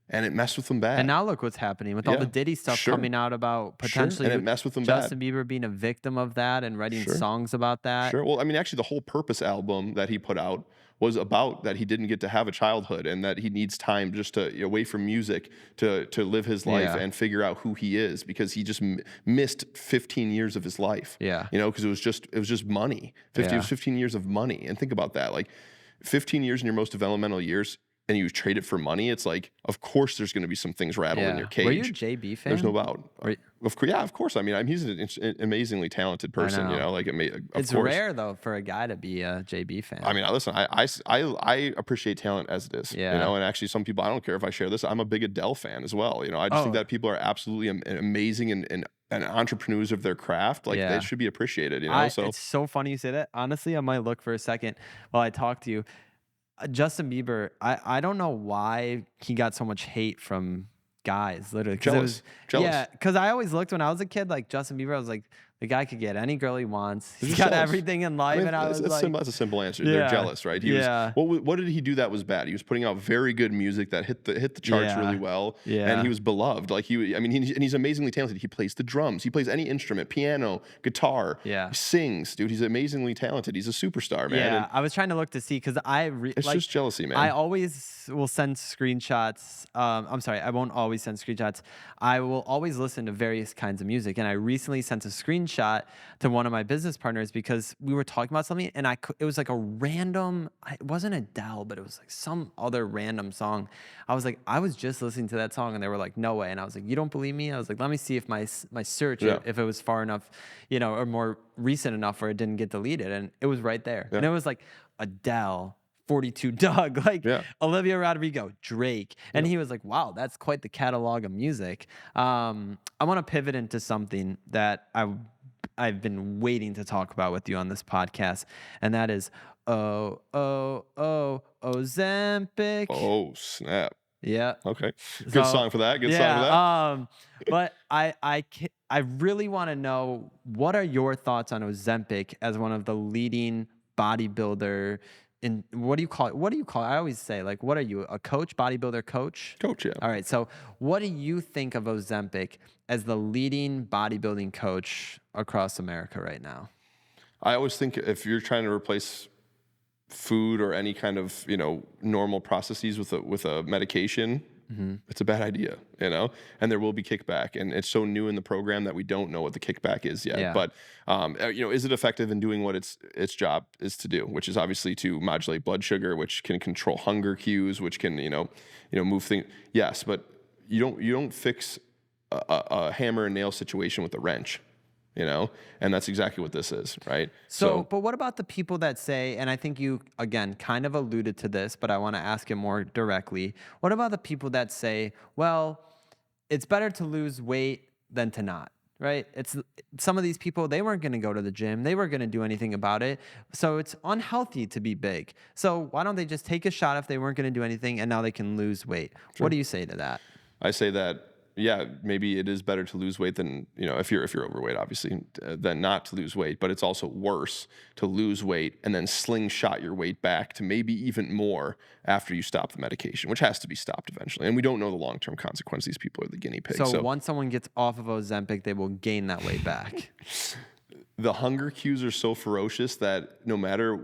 S2: and it messed with him bad.
S1: And now look what's happening with all the Diddy stuff coming out about potentially
S2: and it messed with him bad.
S1: Justin Bieber being a victim of that and writing songs about that.
S2: Sure. Well, I mean, actually, the whole Purpose album that he put out was about that he didn't get to have a childhood and that he needs time just to away from music to live his life and figure out who he is, because he just missed 15 years of his life.
S1: Yeah.
S2: You know, because it was just money. It was 15 years of money. And think about that. Like, 15 years in your most developmental years, and you trade it for money, it's like, of course there's going to be some things rattled in your cage.
S1: Were you a JB fan?
S2: There's no doubt. Of course. I mean, he's an amazingly talented person, you know, like
S1: it's rare though for a guy to be a JB fan.
S2: I mean, listen, I appreciate talent as it is, you know, and actually some people, I don't care if I share this, I'm a big Adele fan as well. You know, I just think that people are absolutely amazing and entrepreneurs of their craft. Like, they should be appreciated, you know?
S1: It's so funny you say that. Honestly, I might look for a second while I talk to you. Justin Bieber, I don't know why he got so much hate from guys, literally.
S2: Jealous.
S1: Yeah, because I always looked when I was a kid, like Justin Bieber, I was like, the guy could get any girl he wants. He's got everything in life. And I was like...
S2: That's a simple answer. They're jealous, right? What did he do that was bad? He was putting out very good music that hit the charts really well. Yeah. And he was beloved. Like, he's amazingly talented. He plays the drums. He plays any instrument, piano, guitar. Yeah. He sings, dude. He's amazingly talented. He's a superstar, man.
S1: Yeah, I was trying to look to see, because
S2: it's just jealousy, man.
S1: I always will send screenshots. I'm sorry, I won't always send screenshots. I will always listen to various kinds of music. And I recently sent a screenshot to one of my business partners because we were talking about something, and it was like a random, it wasn't Adele, but it was like some other random song. I was like, I was just listening to that song, and they were like, no way. And I was like, you don't believe me? I was like, let me see if my search, if it was far enough, you know, or more recent enough where it didn't get deleted. And it was right there. And it was like Adele, 42 Doug, like Olivia Rodrigo, Drake. And he was like, wow, that's quite the catalog of music. I want to pivot into something that I've been waiting to talk about with you on this podcast, and that is Ozempic.
S2: Oh, snap.
S1: Yeah.
S2: Okay. Good song for that. Good song for that.
S1: But I really want to know, what are your thoughts on Ozempic as one of the leading bodybuilder in, what do you call it? I always say, like, what are you, a coach, bodybuilder coach?
S2: Coach, yeah.
S1: All right. So what do you think of Ozempic as the leading bodybuilding coach across America right now?
S2: I always think if you're trying to replace food or any kind of, you know, normal processes with a medication, it's a bad idea, you know, and there will be kickback, and it's so new in the program that we don't know what the kickback is yet. Yeah. But, you know, is it effective in doing what its job is to do, which is obviously to modulate blood sugar, which can control hunger cues, which can, you know, move things. Yes, but you don't fix a hammer and nail situation with a wrench. You know, and that's exactly what this is, right?
S1: So, but what about the people that say, and I think you, again, kind of alluded to this, but I want to ask it more directly. What about the people that say, well, it's better to lose weight than to not, right? It's some of these people, they weren't going to go to the gym. They weren't going to do anything about it. So it's unhealthy to be big. So why don't they just take a shot if they weren't going to do anything, and now they can lose weight? Sure. What do you say to that?
S2: I say that, yeah, maybe it is better to lose weight than, you know, if you're overweight, obviously, than not to lose weight. But it's also worse to lose weight and then slingshot your weight back to maybe even more after you stop the medication, which has to be stopped eventually. And we don't know the long-term consequence. These people are the guinea pigs.
S1: So once someone gets off of Ozempic, they will gain that weight back.
S2: The hunger cues are so ferocious that no matter,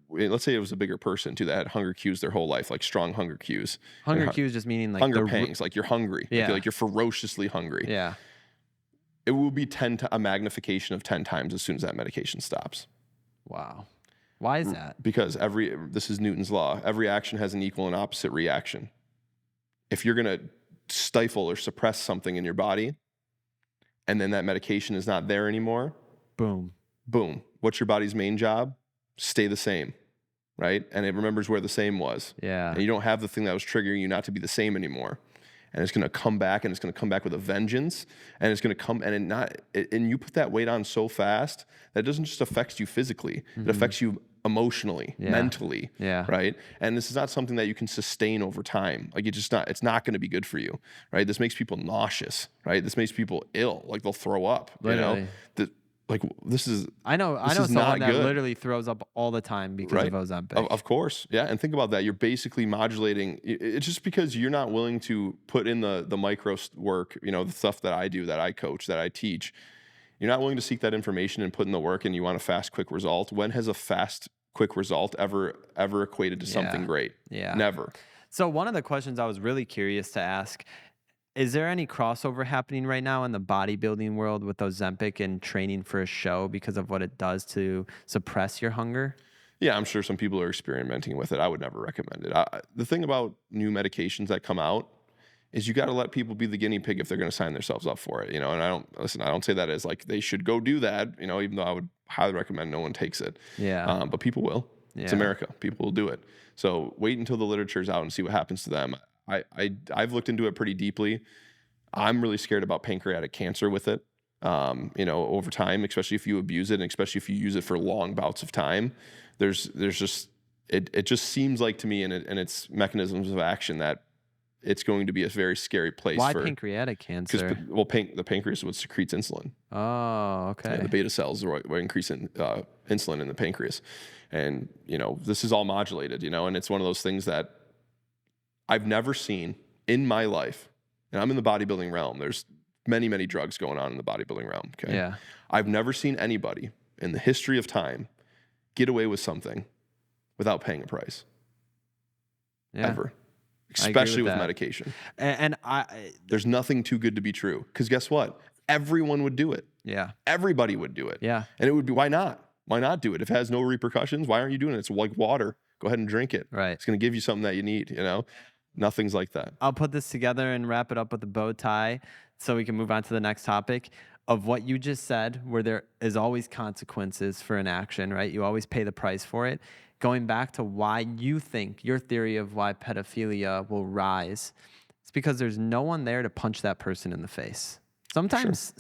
S2: let's say it was a bigger person too that had hunger cues their whole life, like strong hunger cues.
S1: Hunger cues just meaning like
S2: hunger pangs, like you're hungry.
S1: Yeah.
S2: Like you're ferociously hungry.
S1: Yeah.
S2: It will be a magnification of 10 times as soon as that medication stops.
S1: Wow. Why is that?
S2: Because this is Newton's law. Every action has an equal and opposite reaction. If you're going to stifle or suppress something in your body, and then that medication is not there anymore,
S1: Boom.
S2: boom. What's your body's main job? Stay the same, right? And it remembers where the same was.
S1: Yeah.
S2: And you don't have the thing that was triggering you not to be the same anymore. And it's going to come back, and it's going to come back with a vengeance, and it's going to come, and you put that weight on so fast that it doesn't just affect you physically, it affects you emotionally, mentally, right? And this is not something that you can sustain over time. Like it's not going to be good for you, right? This makes people nauseous, right? This makes people ill, like they'll throw up,
S1: Literally.
S2: you know? This is
S1: I know someone that literally throws up all the time because
S2: right?
S1: of Ozempic.
S2: Of course, yeah. And think about that. You're basically modulating. It's just because you're not willing to put in the micro work, you know, the stuff that I do, that I coach, that I teach. You're not willing to seek that information and put in the work, and you want a fast, quick result. When has a fast, quick result ever equated to something great?
S1: Yeah.
S2: Never.
S1: So one of the questions I was really curious to ask, is there any crossover happening right now in the bodybuilding world with Ozempic and training for a show because of what it does to suppress your hunger?
S2: Yeah, I'm sure some people are experimenting with it. I would never recommend it. The thing about new medications that come out is you got to let people be the guinea pig if they're going to sign themselves up for it, you know. And I don't say that as like they should go do that, you know, even though I would highly recommend no one takes it.
S1: Yeah.
S2: But people will. Yeah. It's America. People will do it. So wait until the literature's out and see what happens to them. I've looked into it pretty deeply. I'm really scared about pancreatic cancer with it. You know, over time, especially if you abuse it, and especially if you use it for long bouts of time, there's just it just seems like to me and its mechanisms of action that it's going to be a very scary place.
S1: Why pancreatic cancer?
S2: Because the pancreas is what secretes insulin.
S1: Oh, okay.
S2: Yeah, the beta cells are what increase insulin in the pancreas, and you know this is all modulated. You know, and it's one of those things that I've never seen in my life, and I'm in the bodybuilding realm. There's many, many drugs going on in the bodybuilding realm. Okay.
S1: Yeah.
S2: I've never seen anybody in the history of time get away with something without paying a price.
S1: Yeah.
S2: Ever. Especially with
S1: that.
S2: Medication.
S1: And
S2: there's nothing too good to be true. Because guess what? Everyone would do it.
S1: Yeah.
S2: Everybody would do it.
S1: Yeah.
S2: And it would be, why not? Why not do it? If it has no repercussions, why aren't you doing it? It's like water. Go ahead and drink it.
S1: Right.
S2: It's going to give you something that you need, you know? Nothing's like that.
S1: I'll put this together and wrap it up with a bow tie so we can move on to the next topic of what you just said, where there is always consequences for an action, right? You always pay the price for it. Going back to why you think, your theory of why pedophilia will rise, it's because there's no one there to punch that person in the face. Sometimes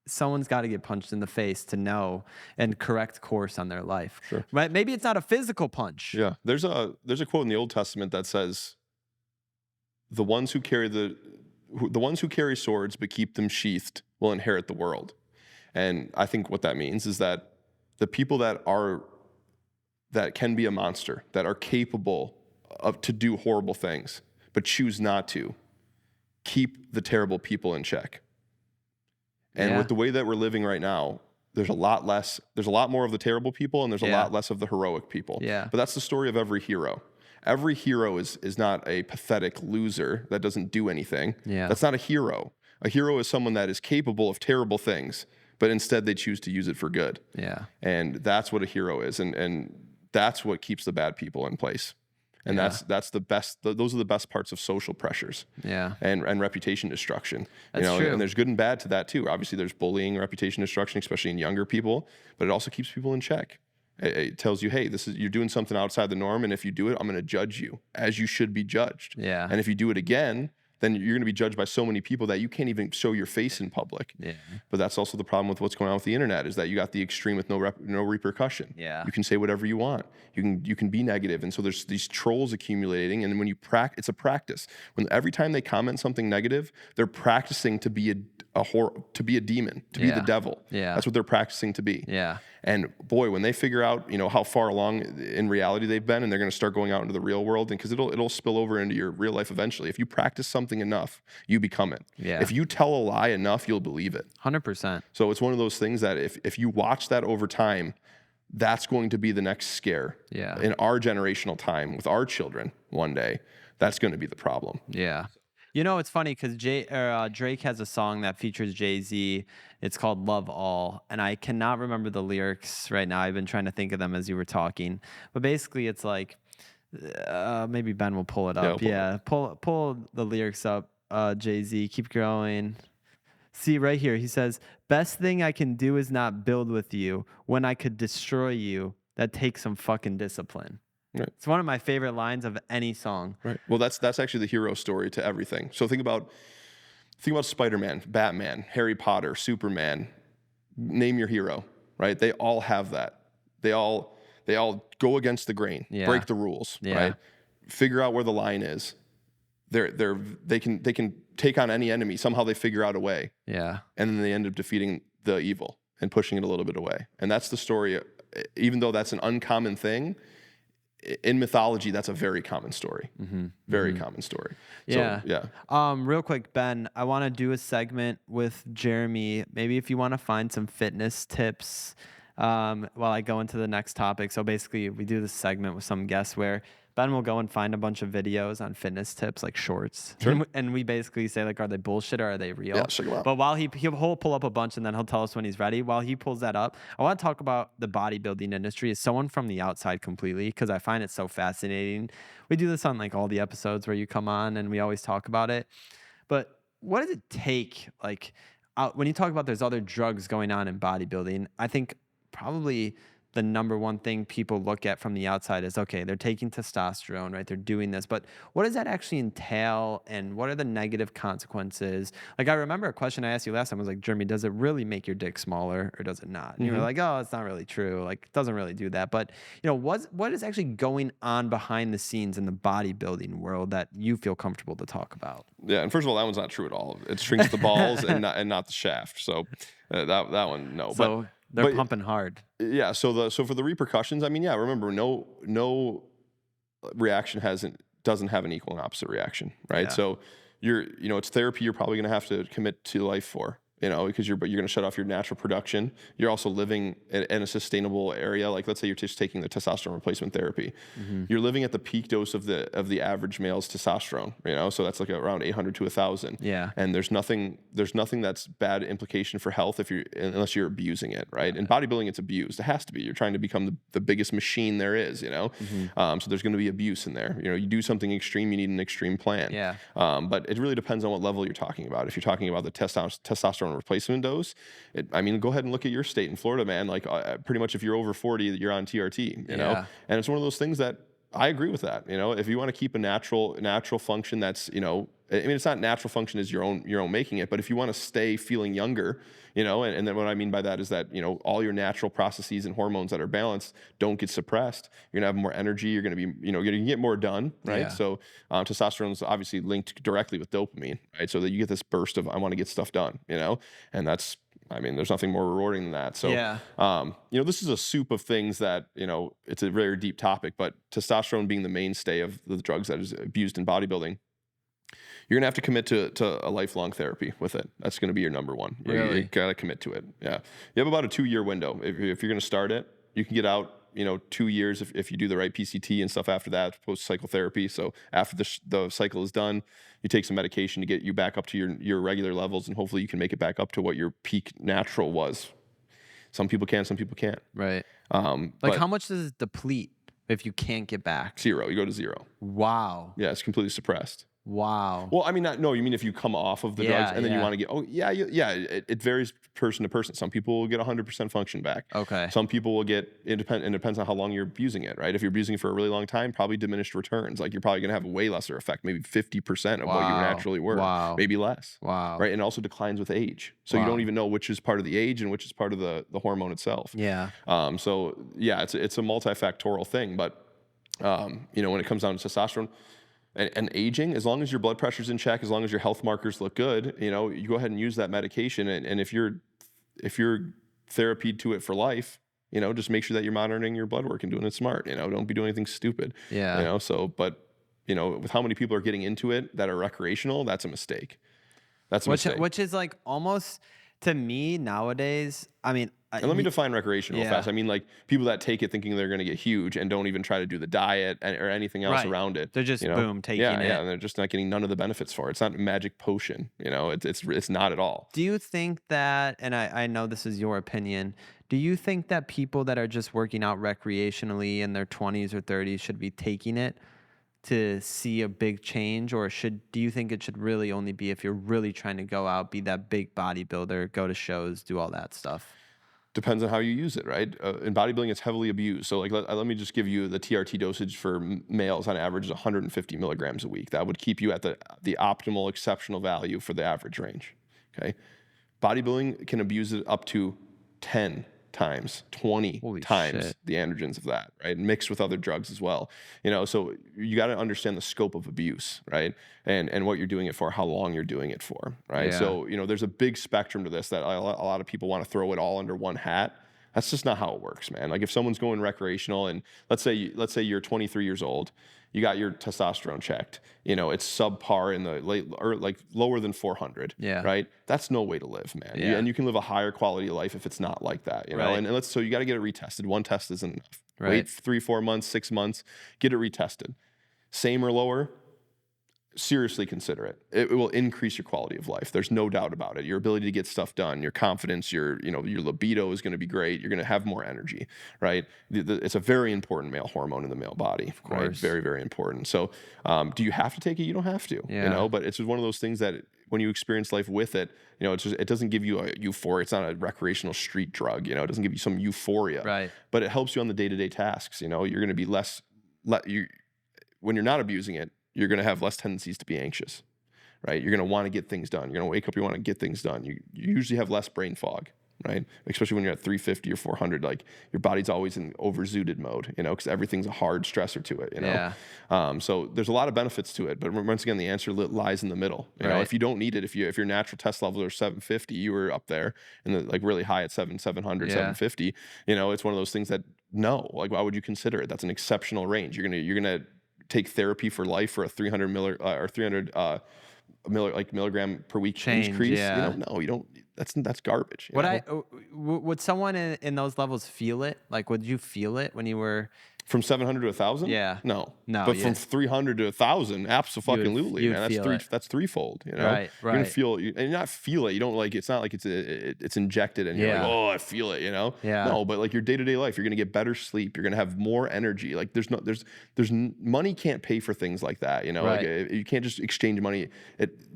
S1: someone's got to get punched in the face to know and correct course on their life.
S2: Sure.
S1: Right? Maybe it's not a physical punch.
S2: Yeah. There's a quote in the Old Testament that says, the ones who carry swords but keep them sheathed will inherit the world. And I think what that means is that the people that can be a monster, that are capable of to do horrible things, but choose not to, keep the terrible people in check. And with the way that we're living right now, there's a lot more of the terrible people, and there's a lot less of the heroic people.
S1: Yeah.
S2: But that's the story of every hero. Every hero is not a pathetic loser that doesn't do anything.
S1: Yeah.
S2: That's not a hero. A hero is someone that is capable of terrible things, but instead they choose to use it for good.
S1: Yeah.
S2: And that's what a hero is. And that's what keeps the bad people in place. And that's the best. Those are the best parts of social pressures.
S1: Yeah.
S2: And reputation destruction.
S1: That's true.
S2: And there's good and bad to that too. Obviously, there's bullying, reputation destruction, especially in younger people. But it also keeps people in check. It tells you, hey, you're doing something outside the norm, and if you do it, I'm going to judge you as you should be judged.
S1: Yeah.
S2: And if you do it again, then you're going to be judged by so many people that you can't even show your face in public.
S1: Yeah.
S2: But that's also the problem with what's going on with the internet, is that you got the extreme with no repercussion.
S1: Yeah.
S2: You can say whatever you want. You can be negative. And so there's these trolls accumulating. And when you it's a practice. When every time they comment something negative, they're practicing to be a demon, to be the devil.
S1: Yeah.
S2: That's what they're practicing to be.
S1: Yeah.
S2: And boy, when they figure out, how far along in reality they've been, and they're going to start going out into the real world, and because it'll spill over into your real life eventually. If you practice something enough, you become it.
S1: Yeah.
S2: If you tell a lie enough, you'll believe it.
S1: 100%.
S2: So it's one of those things that if you watch that over time, that's going to be the next scare.
S1: Yeah.
S2: In our generational time with our children one day, that's going to be the problem.
S1: Yeah. You know, it's funny because Drake has a song that features Jay-Z. It's called Love All. And I cannot remember the lyrics right now. I've been trying to think of them as you were talking. But basically, it's like, maybe Ben will pull it up. Yeah, pull the lyrics up, Jay-Z. Keep going. See, right here, he says, best thing I can do is not build with you. When I could destroy you, that takes some fucking discipline.
S2: Right.
S1: It's one of my favorite lines of any song.
S2: Right. Well, that's actually the hero story to everything. So think about Spider-Man, Batman, Harry Potter, Superman. Name your hero, right? They all have that. They all go against the grain, break the rules, right? Figure out where the line is. They can take on any enemy. Somehow they figure out a way. Yeah. And then they end up defeating the evil and pushing it a little bit away. And that's the story. Even though that's an uncommon thing, in mythology, that's a very common story. Very common story.
S1: Yeah.
S2: So, yeah.
S1: Real quick, Ben, I want to do a segment with Jeremy. Maybe if you want to find some fitness tips while I go into the next topic. So basically, we do this segment with some guests where Ben will go and find a bunch of videos on fitness tips, like shorts. Sure. And we basically say, like, are they bullshit or are they real?
S2: Yeah, check them out.
S1: But while he'll pull up a bunch and then he'll tell us when he's ready. While he pulls that up, I want to talk about the bodybuilding industry as someone from the outside completely, because I find it so fascinating. We do this on like all the episodes where you come on and we always talk about it. But what does it take? Like when you talk about there's other drugs going on in bodybuilding, I think probably the number one thing people look at from the outside is, okay, they're taking testosterone, right? They're doing this, but what does that actually entail and what are the negative consequences? Like, I remember a question I asked you last time was like, Jeremy, does it really make your dick smaller or does it not? And you were like, oh, it's not really true. Like, it doesn't really do that. But, you know, what is actually going on behind the scenes in the bodybuilding world that you feel comfortable to talk about?
S2: Yeah, and first of all, that one's not true at all. It shrinks the balls and not the shaft. So that one, no.
S1: So they're pumping hard.
S2: Yeah. So for the repercussions, I mean, yeah. Remember, no reaction doesn't have an equal and opposite reaction, right? Yeah. So it's therapy. You're probably going to have to commit to life for. Because you're going to shut off your natural production. You're also living in a sustainable area. Like, let's say you're just taking the testosterone replacement therapy. You're living at the peak dose of the average male's testosterone. So that's like around 800 to 1,000. Yeah. And there's nothing that's bad implication for health unless you're abusing it, right? In bodybuilding, it's abused. It has to be. You're trying to become the biggest machine there is. So there's going to be abuse in there. You do something extreme, you need an extreme plan. Yeah. But it really depends on what level you're talking about. If you're talking about the testosterone replacement dose, go ahead and look at your state in Florida, man. Like pretty much if you're over 40, you're on TRT, know? And it's one of those things that I agree with that. If you want to keep a natural function that's, it's not natural function as your own making it, but if you want to stay feeling younger, and then what I mean by that is that, all your natural processes and hormones that are balanced don't get suppressed. You're gonna have more energy. You're gonna be, you're gonna get more done, right? Yeah. So testosterone is obviously linked directly with dopamine, right? So that you get this burst of, I want to get stuff done, and that's, there's nothing more rewarding than that. So, this is a soup of things that, it's a very deep topic, but testosterone being the mainstay of the drugs that is abused in bodybuilding, you're gonna have to commit to a lifelong therapy with it. That's gonna be your number one.
S1: Really?
S2: You gotta commit to it. Yeah. You have about a 2-year window. If you're gonna start it, you can get out, 2 years if you do the right PCT and stuff after that, post-cycle therapy. So after the cycle is done, you take some medication to get you back up to your regular levels, and hopefully you can make it back up to what your peak natural was. Some people can, some people can't.
S1: Right. How much does it deplete if you can't get back?
S2: 0. You go to 0.
S1: Wow.
S2: Yeah, it's completely suppressed.
S1: Wow.
S2: Well, you mean if you come off of the drugs and then you want to get, it varies person to person. Some people will get 100% function back. Okay. Some people will get, it depends on how long you're abusing it, right? If you're abusing it for a really long time, probably diminished returns. Like, you're probably going to have a way lesser effect, maybe 50% of what you naturally were. Wow. Maybe less. Wow. Right? And it also declines with age. So you don't even know which is part of the age and which is part of the hormone itself. Yeah. It's a multifactorial thing, but when it comes down to testosterone, and aging, as long as your blood pressure's in check, as long as your health markers look good, you go ahead and use that medication. And if you're therapied to it for life, just make sure that you're monitoring your blood work and doing it smart. Don't be doing anything stupid. Yeah. With how many people are getting into it that are recreational, that's a mistake. Which
S1: is like almost, to me nowadays, I mean,
S2: And let me define recreational fast. I mean, like people that take it thinking they're going to get huge and don't even try to do the diet or anything else around it.
S1: They're just boom taking it.
S2: Yeah, and they're just not getting none of the benefits for it. It's not a magic potion. It's not at all.
S1: Do you think that, and I know this is your opinion, do you think that people that are just working out recreationally in their 20s or 30s should be taking it to see a big change, or do you think it should really only be if you're really trying to go out, be that big bodybuilder, go to shows, do all that stuff?
S2: Depends on how you use it, right? In bodybuilding, it's heavily abused. So, like, let me just give you the TRT dosage for males on average is 150 milligrams a week. That would keep you at the optimal exceptional value for the average range. Okay, bodybuilding can abuse it up to 10 times, 20
S1: Holy
S2: times
S1: shit.
S2: the androgens of that, right? Mixed with other drugs as well. So you got to understand the scope of abuse, right? And what you're doing it for, how long you're doing it for, right?
S1: Yeah.
S2: So, there's a big spectrum to this that a lot of people want to throw it all under one hat. That's just not how it works, man. Like if someone's going recreational and let's say you're 23 years old, you got your testosterone checked, it's subpar in the late or like lower than 400, right? That's no way to live, man.
S1: Yeah.
S2: And you can live a higher quality of life if it's not like that,
S1: Right.
S2: And so you got to get it retested. One test isn't enough.
S1: Right.
S2: Wait 3-4 months, 6 months, get it retested. Same or lower, seriously consider it. It will increase your quality of life. There's no doubt about it. Your ability to get stuff done, your confidence, your libido is going to be great. You're going to have more energy, right? It's a very important male hormone in the male body, right? Very, very important. So, do you have to take it? You don't have to, but it's just one of those things that when you experience life with it, it doesn't give you a euphoria. It's not a recreational street drug, it doesn't give you some euphoria,
S1: Right.
S2: But it helps you on the day-to-day tasks. You're going to be when you're not abusing it, you're going to have less tendencies to be anxious, right? You're going to want to get things done. You're going to wake up, you want to get things done. You usually have less brain fog, right? Especially when you're at 350 or 400, like your body's always in overzooted mode, because everything's a hard stressor to it,
S1: Yeah.
S2: So there's a lot of benefits to it, but once again, the answer lies in the middle. If you don't need it, if your natural test levels are 750, you were up there and like really high at 700, 750, it's one of those things that no, like why would you consider it? That's an exceptional range. You're gonna take therapy for life for a 300 milligram per week increase.
S1: Yeah.
S2: No, you don't. That's garbage.
S1: Would someone in those levels feel it? Like, would you feel it when you were
S2: From 700 to 1,000?
S1: Yeah.
S2: No.
S1: No,
S2: But
S1: yeah.
S2: from 300 to 1,000, absolutely,
S1: you'd
S2: man.
S1: feel it.
S2: That's threefold.
S1: Right,
S2: You're gonna
S1: right.
S2: feel and not feel it. You don't like. It's not like it's injected and you're
S1: Yeah.
S2: like, oh, I feel it.
S1: Yeah.
S2: No, but like your day to day life, you're gonna get better sleep. You're gonna have more energy. Like there's money can't pay for things like that. Like
S1: Right.
S2: you can't just exchange money.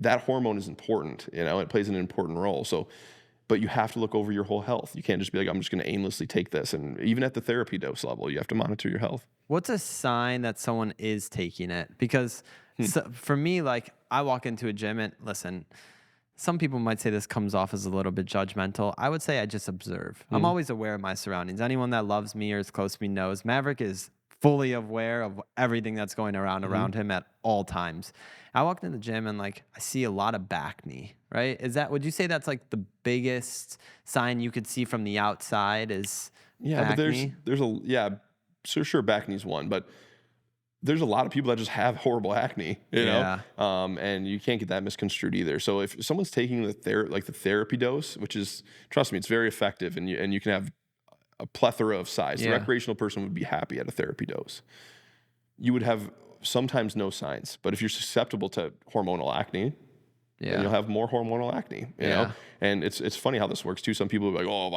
S2: That hormone is important. It plays an important role. So. But you have to look over your whole health. You can't just be like, I'm just going to aimlessly take this. And even at the therapy dose level, you have to monitor your health.
S1: What's a sign that someone is taking it? Because for me, like I walk into a gym and listen, some people might say this comes off as a little bit judgmental. I would say I just observe. I'm always aware of my surroundings. Anyone that loves me or is close to me knows Maverick is fully aware of everything that's going around him at all times. I walked in the gym and like I see a lot of back knee, right? Would you say that's like the biggest sign you could see from the outside is back knee?
S2: Sure, back knee's one, but there's a lot of people that just have horrible acne, and you can't get that misconstrued either. So if someone's taking the therapy dose, which is, trust me, it's very effective, and you can have a plethora of size. The recreational person would be happy at a therapy dose. You would have sometimes no signs, but if you're susceptible to hormonal acne, then you'll have more hormonal acne. You know, and it's funny how this works too. Some people are like, oh,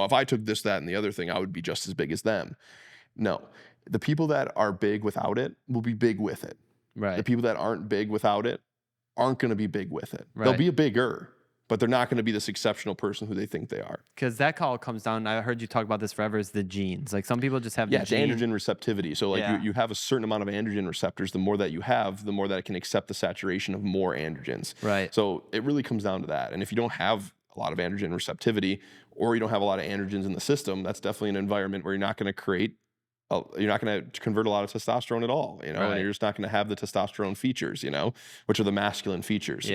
S2: if I took this, that, and the other thing, I would be just as big as them. No, the people that are big without it will be big with it.
S1: Right.
S2: The people that aren't big without it aren't going to be big with it.
S1: Right.
S2: They'll be a bigger, but they're not going to be this exceptional person who they think they are.
S1: Because that call comes down, I heard you talk about this forever, is the genes. Like some people just have the
S2: it's
S1: gene.
S2: androgen receptivity. So like you have a certain amount of androgen receptors. The more that you have, the more that it can accept the saturation of more androgens.
S1: Right.
S2: So it really comes down to that. And if you don't have a lot of androgen receptivity, or you don't have a lot of androgens in the system, that's definitely an environment where you're not going to convert a lot of testosterone at all,
S1: Right.
S2: and you're just not going to have the testosterone features, which are the masculine features,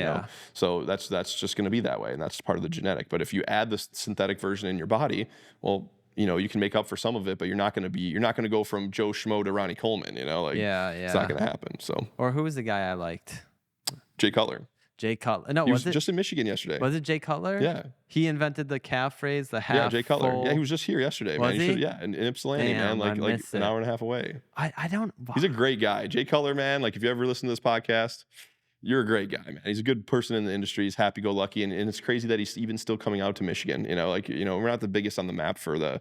S2: So that's just going to be that way, and that's part of the genetic. But if you add the synthetic version in your body, well, you can make up for some of it, but you're not going to go from Joe Schmo to Ronnie Coleman, It's not going to happen. So
S1: Or who was the guy I liked?
S2: Jay Cutler.
S1: Jay Cutler. No,
S2: He was
S1: was it
S2: just in Michigan yesterday.
S1: Was it Jay Cutler?
S2: Yeah.
S1: He invented the calf phrase, the half.
S2: Yeah, Jay Cutler.
S1: Full.
S2: Yeah, he was just here yesterday,
S1: Was
S2: man.
S1: he?
S2: Yeah, in Ypsilanti,
S1: Damn,
S2: man,
S1: I
S2: like
S1: missed
S2: an
S1: it.
S2: hour and a half away.
S1: I don't.
S2: He's a great guy. Jay Cutler, man. Like, if you ever listen to this podcast, you're a great guy, man. He's a good person in the industry. He's happy-go-lucky, and it's crazy that he's even still coming out to Michigan. We're not the biggest on the map for the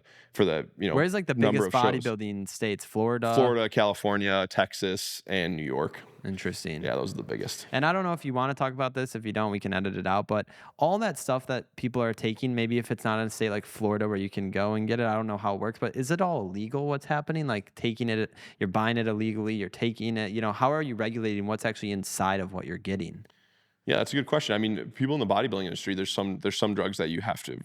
S1: Where's like the
S2: number
S1: biggest
S2: of shows.
S1: bodybuilding states? Florida,
S2: California, Texas, and New York.
S1: Interesting.
S2: Yeah, those are the biggest.
S1: And I don't know if you want to talk about this. If you don't, we can edit it out. But all that stuff that people are taking, maybe if it's not in a state like Florida where you can go and get it, I don't know how it works. But is it all illegal? What's happening? Like taking it, you're buying it illegally, you're taking it. How are you regulating what's actually inside of what you're getting?
S2: Yeah, that's a good question. I mean, people in the bodybuilding industry, there's some drugs that you have to,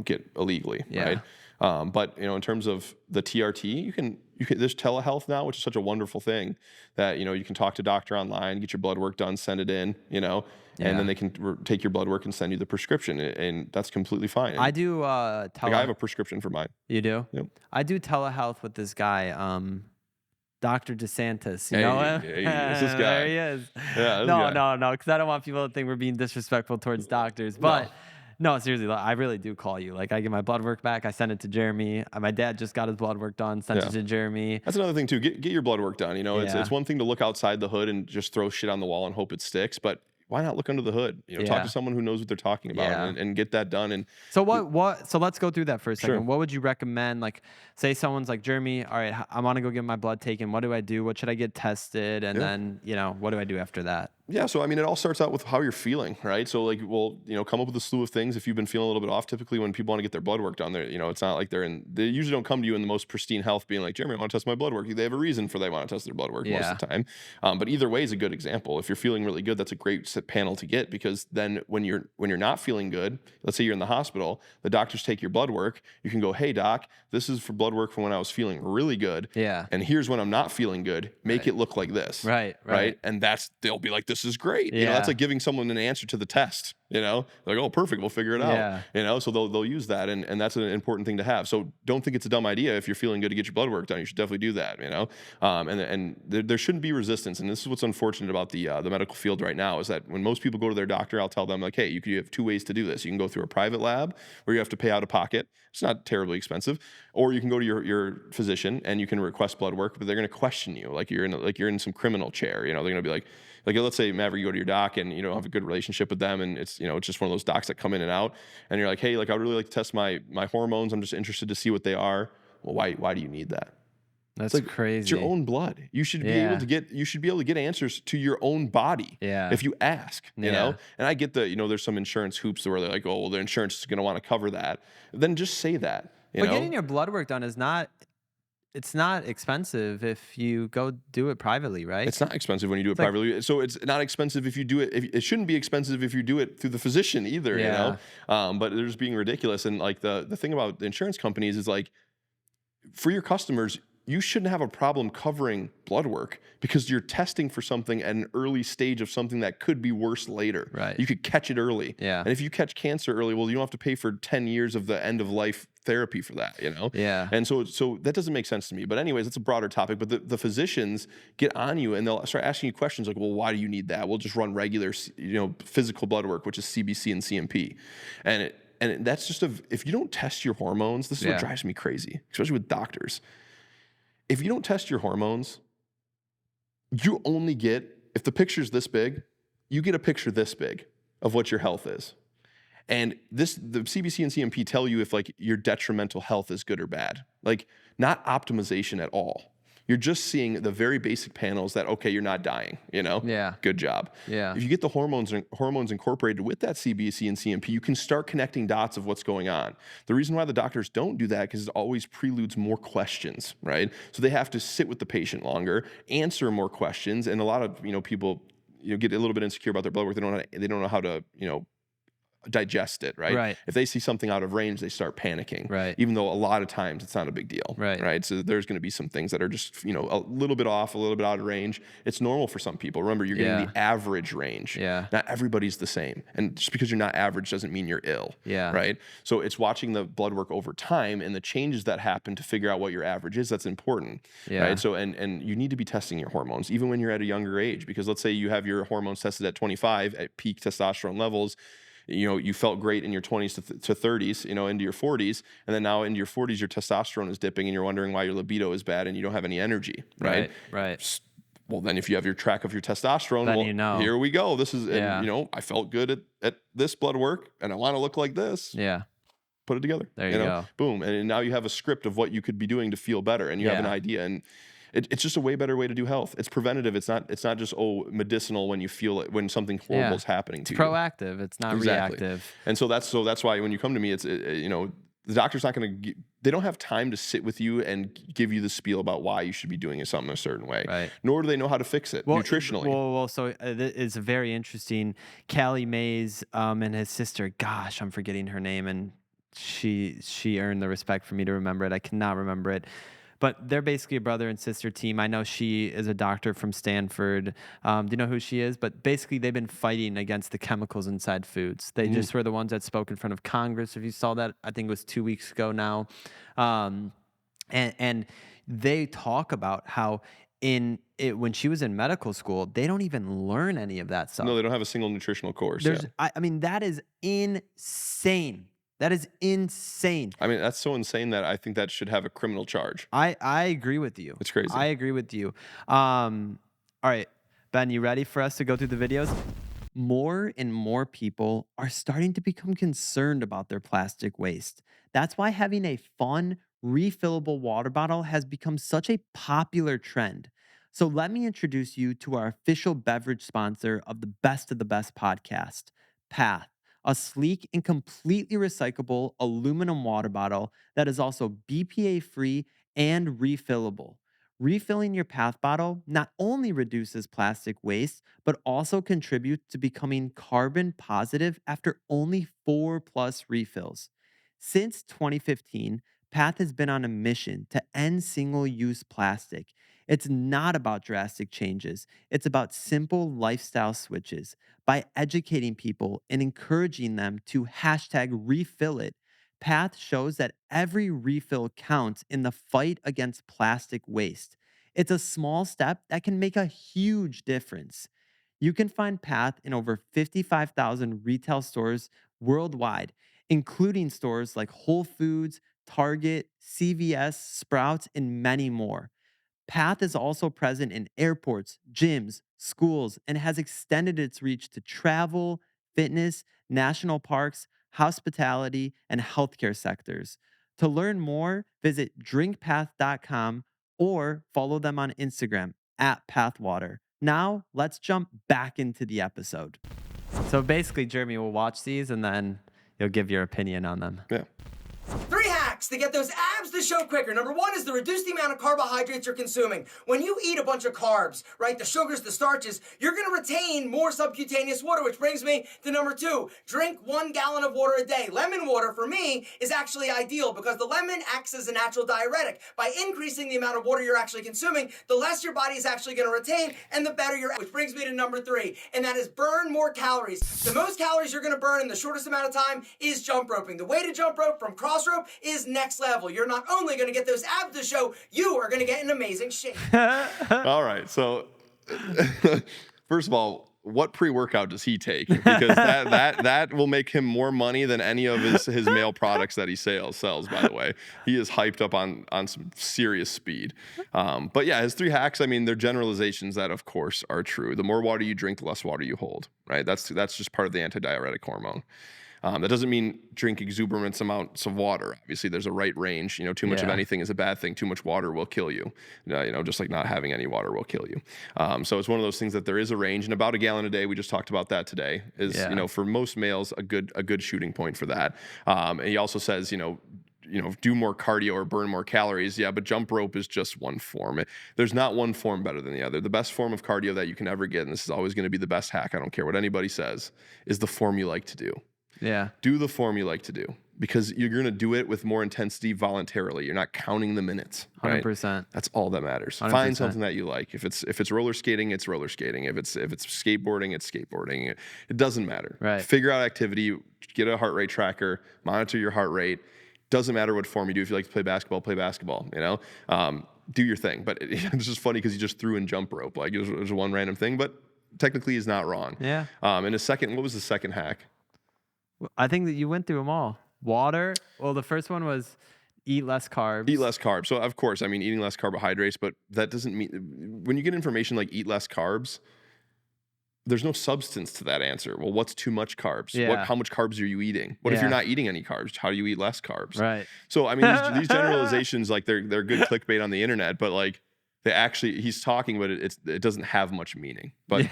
S2: get illegally, right? But in terms of the TRT, you can there's telehealth now, which is such a wonderful thing that you can talk to a doctor online, get your blood work done, send it in, and then they can take your blood work and send you the prescription, and that's completely fine. And
S1: I do
S2: I have a prescription for mine.
S1: You do?
S2: Yep.
S1: I do telehealth with this guy, Dr. DeSantis. You know him?
S2: Hey, it's this guy.
S1: There he is.
S2: Yeah,
S1: No, because I don't want people to think we're being disrespectful towards doctors. But no, seriously, I really do call you. Like, I get my blood work back, I send it to Jeremy. My dad just got his blood work done, sent it to Jeremy.
S2: That's another thing too. Get your blood work done. It's one thing to look outside the hood and just throw shit on the wall and hope it sticks, but why not look under the hood? Talk to someone who knows what they're talking about and get that done. And
S1: so so let's go through that for a second.
S2: Sure.
S1: What would you recommend? Like, say someone's like, Jeremy, all right, I want to go get my blood taken. What do I do? What should I get tested? And then, what do I do after that?
S2: Yeah, so I mean, it all starts out with how you're feeling, right? So like, come up with a slew of things. If you've been feeling a little bit off, typically when people want to get their blood work done, it's not like they usually don't come to you in the most pristine health, being like, Jeremy, I want to test my blood work. They have a reason for they want to test their blood work most of the time. But either way is a good example. If you're feeling really good, that's a great panel to get, because then when you're not feeling good, let's say you're in the hospital, the doctors take your blood work. You can go, hey doc, this is for blood work from when I was feeling really good.
S1: Yeah.
S2: And here's when I'm not feeling good. Make it look like this.
S1: Right.
S2: And they'll be like, this is great.
S1: Yeah.
S2: That's like giving someone an answer to the test, like, oh, perfect, we'll figure it out. So they'll use that, and that's an important thing to have. So don't think it's a dumb idea if you're feeling good to get your blood work done. You should definitely do that, and there shouldn't be resistance. And this is what's unfortunate about the medical field right now, is that when most people go to their doctor, I'll tell them like, hey, you have two ways to do this. You can go through a private lab where you have to pay out of pocket. It's not terribly expensive, or you can go to your physician and you can request blood work, but they're going to question you like you're in some criminal chair. They're going to be like, let's say, Maverick, you go to your doc and you don't have a good relationship with them, and it's it's just one of those docs that come in and out, and you're like, hey, like, I would really like to test my hormones. I'm just interested to see what they are. Well, why do you need that?
S1: That's
S2: like,
S1: crazy.
S2: It's your own blood. You should be able to get answers to your own body. If you ask, And I get there's some insurance hoops where they're like, oh, well, the insurance is going to want to cover that. Then just say that.
S1: But getting your blood work done it's not expensive if you go do it privately, right?
S2: It's not expensive when you do it privately. So it's not expensive if you do it. It shouldn't be expensive if you do it through the physician either, But they're just being ridiculous. And like the thing about the insurance companies is like, for your customers, you shouldn't have a problem covering blood work because you're testing for something at an early stage of something that could be worse later.
S1: Right.
S2: You could catch it early.
S1: Yeah.
S2: And if you catch cancer early, well, you don't have to pay for 10 years of the end of life therapy for that,
S1: Yeah.
S2: And so that doesn't make sense to me. But anyways, it's a broader topic. But the physicians get on you and they'll start asking you questions like, well, why do you need that? We'll just run regular, physical blood work, which is CBC and CMP. And that's just if you don't test your hormones, this is what drives me crazy, especially with doctors. If you don't test your hormones, you only get, if the picture's this big, you get a picture this big of what your health is. And the CBC and CMP tell you if like your detrimental health is good or bad. Like, not optimization at all. You're just seeing the very basic panels that, okay, you're not dying,
S1: Yeah.
S2: Good job.
S1: Yeah.
S2: If you get the hormones incorporated with that CBC and CMP, you can start connecting dots of what's going on. The reason why the doctors don't do that, because it always preludes more questions, right? So they have to sit with the patient longer, answer more questions, and a lot of, people, get a little bit insecure about their blood work. They don't know how to, digest it, right?
S1: Right.
S2: If they see something out of range, they start panicking,
S1: Right.
S2: even though a lot of times it's not a big deal,
S1: Right.
S2: So there's going to be some things that are just, you know, a little bit off, a little bit out of range. It's normal for some people. Remember, you're getting the average range.
S1: Yeah.
S2: Not everybody's the same. And just because you're not average doesn't mean you're ill, right? So it's watching the blood work over time and the changes that happen to figure out what your average is. That's important, right? So, and you need to be testing your hormones, even when you're at a younger age, because let's say you have your hormones tested at 25 at peak testosterone levels. You know, you felt great in your 20s to 30s, you know, into your 40s, and then now into your 40s, your testosterone is dipping, and you're wondering why your libido is bad and you don't have any energy, right? Well, then if you have your track of your testosterone,
S1: then
S2: well,
S1: you know.
S2: here we go. This is, and, you know, I felt good at this blood work, and I want to look like this. Put it together.
S1: There you go.
S2: Boom, and now you have a script of what you could be doing to feel better, and you have an idea, and it's just a way better way to do health. It's preventative. It's not just medicinal when you feel it, when something horrible is happening to you.
S1: It's proactive. It's not reactive.
S2: And so that's why when you come to me, it's you know, the doctor's not going to. They don't have time to sit with you and give you the spiel about why you should be doing something a certain way.
S1: Right.
S2: Nor do they know how to fix it nutritionally.
S1: Well, so it's very interesting. Callie Mays and his sister. Gosh, I'm forgetting her name, and she earned the respect for me to remember it. I cannot remember it. But they're basically a brother and sister team. I know she is a doctor from Stanford. Do you know who she is? But basically, they've been fighting against the chemicals inside foods. They just were the ones that spoke in front of Congress. If you saw that, I think it was 2 weeks ago now. And they talk about how when she was in medical school, they don't even learn any of that stuff.
S2: No, they don't have a single nutritional course.
S1: I mean, that is insane. That is insane.
S2: I mean, that's so insane that I think that should have a criminal charge.
S1: I agree with you.
S2: It's crazy.
S1: I agree with you. All right, Ben, you ready for us to go through the videos? More and more people are starting to become concerned about their plastic waste. That's why having a fun, refillable water bottle has become such a popular trend. So let me introduce you to our official beverage sponsor of the Best podcast, Path. A sleek and completely recyclable aluminum water bottle that is also BPA-free and refillable. Refilling your Path bottle not only reduces plastic waste, but also contributes to becoming carbon positive after only 4+ refills. Since 2015, Path has been on a mission to end single-use plastic. It's not about drastic changes. It's about simple lifestyle switches. By educating people and encouraging them to #refill it, Path shows that every refill counts in the fight against plastic waste. It's a small step that can make a huge difference. You can find Path in over 55,000 retail stores worldwide, including stores like Whole Foods, Target, CVS, Sprouts, and many more. Path is also present in airports, gyms, schools, and has extended its reach to travel, fitness, national parks, hospitality, and healthcare sectors. To learn more, visit drinkpath.com or follow them on Instagram @pathwater. Now, let's jump back into the episode. So basically, Jeremy will watch these and then you'll give your opinion on them.
S2: Yeah.
S5: 3 hacks to get those abs to show quicker. Number 1 is to reduce the amount of carbohydrates you're consuming. When you eat a bunch of carbs, right, the sugars, the starches, you're going to retain more subcutaneous water, which brings me to number 2. Drink 1 gallon of water a day. Lemon water, for me, is actually ideal because the lemon acts as a natural diuretic. By increasing the amount of water you're actually consuming, the less your body is actually going to retain and the better your, which brings me to number 3, and that is burn more calories. The most calories you're going to burn in the shortest amount of time is jump roping. The way to jump rope from cross rope is next level. You're not only going to get those abs to show, you are going to get in amazing shape.
S2: All right. So, first of all, what pre-workout does he take? Because that will make him more money than any of his male products that he sells. By the way, he is hyped up on some serious speed. But yeah, his 3 hacks. I mean, they're generalizations that, of course, are true. The more water you drink, the less water you hold. Right. That's just part of the antidiuretic hormone. That doesn't mean drink exuberant amounts of water. Obviously, there's a right range. You know, too much of anything is a bad thing. Too much water will kill you. You know, just like not having any water will kill you. So it's one of those things that there is a range, and about 1 gallon a day. We just talked about that today. Is you know, for most males, a good shooting point for that. And he also says, you know, do more cardio or burn more calories. Yeah, but jump rope is just one form. There's not one form better than the other. The best form of cardio that you can ever get, and this is always going to be the best hack, I don't care what anybody says, is the form you like to do.
S1: Yeah.
S2: Do the form you like to do, because you're going to do it with more intensity voluntarily. You're not counting the minutes. Right?
S1: 100%.
S2: That's all that matters.
S1: 100%.
S2: Find something that you like. If it's roller skating, it's roller skating. If it's skateboarding, it's skateboarding. It doesn't matter.
S1: Right.
S2: Figure out activity. Get a heart rate tracker. Monitor your heart rate. Doesn't matter what form you do. If you like to play basketball, play basketball. You know, do your thing. But it's just funny because he just threw in jump rope. Like it was one random thing, but technically he's not wrong.
S1: Yeah.
S2: And what was the second hack?
S1: I think that you went through them all. Water. Well, the first one was eat less carbs.
S2: Eat less carbs. So of course, I mean, eating less carbohydrates, but that doesn't mean, when you get information like eat less carbs, there's no substance to that answer. Well, what's too much carbs?
S1: Yeah.
S2: How much carbs are you eating? What if you're not eating any carbs? How do you eat less carbs?
S1: Right.
S2: So, I mean, these generalizations, like they're good clickbait on the internet, but like he's talking, but it doesn't have much meaning, but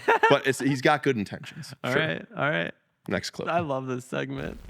S2: he's got good intentions.
S1: All right.
S2: Next clip.
S1: I love this segment.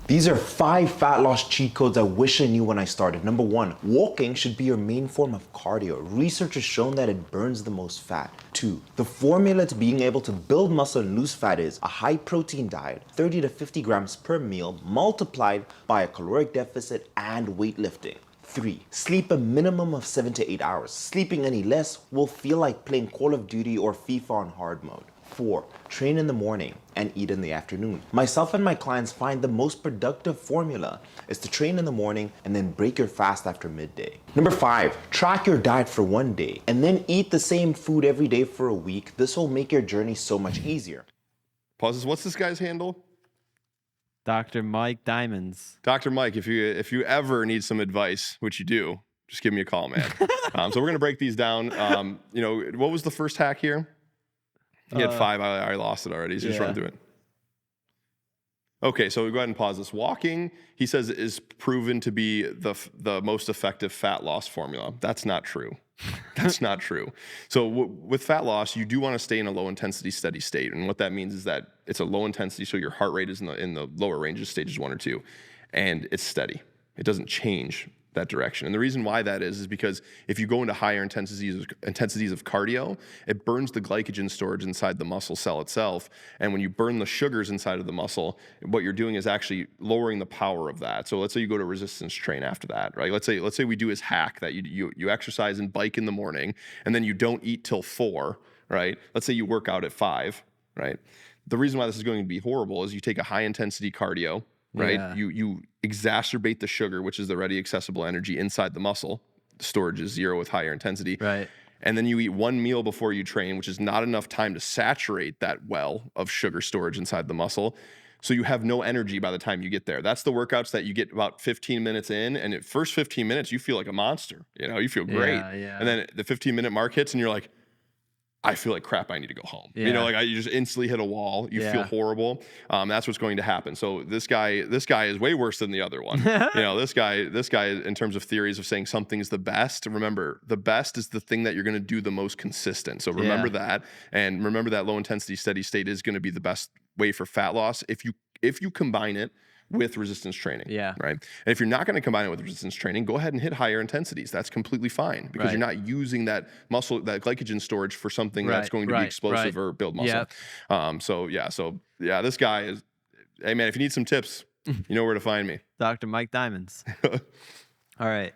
S6: These are 5 fat loss cheat codes I wish I knew when I started. Number 1, walking should be your main form of cardio. Research has shown that it burns the most fat. 2, the formula to being able to build muscle and lose fat is a high protein diet, 30 to 50 grams per meal, multiplied by a caloric deficit and weightlifting. 3, sleep a minimum of 7 to 8 hours. Sleeping any less will feel like playing Call of Duty or FIFA on hard mode. 4, train in the morning and eat in the afternoon. Myself and my clients find the most productive formula is to train in the morning and then break your fast after midday. Number 5, track your diet for 1 day and then eat the same food every day for a week. This will make your journey so much easier.
S2: Pauses. What's this guy's handle?
S1: Dr. Mike Diamonds.
S2: Dr. Mike, if you ever need some advice, which you do, just give me a call, man. So we're gonna break these down. What was the first hack here? He had 5. I lost it already. So just run through it. Okay, so we go ahead and pause this. Walking, he says, is proven to be the most effective fat loss formula. That's not true. That's not true. So with fat loss, you do want to stay in a low intensity steady state, and what that means is that it's a low intensity, so your heart rate is in the lower ranges, stages 1 or 2, and it's steady. It doesn't change that direction. And the reason why that is because if you go into higher intensities of cardio, it burns the glycogen storage inside the muscle cell itself. And when you burn the sugars inside of the muscle, what you're doing is actually lowering the power of that. So let's say you go to resistance train after that, right? Let's say we do his hack that you exercise and bike in the morning, and then you don't eat till 4, right? Let's say you work out at 5, right? The reason why this is going to be horrible is you take a high intensity cardio, right?
S1: Yeah.
S2: You exacerbate the sugar, which is the ready accessible energy inside the muscle. The storage is 0 with higher intensity.
S1: Right.
S2: And then you eat 1 meal before you train, which is not enough time to saturate that well of sugar storage inside the muscle. So you have no energy by the time you get there. That's the workouts that you get about 15 minutes in, and at first 15 minutes, you feel like a monster. You feel great.
S1: Yeah.
S2: And then the 15-minute mark hits, and you're like, I feel like crap, I need to go home.
S1: Yeah.
S2: You just instantly hit a wall. You feel horrible. That's what's going to happen. So this guy is way worse than the other one. This guy, in terms of theories of saying something's the best, remember, the best is the thing that you're going to do the most consistent. So remember that, and remember that low intensity steady state is going to be the best way for fat loss if you combine it with resistance training.
S1: Yeah.
S2: Right. And if you're not going to combine it with resistance training, go ahead and hit higher intensities. That's completely fine because you're not using that muscle, that glycogen storage for something that's going to be explosive or build muscle. This guy is, hey man, if you need some tips, you know where to find me.
S1: Dr. Mike Diamonds. All right.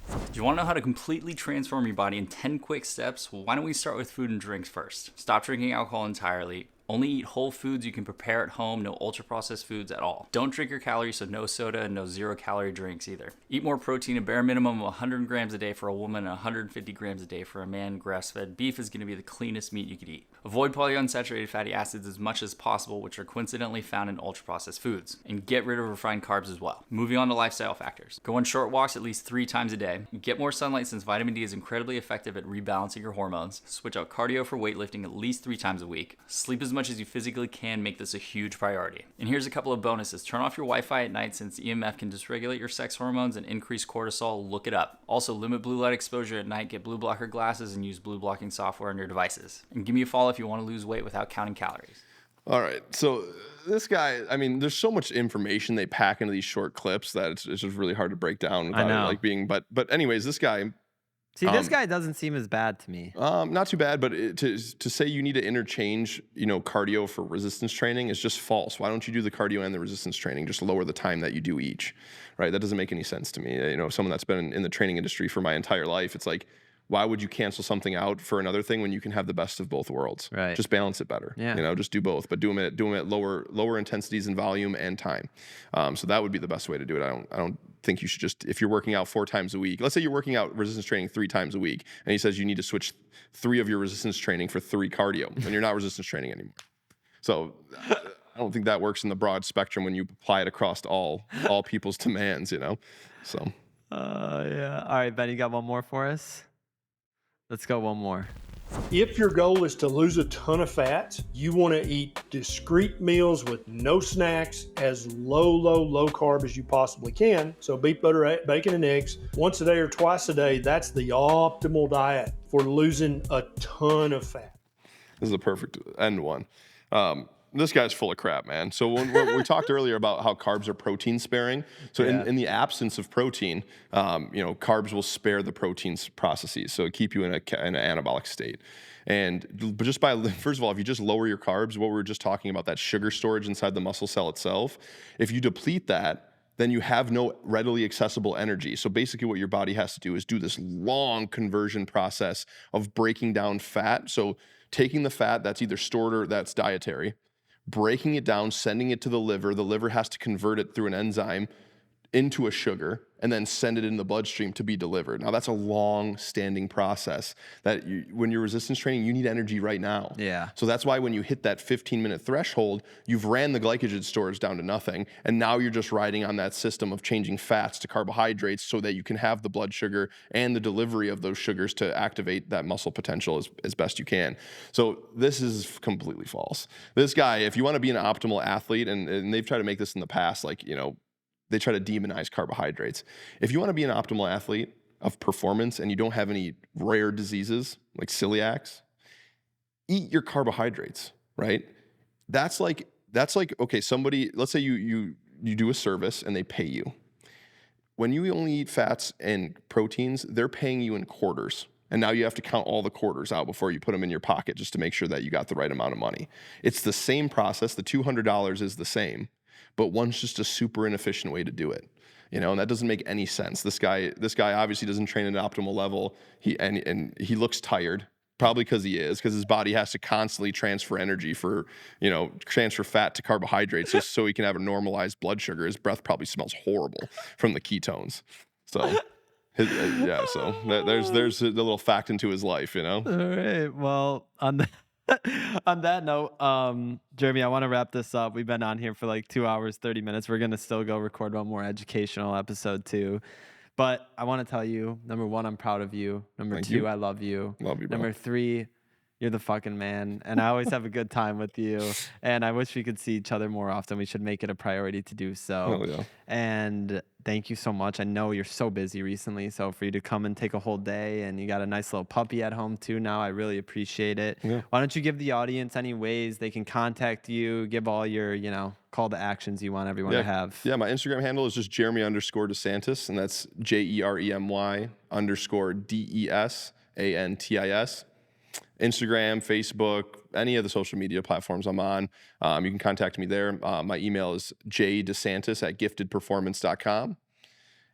S7: Do you want to know how to completely transform your body in 10 quick steps? Well, why don't we start with food and drinks first? Stop drinking alcohol entirely. Only eat whole foods you can prepare at home, no ultra-processed foods at all. Don't drink your calories, so no soda and no zero-calorie drinks either. Eat more protein, a bare minimum of 100 grams a day for a woman and 150 grams a day for a man. Grass-fed beef is going to be the cleanest meat you could eat. Avoid polyunsaturated fatty acids as much as possible, which are coincidentally found in ultra-processed foods. And get rid of refined carbs as well. Moving on to lifestyle factors. Go on short walks at least 3 times a day. Get more sunlight since vitamin D is incredibly effective at rebalancing your hormones. Switch out cardio for weightlifting at least 3 times a week. Sleep as much as you physically can. Make this a huge priority. And here's a couple of bonuses. Turn off your Wi-Fi at night since EMF can dysregulate your sex hormones and increase cortisol. Look it up. Also, limit blue light exposure at night. Get blue blocker glasses and use blue blocking software on your devices. And give me a follow if you want to lose weight without counting calories.
S2: All right. So this guy, I mean, there's so much information they pack into these short clips that it's just really hard to break down without it like being, but anyways, this guy,
S1: See, this guy doesn't seem as bad to me.
S2: Not too bad, but to say you need to interchange, cardio for resistance training is just false. Why don't you do the cardio and the resistance training? Just lower the time that you do each, right? That doesn't make any sense to me. Someone that's been in the training industry for my entire life, it's like, why would you cancel something out for another thing when you can have the best of both worlds?
S1: Right.
S2: Just balance it better.
S1: Yeah.
S2: Just do both, but do them at lower intensities in volume and time. So that would be the best way to do it. I don't think you should just, if you're working out 4 times a week, let's say you're working out resistance training 3 times a week, and he says you need to switch 3 of your resistance training for 3 cardio, and you're not resistance training anymore. So I don't think that works in the broad spectrum when you apply it across all people's demands, So.
S1: Yeah. All right, Ben, you got one more for us? Let's go one more.
S8: If your goal is to lose a ton of fat, you want to eat discrete meals with no snacks, as low carb as you possibly can. So beef, butter, bacon, and eggs once a day or twice a day. That's the optimal diet for losing a ton of fat.
S2: This is a perfect end one. This guy's full of crap, man. So when we talked earlier about how carbs are protein sparing. So in the absence of protein, carbs will spare the protein's processes. So keep you in an anabolic state. But just first of all, if you just lower your carbs, what we were just talking about, that sugar storage inside the muscle cell itself, if you deplete that, then you have no readily accessible energy. So basically what your body has to do is do this long conversion process of breaking down fat. So taking the fat that's either stored or that's dietary, breaking it down, sending it to the liver has to convert it through an enzyme into a sugar, and then send it in the bloodstream to be delivered. Now that's a long-standing process that when you're resistance training, you need energy right now.
S1: Yeah.
S2: So that's why when you hit that 15-minute threshold, you've ran the glycogen storage down to nothing, and now you're just riding on that system of changing fats to carbohydrates so that you can have the blood sugar and the delivery of those sugars to activate that muscle potential as best you can. So this is completely false. This guy, if you want to be an optimal athlete, and they've tried to make this in the past, they try to demonize carbohydrates. If you want to be an optimal athlete of performance and you don't have any rare diseases like celiacs, eat your carbohydrates, right? That's like okay, somebody, let's say you do a service and they pay you. When you only eat fats and proteins, they're paying you in quarters. And now you have to count all the quarters out before you put them in your pocket just to make sure that you got the right amount of money. It's the same process. The $200 is the same, but one's just a super inefficient way to do it, and that doesn't make any sense. This guy obviously doesn't train at an optimal level. He looks tired, probably because his body has to constantly transfer energy transfer fat to carbohydrates just so he can have a normalized blood sugar. His breath probably smells horrible from the ketones. So. So there's a little fact into his life,
S1: All right. Well, on that note, Jeremy, I want to wrap this up. We've been on here for like 2 hours, 30 minutes. We're going to still go record one more educational episode too. But I want to tell you, number 1, I'm proud of you. Number 2, I love you.
S2: Love you, bro.
S1: Number 3, you're the fucking man. And I always have a good time with you. And I wish we could see each other more often. We should make it a priority to do so.
S2: Hell yeah.
S1: And thank you so much. I know you're so busy recently. So for you to come and take a whole day, and you got a nice little puppy at home too now, I really appreciate it.
S2: Yeah.
S1: Why don't you give the audience any ways they can contact you, give all your, call to actions you want everyone to have.
S2: Yeah, my Instagram handle is just Jeremy_DeSantis, and that's JEREMY_DESANTIS. Instagram, Facebook, any of the social media platforms I'm on. You can contact me there. My email is jdesantis@giftedperformance.com.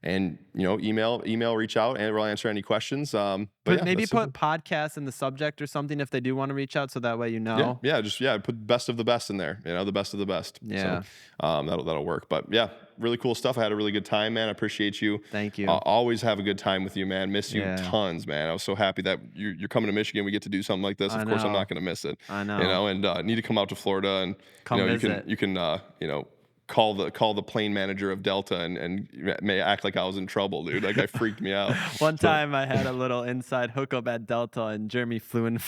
S2: And, email, reach out, and we'll answer any questions.
S1: Maybe put podcast in the subject or something if they do want to reach out, so that way
S2: put best of the best in there, the best of the best.
S1: Yeah.
S2: So, that'll work. But yeah, really cool stuff. I had a really good time, man. I appreciate you.
S1: Thank you.
S2: Always have a good time with you, man. Miss you tons, man. I was so happy that you're coming to Michigan. We get to do something like this. Of course, I'm not going to miss it.
S1: I know.
S2: And need to come out to Florida, and
S1: visit.
S2: you can call the plane manager of Delta and may act like I was in trouble, dude. Like, I freaked me out.
S1: One time I had a little inside hookup at Delta, and Jeremy flew into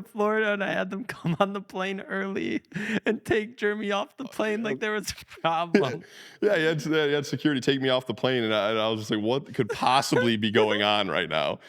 S1: Florida, and I had them come on the plane early and take Jeremy off the plane like there was a problem.
S2: Yeah, he had security take me off the plane, and I was just like, what could possibly be going on right now?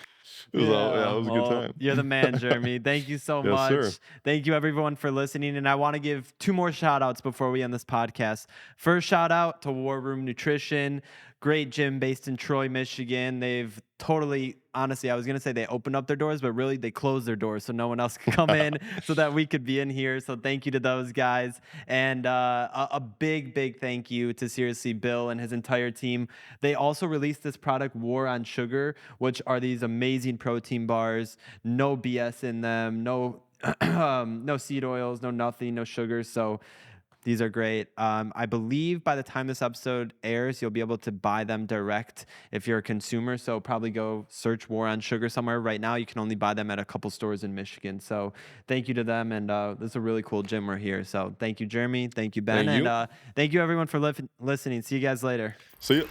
S2: It was a good time.
S1: You're the man, Jeremy. Thank you so much.
S2: Sir.
S1: Thank you, everyone, for listening. And I want to give 2 more shout outs before we end this podcast. First shout out to War Room Nutrition. great gym based in Troy, Michigan. They've totally, honestly, I was going to say they opened up their doors, but really they closed their doors so no one else could come in so that we could be in here. So thank you to those guys. And a big thank you to seriously Bill and his entire team. They also released this product, War on Sugar, which are these amazing protein bars, no BS in them, no no seed oils, no nothing, no sugar. So these are great. I believe by the time this episode airs, you'll be able to buy them direct if you're a consumer. So probably go search War on Sugar somewhere. Right now, you can only buy them at a couple stores in Michigan. So thank you to them. And this is a really cool gym we're here. So thank you, Jeremy. Thank you, Ben.
S2: Thank you.
S1: And thank you, everyone, for listening. See you guys later.
S2: See you.